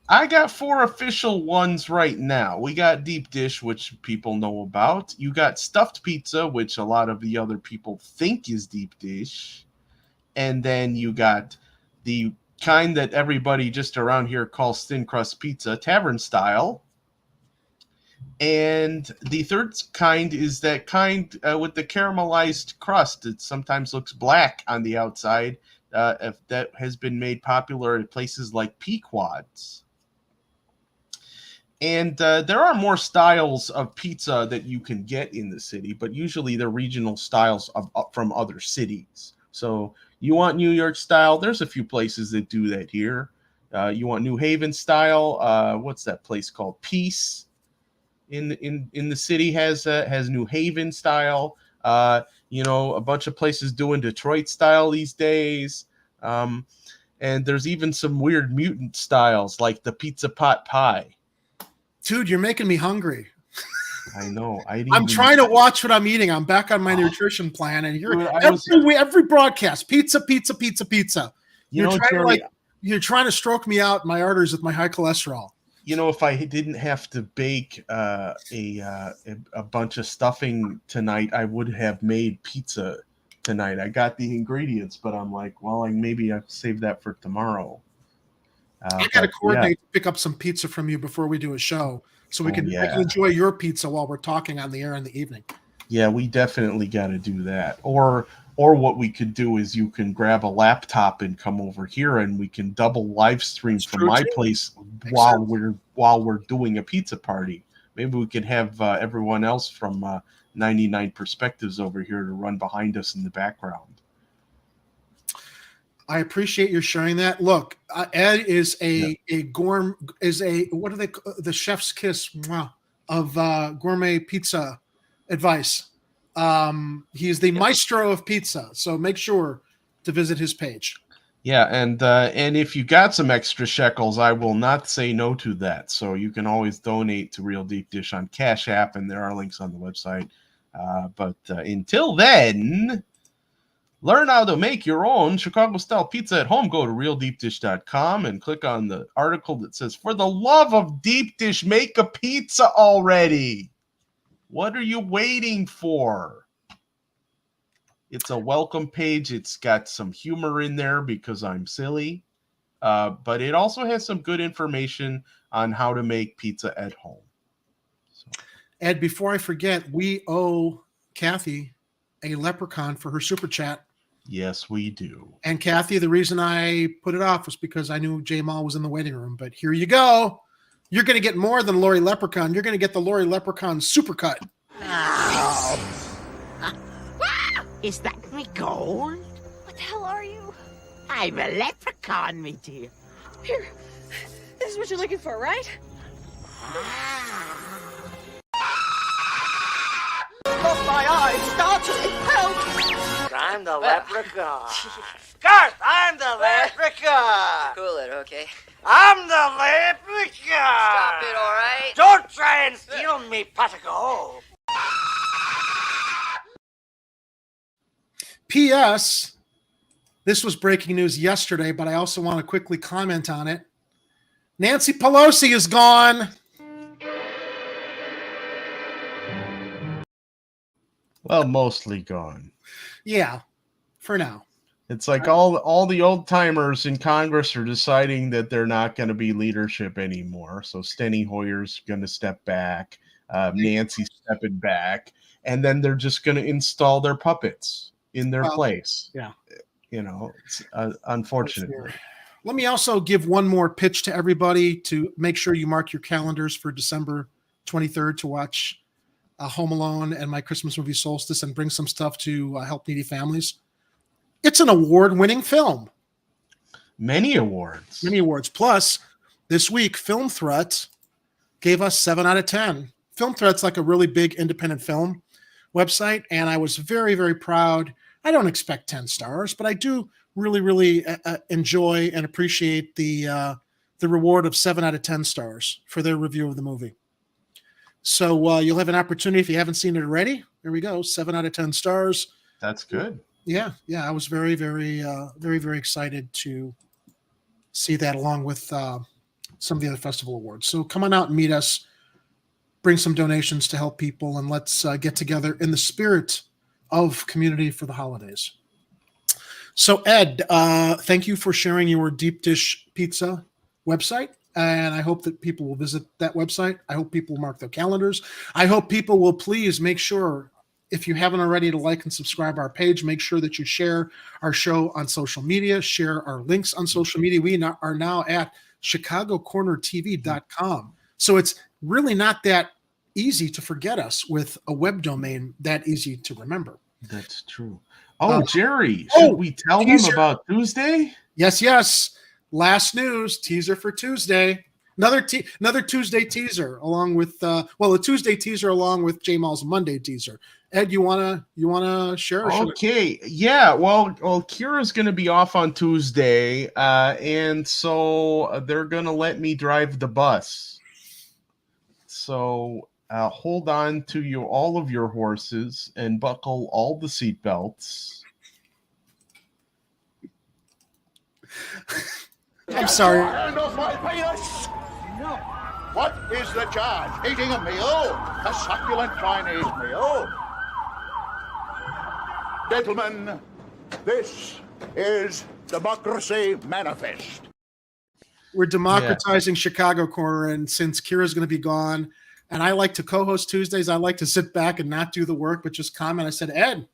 I got 4 official ones right now. We got deep dish, which people know about. You got stuffed pizza, which a lot of the other people think is deep dish. And then you got the kind that everybody just around here calls thin crust pizza, tavern style. And the third kind is that kind with the caramelized crust. It sometimes looks black on the outside. If that has been made popular at places like Pequod's. And there are more styles of pizza that you can get in the city, but usually they're regional styles from other cities. So you want New York style, there's a few places that do that here. You want New Haven style, what's that place called? Peace in the city has New Haven style. A bunch of places doing Detroit style these days. And there's even some weird mutant styles like the pizza pot pie. Dude, you're making me hungry. I know. I'm trying to watch what I'm eating. I'm back on my nutrition plan, and every broadcast, pizza. You're trying to stroke me out my arteries with my high cholesterol. You know, if I didn't have to bake a bunch of stuffing tonight, I would have made pizza tonight. I got the ingredients, but I'm like, well, maybe I'll save that for tomorrow. I got to coordinate to pick up some pizza from you before we do a show, so I can enjoy your pizza while we're talking on the air in the evening. Yeah, we definitely got to do that. Or what we could do is you can grab a laptop and come over here, and we can double live stream from my place while we're doing a pizza party. Maybe we could have everyone else from 99 Perspectives over here to run behind us in the background. I appreciate your sharing that. Look, Ed is the chef's kiss of gourmet pizza advice. He is the maestro of pizza, so make sure to visit his page. Yeah, and if you got some extra shekels, I will not say no to that. So you can always donate to Real Deep Dish on Cash App, and there are links on the website. But until then, learn how to make your own Chicago-style pizza at home. Go to realdeepdish.com and click on the article that says, "For the love of deep dish, make a pizza already." What are you waiting for? It's a welcome page. It's got some humor in there because I'm silly. But it also has some good information on how to make pizza at home. Ed, before I forget, we owe Kathy a leprechaun for her super chat. Yes, we do. And Kathy, the reason I put it off was because I knew Jamal was in the waiting room. But here you go. You're going to get more than Lori Leprechaun. You're going to get the Lori Leprechaun supercut. Is that me gold? What the hell are you? I'm a leprechaun, me dear. Here, this is what you're looking for, right? Lost my eyes, startling, help! I'm the leprechaun. Garth, I'm the leprechaun. Cool it, okay? I'm the leprechaun. Stop it, all right? Don't try and steal me pot of gold. P.S. This was breaking news yesterday, but I also want to quickly comment on it. Nancy Pelosi is gone. Well, mostly gone. Yeah, for now. It's like all the old timers in Congress are deciding that they're not going to be leadership anymore. So Steny Hoyer's going to step back, Nancy's stepping back, and then they're just going to install their puppets in their place. Yeah, it's unfortunately. Let me also give one more pitch to everybody to make sure you mark your calendars for December 23rd to watch Home Alone and My Christmas Movie Solstice and bring some stuff to help needy families. It's an award-winning film. Many awards. Plus, this week, Film Threat gave us 7 out of 10. Film Threat's like a really big independent film website, and I was very, very proud. I don't expect 10 stars, but I do really, really enjoy and appreciate the reward of 7 out of 10 stars for their review of the movie. So you'll have an opportunity if you haven't seen it already. There we go, 7 out of 10 stars. That's good. Yeah. I was very, very, very, very excited to see that along with some of the other festival awards. So come on out and meet us, bring some donations to help people, and let's get together in the spirit of community for the holidays. So Ed, thank you for sharing your deep dish pizza website. And I hope that people will visit that website. I hope people will mark their calendars. I hope people will please make sure, if you haven't already, to like and subscribe our page. Make sure that you share our show on social media, share our links on social media. We are now at chicagocornertv.com. So it's really not that easy to forget us with a web domain that easy to remember. That's true. Jerry, should we tell them about Tuesday? Yes. Last news, teaser for Tuesday. Another Tuesday teaser along with a Tuesday teaser along with Jamal's Monday teaser. Ed, you wanna share? Okay, yeah. Well, Kira's gonna be off on Tuesday, and so they're gonna let me drive the bus. So hold on to all of your horses and buckle all the seatbelts. I'm sorry. Hand off my penis! No. What is the charge? Eating a meal? A succulent Chinese meal? Gentlemen, this is Democracy Manifest. We're democratizing Chicago Corner, and since Kira's going to be gone, and I like to co-host Tuesdays, I like to sit back and not do the work, but just comment. I said, Ed,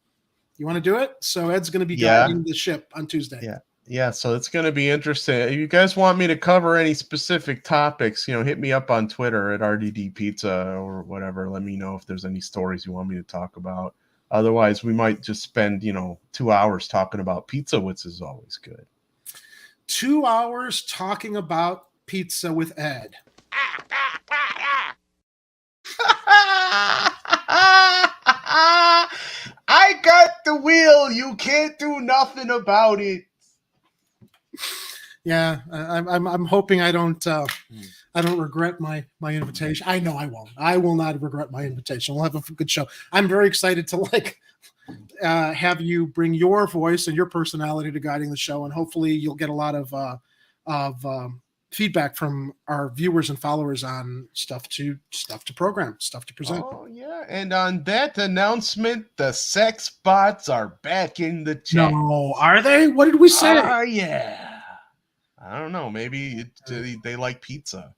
you want to do it? So Ed's going to be guiding the ship on Tuesday. Yeah, so it's going to be interesting. If you guys want me to cover any specific topics, hit me up on Twitter at RDD Pizza or whatever. Let me know if there's any stories you want me to talk about. Otherwise, we might just spend, 2 hours talking about pizza, which is always good. 2 hours talking about pizza with Ed. I got the wheel. You can't do nothing about it. Yeah, I'm hoping I don't regret my invitation. I know I won't. I will not regret my invitation. We'll have a good show. I'm very excited to have you bring your voice and your personality to guiding the show, and hopefully you'll get a lot of feedback from our viewers and followers on stuff to program, stuff to present. Oh yeah, and on that announcement, the sex bots are back in the chat. No, are they? What did we say? Oh yeah. I don't know. Maybe they like pizza.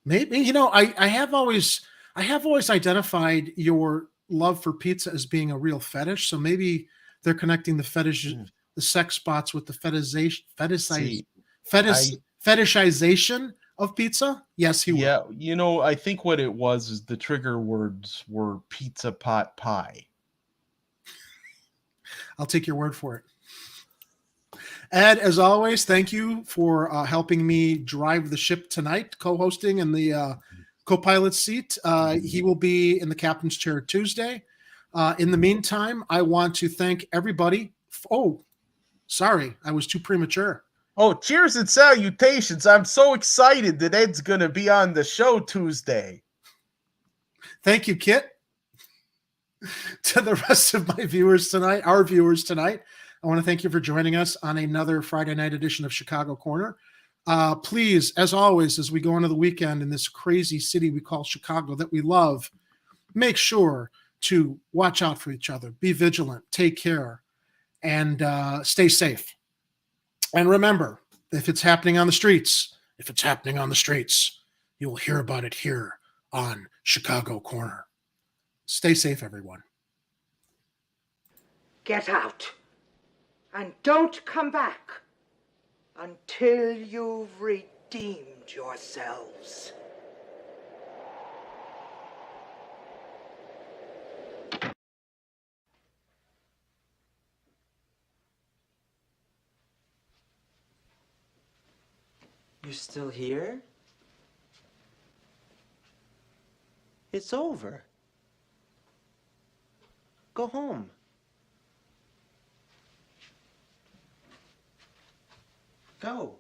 Maybe I have always identified your love for pizza as being a real fetish. So maybe they're connecting the the sex spots with the fetishization of pizza. Yes, he will. Yeah, I think what it was is the trigger words were pizza pot pie. I'll take your word for it. Ed, as always, thank you for helping me drive the ship tonight, co-hosting in the co-pilot seat. He will be in the captain's chair Tuesday. In the meantime, I want to thank everybody. Oh, sorry, I was too premature. Oh, cheers and salutations. I'm so excited that Ed's going to be on the show Tuesday. Thank you, Kit. To the rest of my viewers tonight, our viewers tonight, I want to thank you for joining us on another Friday night edition of Chicago Corner. Please, as always, as we go into the weekend in this crazy city we call Chicago that we love, make sure to watch out for each other, be vigilant, take care, and stay safe. And remember, if it's happening on the streets, you will hear about it here on Chicago Corner. Stay safe, everyone. Get out. And don't come back until you've redeemed yourselves. You're still here? It's over. Go home. Go.